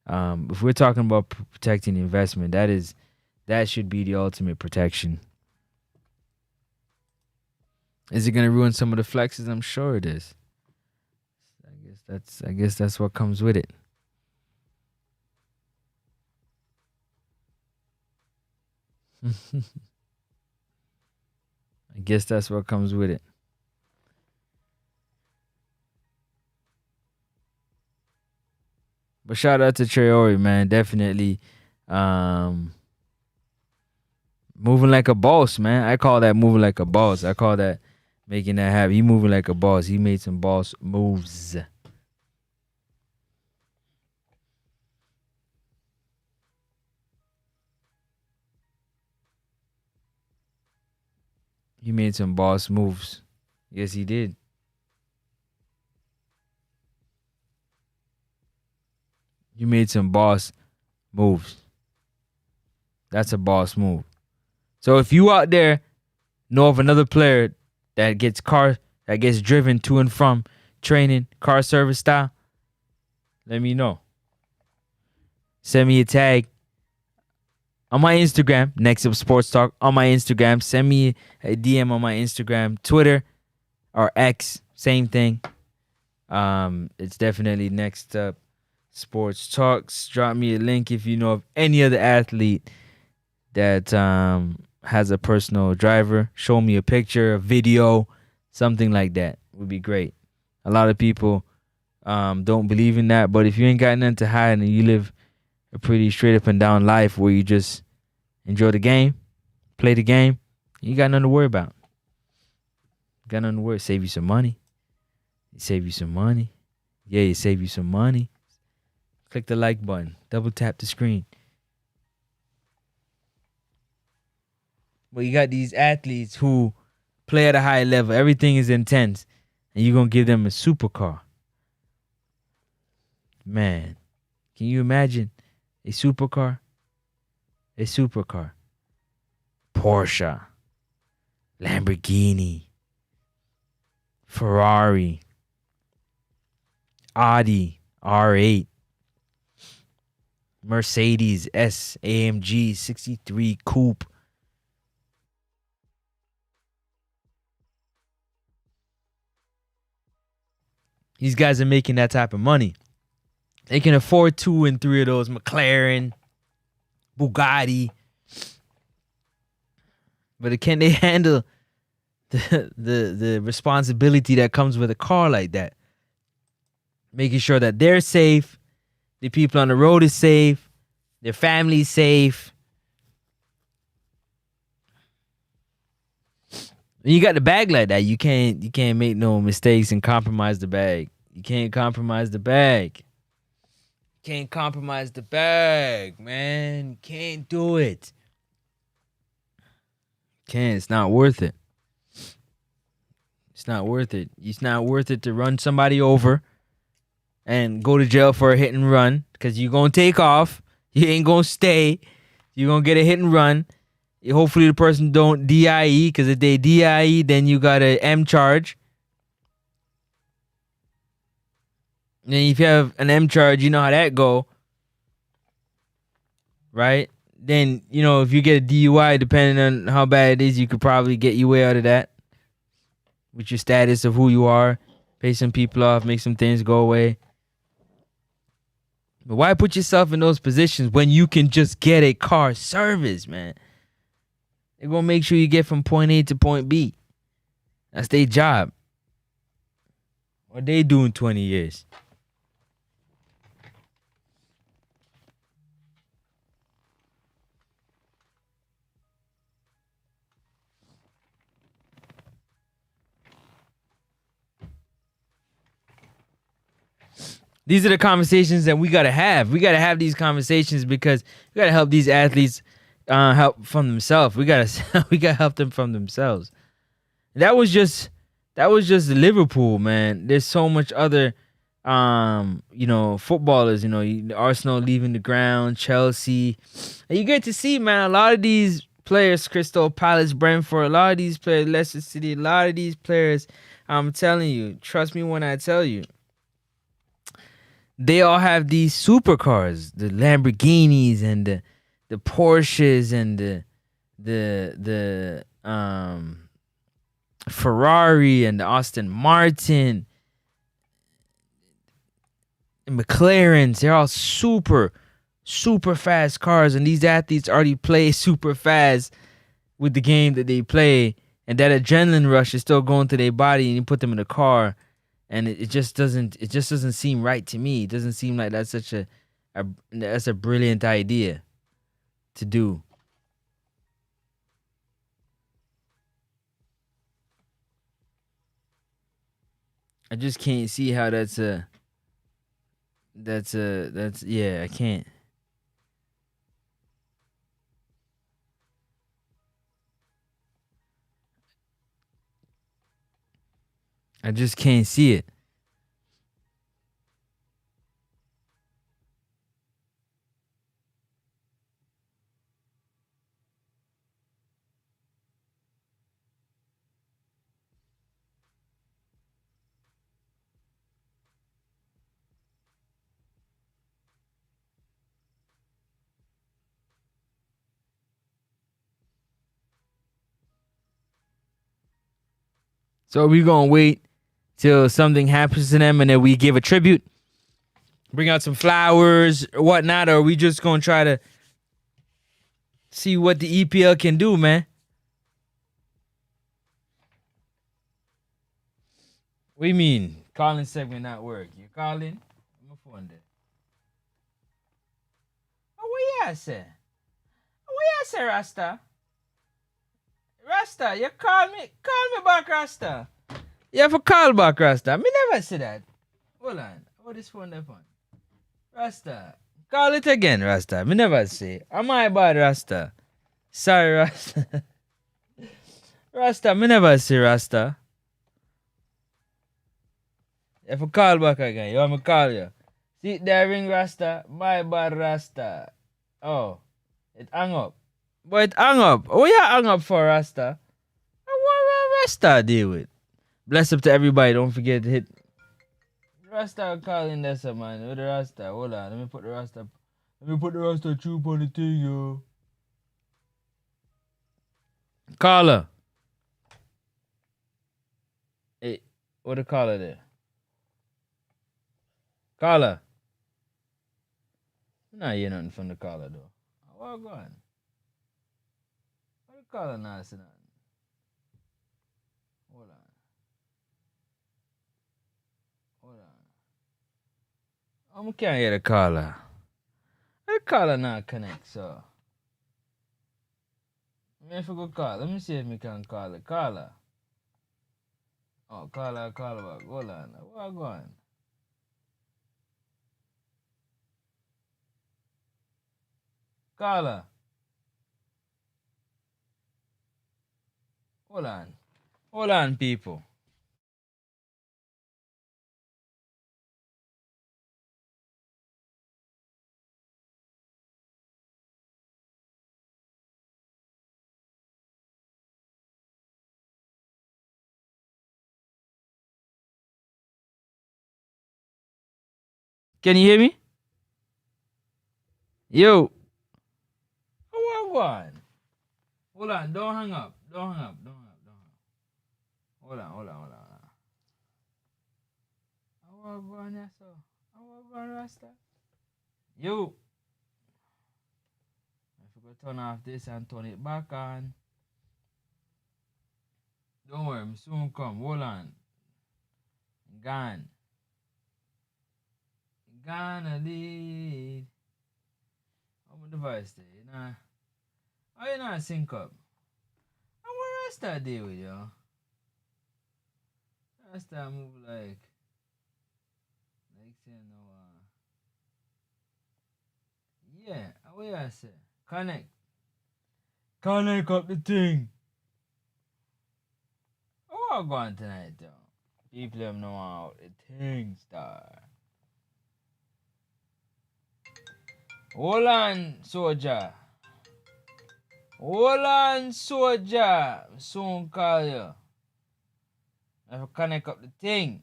if we're talking about protecting the investment, that should be the ultimate protection. Is it gonna ruin some of the flexes? I'm sure it is. I guess that's what comes with it. I guess that's what comes with it. But shout out to Traore, man. Definitely moving like a boss, man. I call that moving like a boss. I call that making that happen. He moving like a boss. He made some boss moves. He made some boss moves. Yes, he did. You made some boss moves. That's a boss move. So if you out there know of another player that gets driven to and from training, car service style, let me know. Send me a tag On my Instagram, Next Up Sports Talk. On my Instagram, send me a DM on my Instagram, Twitter, or X. Same thing. It's definitely Next Up Sports Talks. Drop me a link if you know of any other athlete that has a personal driver. Show me a picture, a video, something like that would be great. A lot of people don't believe in that, but if you ain't got nothing to hide and you live a pretty straight up and down life where you just enjoy the game, play the game, you got nothing to worry about. Got nothing to worry. Save you some money. Save you some money. Yeah, you save you some money. Click the like button. Double tap the screen. But you got these athletes who play at a high level. Everything is intense. And you're going to give them a supercar. Man, can you imagine a supercar? A supercar. Porsche. Lamborghini. Ferrari. Audi R8. Mercedes S AMG 63 Coupe. These guys are making that type of money. They can afford 2 and 3 of those. McLaren, Bugatti. But can they handle the responsibility that comes with a car like that? Making sure that they're safe, the people on the road is safe, their family's safe. When you got the bag like that, you can't make no mistakes and compromise the bag. You can't compromise the bag. Can't compromise the bag, man. Can't do it. Can't. It's not worth it. It's not worth it. It's not worth it to run somebody over and go to jail for a hit and run, because you're going to take off. You ain't going to stay. You're going to get a hit and run. Hopefully the person don't DIE, because if they DIE, then you got an M charge. And if you have an M charge, you know how that go. Right? Then, if you get a DUI, depending on how bad it is, you could probably get your way out of that. With your status of who you are. Pay some people off, make some things go away. But why put yourself in those positions when you can just get a car service, man? They're going to make sure you get from point A to point B. That's their job. What they do in 20 years. These are the conversations that we got to have. We got to have these conversations because we got to help these athletes help from themselves. We got to help them from themselves. That was just Liverpool, man. There's so much other footballers, Arsenal leaving the ground, Chelsea. And you get to see, man, a lot of these players, Crystal Palace, Brentford, a lot of these players, Leicester City, a lot of these players, I'm telling you, trust me when I tell you, they all have these supercars, the Lamborghinis and the Porsches and the Ferrari and the Aston Martin and McLarens. They're all super fast cars, and these athletes already play super fast with the game that they play, and that adrenaline rush is still going through their body, and you put them in a car. And it just doesn't seem right to me. It doesn't seem like that's such that's a brilliant idea to do. I just can't see how I can't. I just can't see it. So we gonna wait till something happens to them and then we give a tribute, bring out some flowers or whatnot, or we just gonna try to see what the EPL can do, man. What do you mean? Calling segment not work. You calling? My phone there. Oh, what you say? What you say, Rasta? Rasta, you call me back, Rasta. You have to call back, Rasta. Me never say that. Hold on. What is phone there phone? Rasta. Call it again, Rasta. Me never say. Am I bad, Rasta? Sorry, Rasta. Rasta, me never say Rasta. You have to call back again. You want me to call you? See there ring Rasta. My bad Rasta. Oh. It hung up. But it hung up. What you hung up for, Rasta? What Rasta deal with? Bless up to everybody. Don't forget to hit Rasta calling this man. With the Rasta. Hold on. Let me put the Rasta troop on the thing, yo. Caller. Hey, what the caller there? Caller. I'm not hear nothing from the caller though. What going? What the caller not saying nothing? Hold on. I can't hear the caller. The caller not connect, so. Let me go call. Let me see if we can call the caller. Oh, caller back. Hold on. What going? Caller. Hold on. Hold on, people. Can you hear me? Yo. What going? Hold on. Don't hang up. Don't hang up. Hold on. What going, yeah, so? What going, Rasta? Yo. I forgot to turn off this and turn it back on. Don't worry, I'm soon come. Hold on. Gone. Gonna lead. How my device there? You know? How you not sync up? How what Rasta deal with you? Rasta move like saying no yeah, what you say? Connect up the thing. What going tonight though? People them know how the thing start. Hold on, soldier. Hold on, soldier. Soon call you. I have to connect up the thing.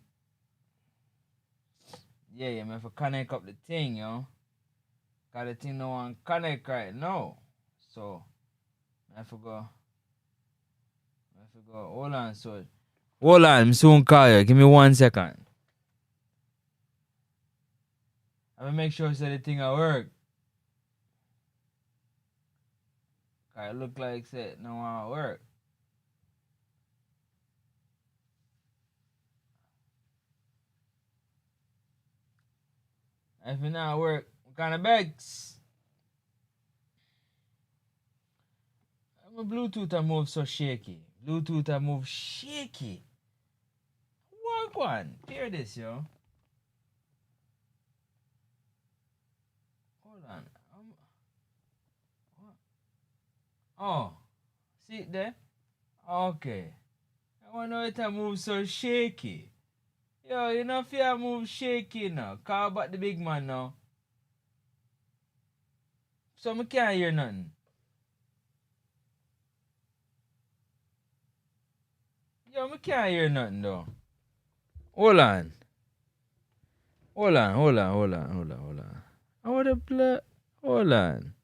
Yeah, I have to connect up the thing, yo. Cause the thing no one connect right now. So I have to go. Hold on, soldier. Hold on, I'm soon call you. Give me 1 second. I'm gonna make sure that the thing will work. Cause it look like it no one work. If it not work, what kind of bags? My Bluetooth I move so shaky. Bluetooth I move shaky. What one? Hear this, yo. Hold on. Oh, see it there? Okay. I wanna know it I move so shaky. Yo, you know if you move shaky now. Call back the big man now. So I can't hear nothing. Yo, I can't hear nothing though. Hold on. I wanna play. Hold on.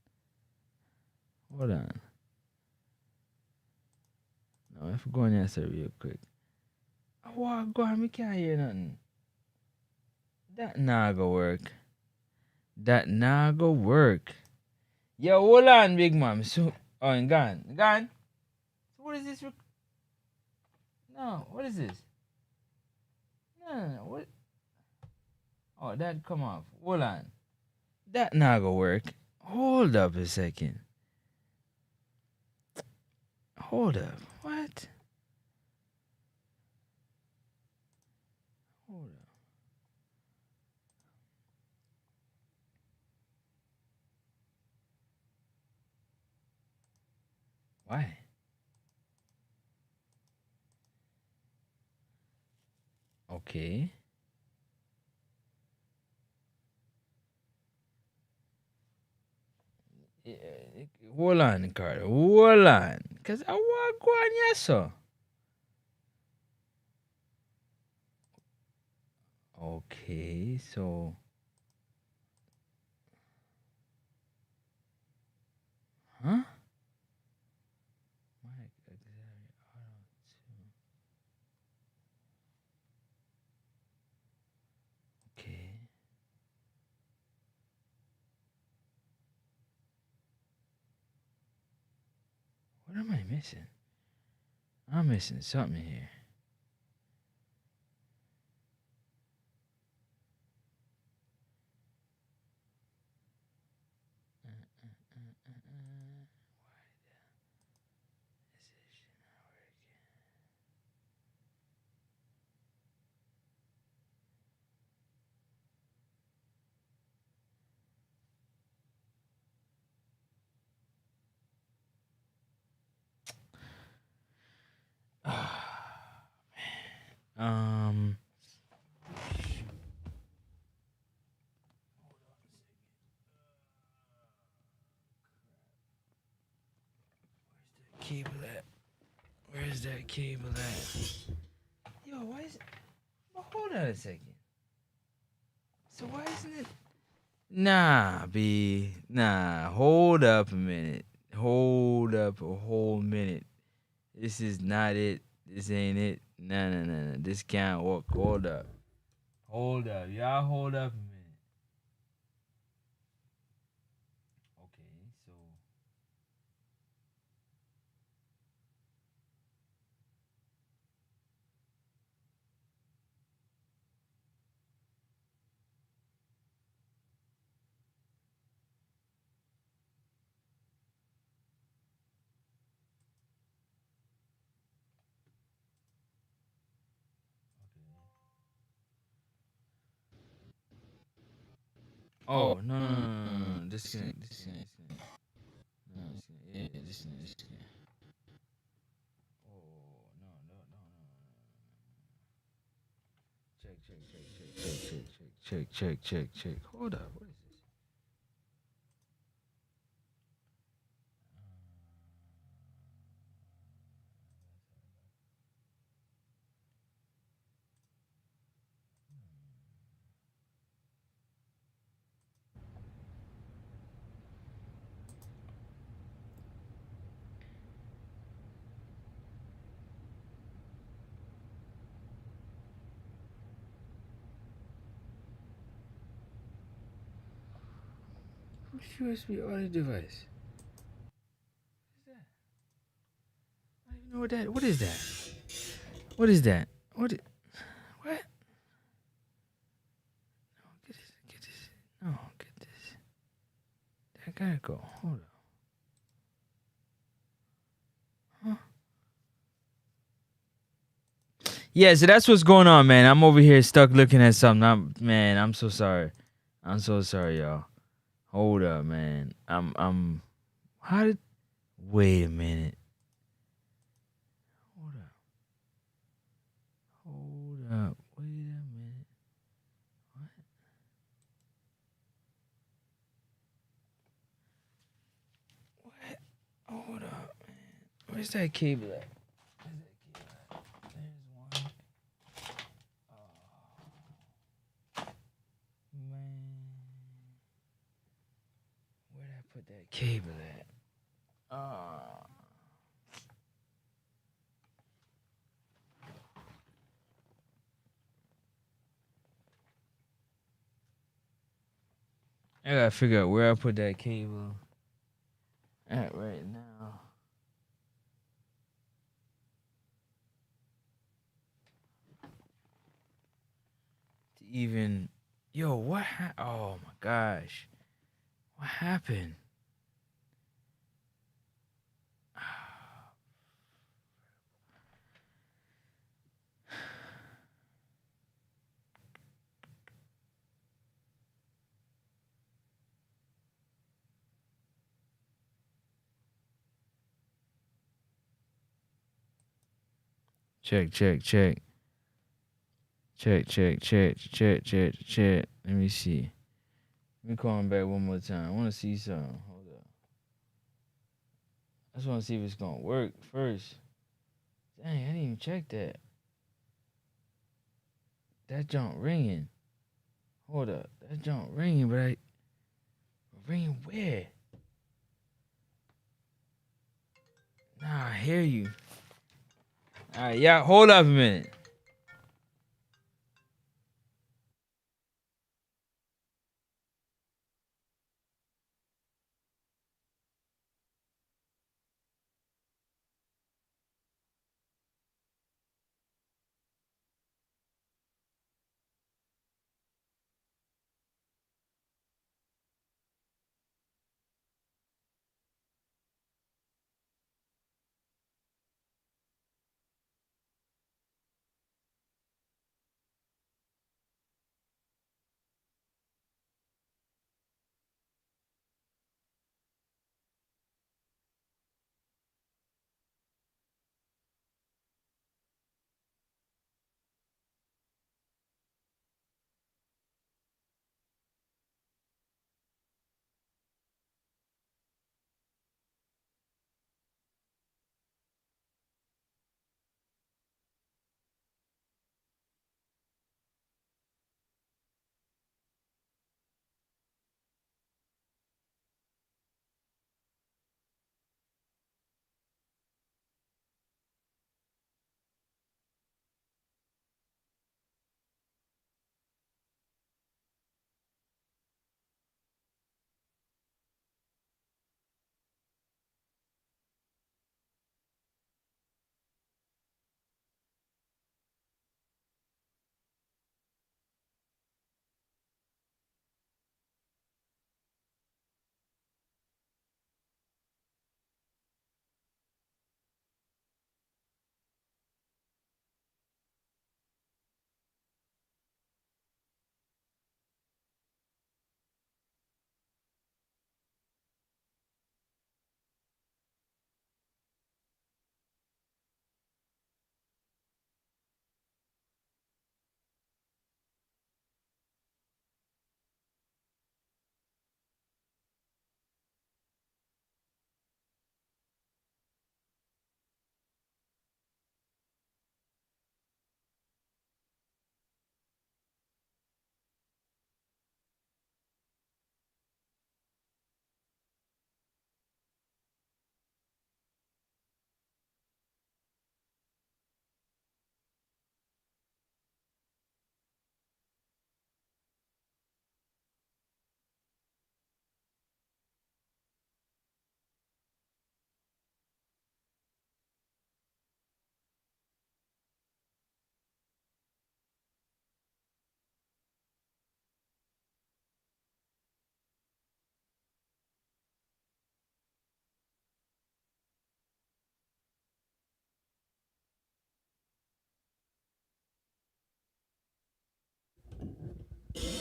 Now if we go on here real quick. Oh, go on, me can't hear nothing. That nah go work. That nah go work. Yo, hold on, big mom. So, oh, and gone. Gone? So what is this? No, what is this? No, no, no. What? Oh, that come off. Hold on. That nah go work. Hold up a second. Hold up. What? Hold up. Why? Okay. Hold on, Carter. Hold on. Because I want to go on, yes, sir. Okay, so. Huh? Mic auxiliary auto tune. Okay. What am I missing? I'm missing something here. Um. Cable at? Where's that cable at? Yo, why is it? Well, hold on a second. So why isn't it? Nah, B. Nah, hold up a minute. Hold up a whole minute. This is not it. This ain't it. No, no, no, no. This can't work. Hold up. Hold up. Y'all hold up a minute. Okay, so. Oh, no, no, no, no, no, no. Disconnect, disconnect, disconnect. No, disconnect. Yeah, yeah, disconnect, disconnect. Oh, no, no, no, no, no, no. Check, check, check, check, check, check, check, check, check, check. Hold up. What is this? USB audio device. What is that? I don't even know what that. What is that? What is that? What? What? No, get this. Get this. No, get this. That gotta go. Hold up. Huh? Yeah, so that's what's going on, man. I'm over here stuck looking at something. I'm so sorry. I'm so sorry, y'all. Hold up, man. How did? Wait a minute. Hold up. Hold up. Wait a minute. What? What? Hold up, man. Where's that cable at? Where's that cable at? There's one. Oh, man. Where'd I put that cable at? Oh. I gotta figure out where I put that cable at right now. To even, yo, what? Oh my gosh, what happened? Check, check, check, check, check, check, check, check, check. Let me see. Let me call him back one more time. I want to see something. Hold up. I just want to see if it's gonna work first. Dang, I didn't even check that. That junk ringing. Hold up. That junk ringing, but ringing where? Nah, I hear you. All right, yeah. Hold up a minute.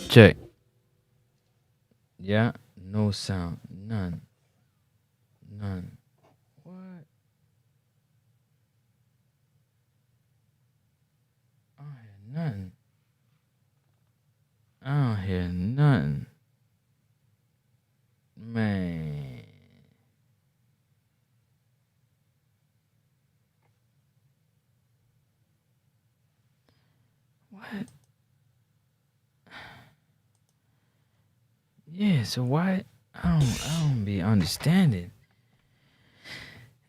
Check. Yeah. No sound. None. None. What? I don't hear nothing. I don't hear nothing. Man. What? Yeah, so why I don't be understanding.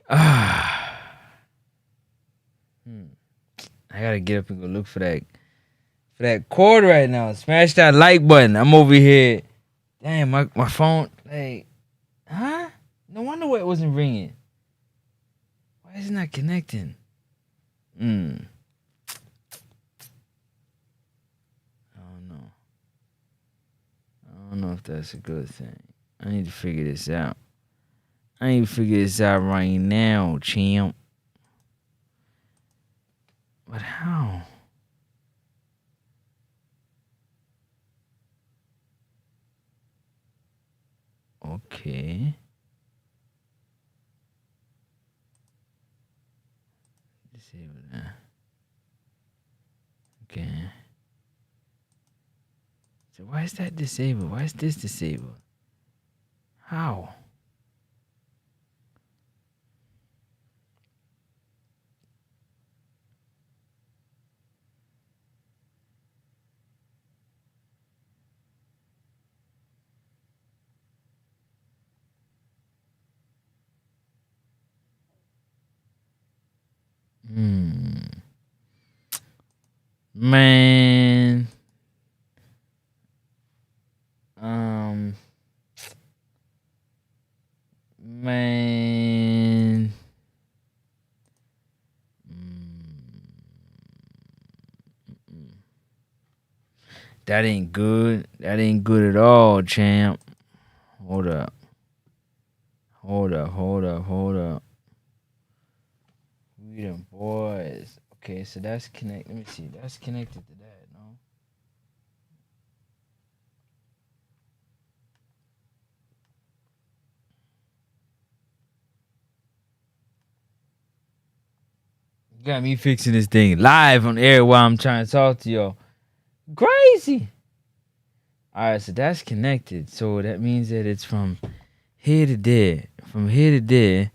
Ah. I gotta get up and go look for that cord right now. Smash that like button. I'm over here Damn, my phone, like, huh? No wonder why it wasn't ringing. Why is it not connecting? I don't know. I don't know if that's a good thing. I need to figure this out. I need to figure this out right now, champ. But how? Okay. Disable that. Okay. So why is that disabled? Why is this disabled? How? Man. Um. Man. That ain't good. That ain't good at all, champ. Hold up. Hold up. Hold up. Hold up. We them boys. Okay, so that's connected. Let me see. That's connected to that, no? You got me fixing this thing live on air while I'm trying to talk to y'all. Crazy. All right, so that's connected. So that means that it's from here to there. From here to there.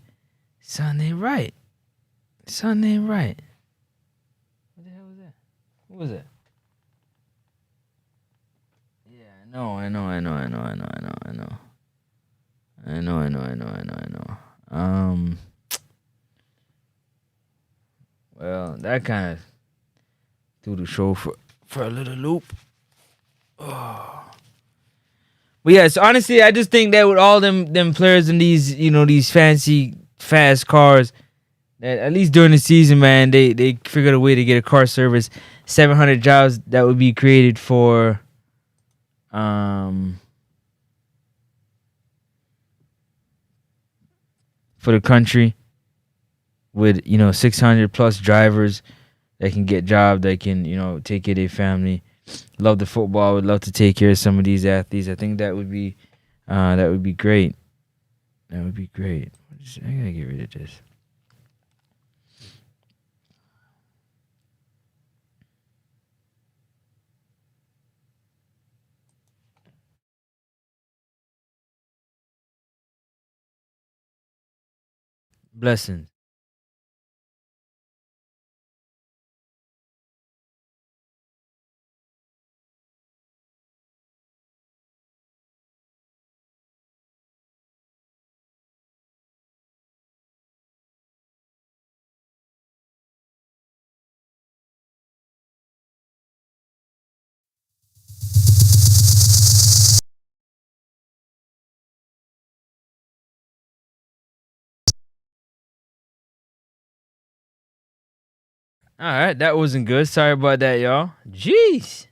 Something ain't right. Something ain't right. What the hell was that? What was that? Yeah, I know. Well, that kind of threw the show for a little loop. Oh. But yes, honestly, I just think that with all them players in these, these fancy fast cars, that at least during the season, man, they figured a way to get a car service. 700 jobs that would be created for the country, with 600 plus drivers that can get jobs, that can take care of their family. Love the football. Would love to take care of some of these athletes. I think that would be great. That would be great. I gotta get rid of this. Blessings. All right, that wasn't good. Sorry about that, y'all. Jeez,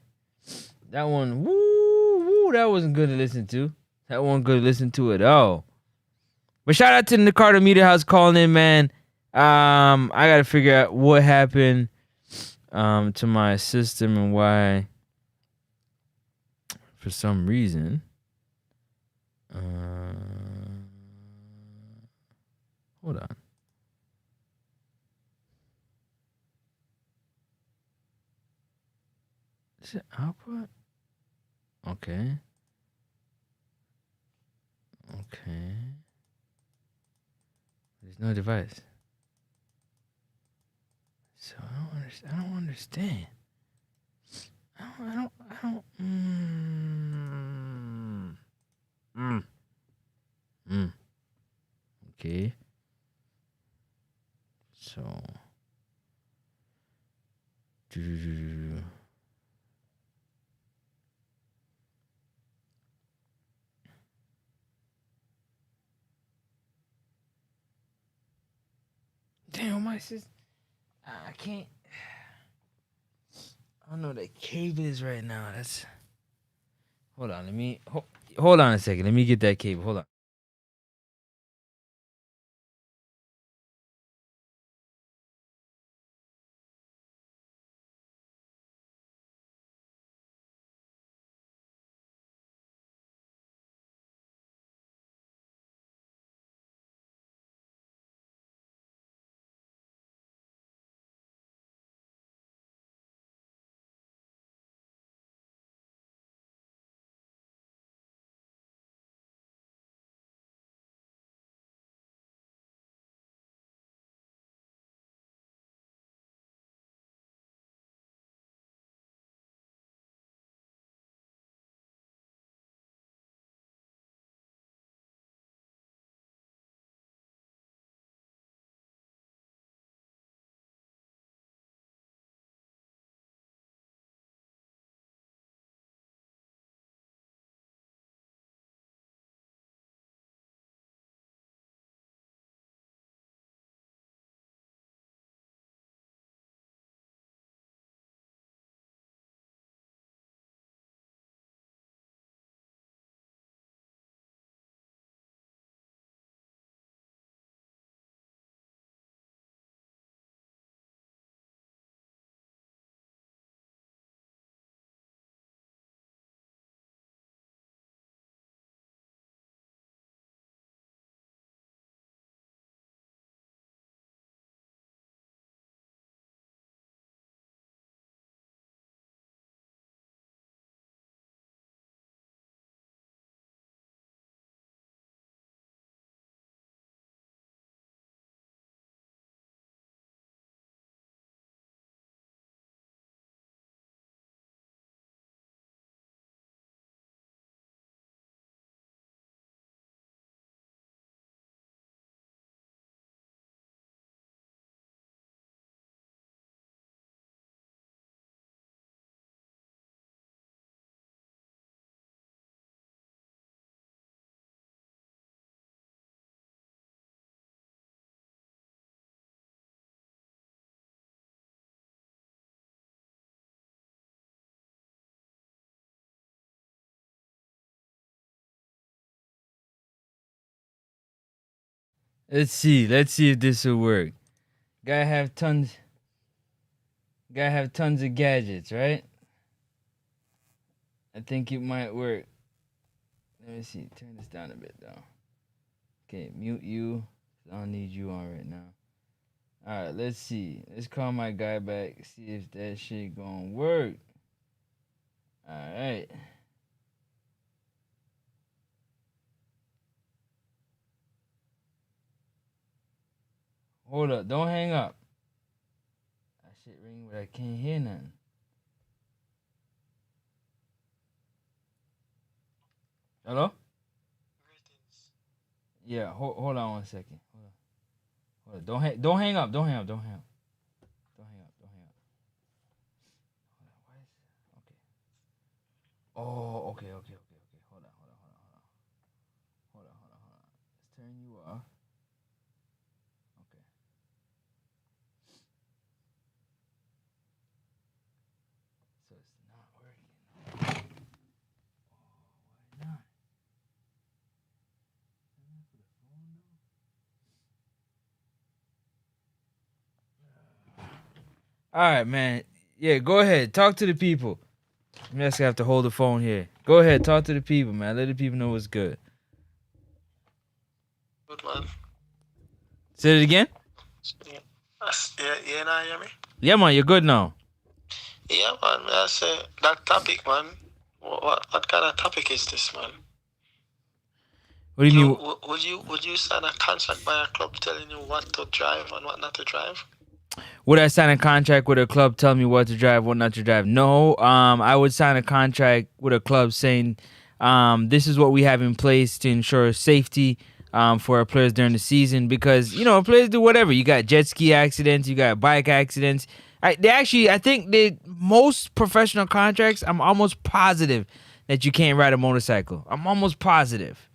that one, woo, that wasn't good to listen to. That wasn't good to listen to at all. But shout out to the Carter Media House calling in, man. I gotta figure out what happened to my system and why, for some reason. Hold on. Is it output? Okay. There's no device. So I don't understand. I don't. Okay. So. Damn, my sis. I can't. I don't know what that cable is right now. That's. Hold on. Let me. Hold on a second. Let me get that cable. Hold on. Let's see. Let's see if this will work. Gotta have tons. Gotta have tons of gadgets, right? I think it might work. Let me see. Turn this down a bit, though. Okay, mute you. I don't need you on right now. All right, let's see. Let's call my guy back. See if that shit gonna work. All right. Hold up. Don't hang up. That shit ring, but I can't hear nothing. Hello? Yeah. Hold on 1 second. Hold on. Don't hang up. Don't hang up. Don't hang up. Don't hang up. Don't hang up. Hold on. Why is okay? Oh, okay. Hold on. Let's turn you off. Okay. So it's not working. Why not? All right, man. Yeah, go ahead. Talk to the people. I'm just gonna have to hold the phone here. Go ahead. Talk to the people, man. Let the people know what's good. Good man. Say it again. Yeah, yeah, now you hear me? Yeah, man. You're good now. Yeah, man. I say that topic, man. What kind of topic is this, man? What do you mean? Would you sign a contract by a club telling you what to drive and what not to drive? Would I sign a contract with a club telling me what to drive, what not to drive? No. I would sign a contract with a club saying, this is what we have in place to ensure safety for our players during the season, because players do whatever. You got jet ski accidents, you got bike accidents. I think the most professional contracts, I'm almost positive that you can't ride a motorcycle. I'm almost positive.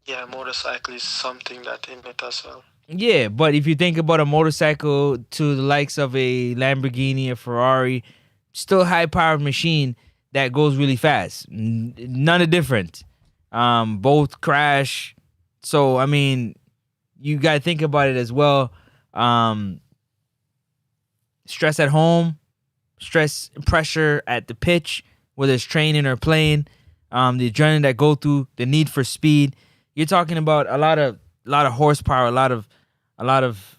Yeah, motorcycle is something that in it as well. Yeah, but if you think about a motorcycle to the likes of a Lamborghini, a Ferrari, still high powered machine that goes really fast. None of different. Both crash. So I mean, you gotta think about it as well. Um, Stress at home, stress, pressure at the pitch, whether it's training or playing. The adrenaline that go through, the need for speed. You're talking about a lot of horsepower, a lot of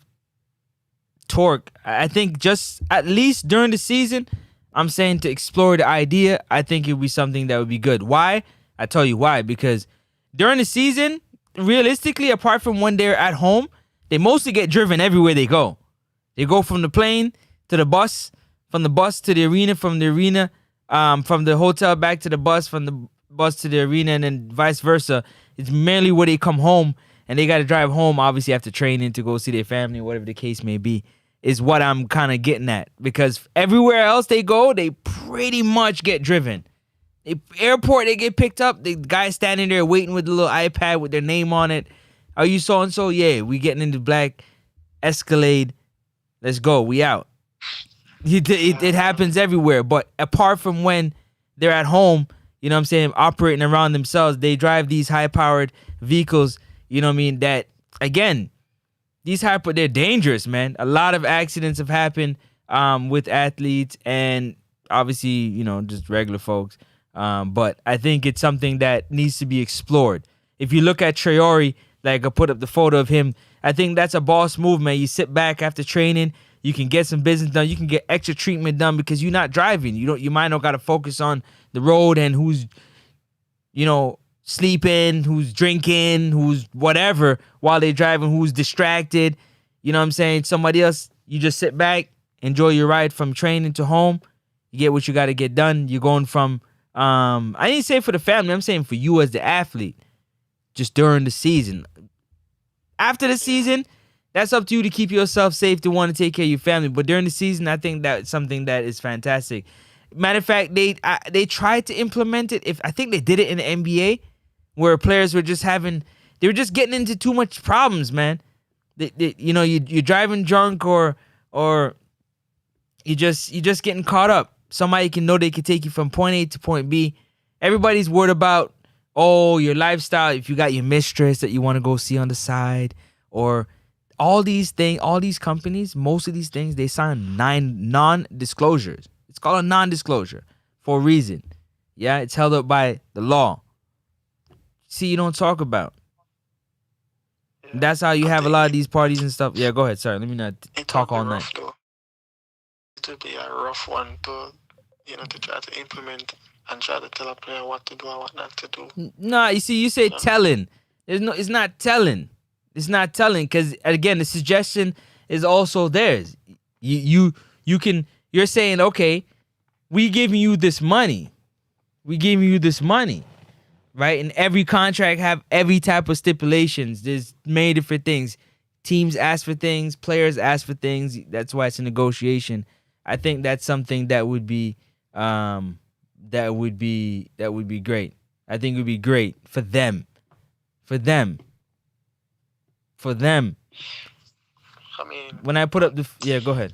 torque. I think just at least during the season, I'm saying to explore the idea. I think it would be something that would be good. Why? I tell you why. Because during the season, realistically, apart from when they're at home, they mostly get driven everywhere they go. They go from the plane to the bus, from the bus to the arena, from the arena, from the hotel back to the bus, from the bus to the arena, and then vice versa. It's mainly where they come home, and they got to drive home, obviously, after training to go see their family, whatever the case may be, is what I'm kind of getting at. Because everywhere else they go, they pretty much get driven. The airport, they get picked up. The guy standing there waiting with the little iPad with their name on it. Are you so and so? Yeah, we getting into black Escalade. Let's go. We out. It happens everywhere. But apart from when they're at home, you know what I'm saying, operating around themselves, they drive these high-powered vehicles, you know what I mean, that, again, they're dangerous, man. A lot of accidents have happened with athletes and obviously, just regular folks. But I think it's something that needs to be explored. If you look at Traore, like I put up the photo of him, I think that's a boss move, man. You sit back after training, you can get some business done, you can get extra treatment done because you're not driving. You might not got to focus on the road and who's, sleeping, who's drinking, who's whatever while they're driving, who's distracted. You know what I'm saying? Somebody else, you just sit back, enjoy your ride from training to home. You get what you got to get done. You're going from, I didn't say for the family, I'm saying for you as the athlete, just during the season. After the season, that's up to you to keep yourself safe, to want to take care of your family. But during the season, I think that's something that is fantastic. Matter of fact, they tried to implement it. I think they did it in the NBA, where players were just getting into too much problems, man. You're driving drunk or you're just getting caught up. Somebody they can take you from point A to point B. Everybody's worried about, your lifestyle. If you got your mistress that you want to go see on the side, or all these companies, most of these things, they sign 9 non-disclosures. It's called a non-disclosure for a reason. Yeah, it's held up by the law. See, you don't talk about. Yeah. That's how you have a lot of these parties and stuff. Yeah, go ahead. Sorry, let me not talk all night. It will be a rough one to try to implement and try to tell a player what to do and what not to do. Nah, you see, you say telling. It's not telling. It's not telling because, again, the suggestion is also theirs. You're saying, okay, we giving you this money. Right? And every contract have every type of stipulations. There's many different things. Teams ask for things, players ask for things. That's why it's a negotiation. I think that's something that would be great. I think it would be great for them. I mean, when I put up go ahead.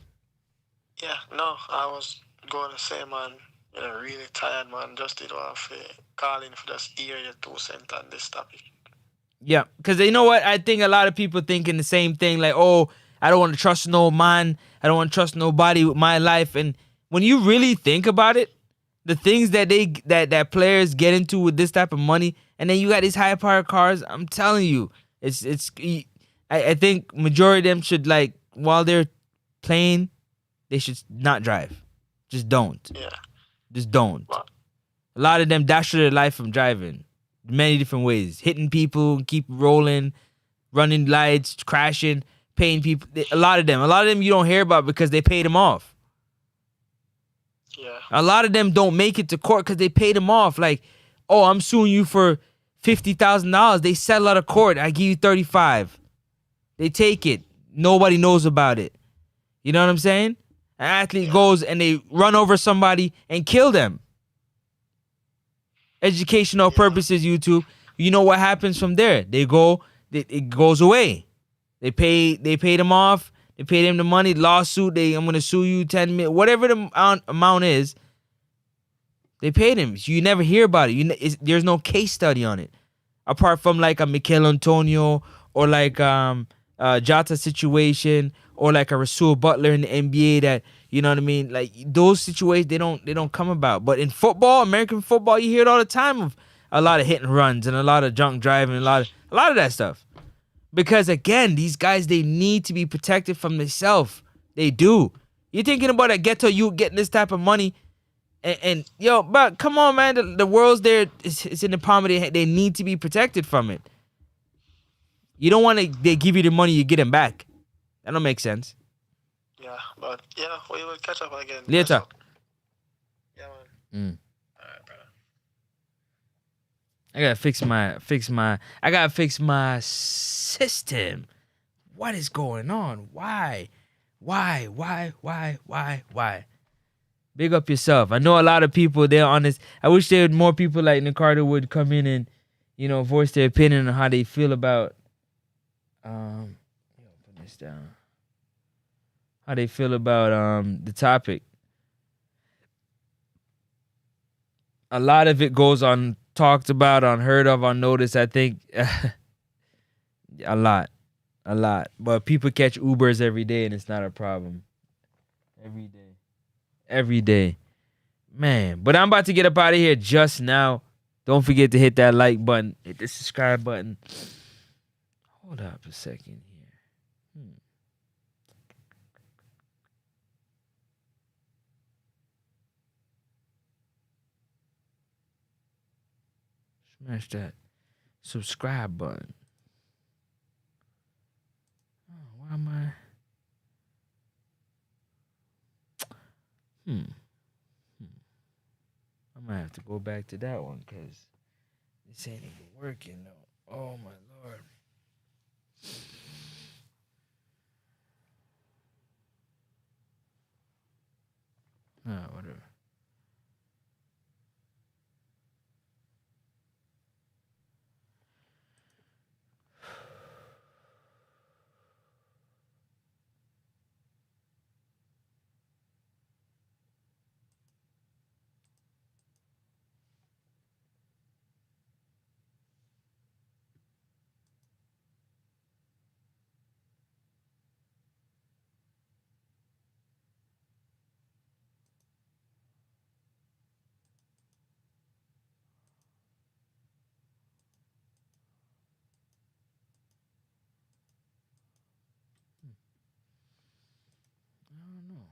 Yeah, no, I was going to say, man, really tired, man. Just have calling for this area 2 cents on this topic. Yeah, because you know what? I think a lot of people thinking the same thing, like, I don't want to trust no man. I don't want to trust nobody with my life. And when you really think about it, the things that that players get into with this type of money, and then you got these high-powered cars, I'm telling you, I think majority of them should, like, while they're playing, they should not drive. Just don't. Yeah. Just don't. What? A lot of them dash their life from driving. Many different ways. Hitting people, keep rolling, running lights, crashing, paying people. A lot of them you don't hear about because they paid them off. Yeah. A lot of them don't make it to court because they paid them off. Like, I'm suing you for $50,000. They settle out of court. I give you $35,000. They take it. Nobody knows about it. You know what I'm saying? An athlete goes and they run over somebody and kill them. Educational purposes, YouTube. You know what happens from there? It goes away. They paid him off. They paid him the money. Lawsuit. I'm gonna sue you 10 million, whatever the amount is. They paid him. You never hear about it. There's no case study on it, apart from like a Mikel Antonio or like Jota situation or like a Rasul Butler in the NBA that, you know what I mean. Like those situations, they don't come about. But in football, American football, you hear it all the time of a lot of hit and runs and a lot of drunk driving, a lot of that stuff. Because again, these guys, they need to be protected from themselves. They do. You're thinking about a ghetto youth getting this type of money, and yo, but come on, man, the world's there. It's in the palm of their hand. They need to be protected from it. You don't want to. They give you the money, you get them back. That don't make sense. Yeah, but yeah, we will catch up again. Later. Yeah, man. All right, brother. I gotta fix my system. What is going on? Why? Big up yourself. I know a lot of people, they're honest. I wish there were more people like Nick Carter would come in and, voice their opinion on how they feel about put this down. How they feel about the topic. A lot of it goes on talked about, unheard of, unnoticed. I think a lot. But people catch Ubers every day and it's not a problem. Every day. Man, but I'm about to get up out of here just now. Don't forget to hit that like button. Hit the subscribe button. Hold up a second here. Smash that subscribe button. Oh, why am I? I might have to go back to that one because this ain't even working though. Oh my Lord. Whatever. I don't know.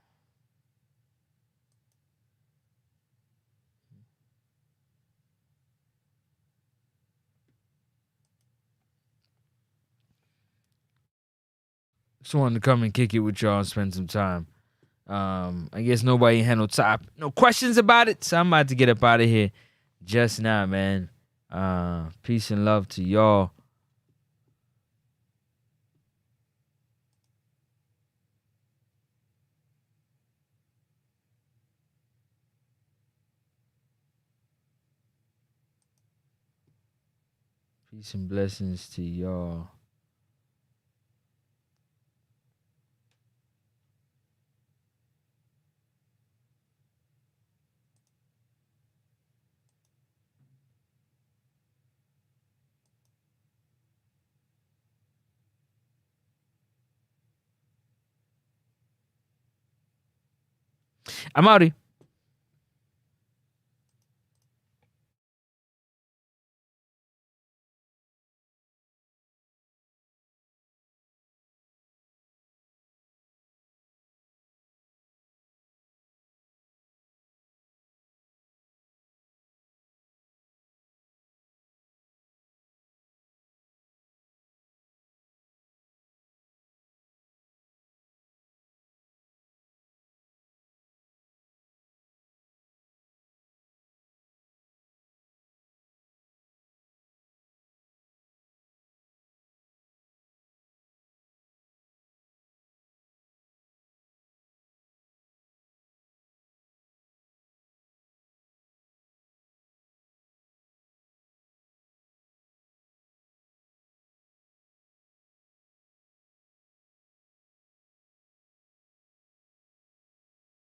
Just wanted to come and kick it with y'all and spend some time. I guess nobody had no questions about it, so I'm about to get up out of here just now, man. Peace and love to y'all. Peace and blessings to y'all. I'm outie.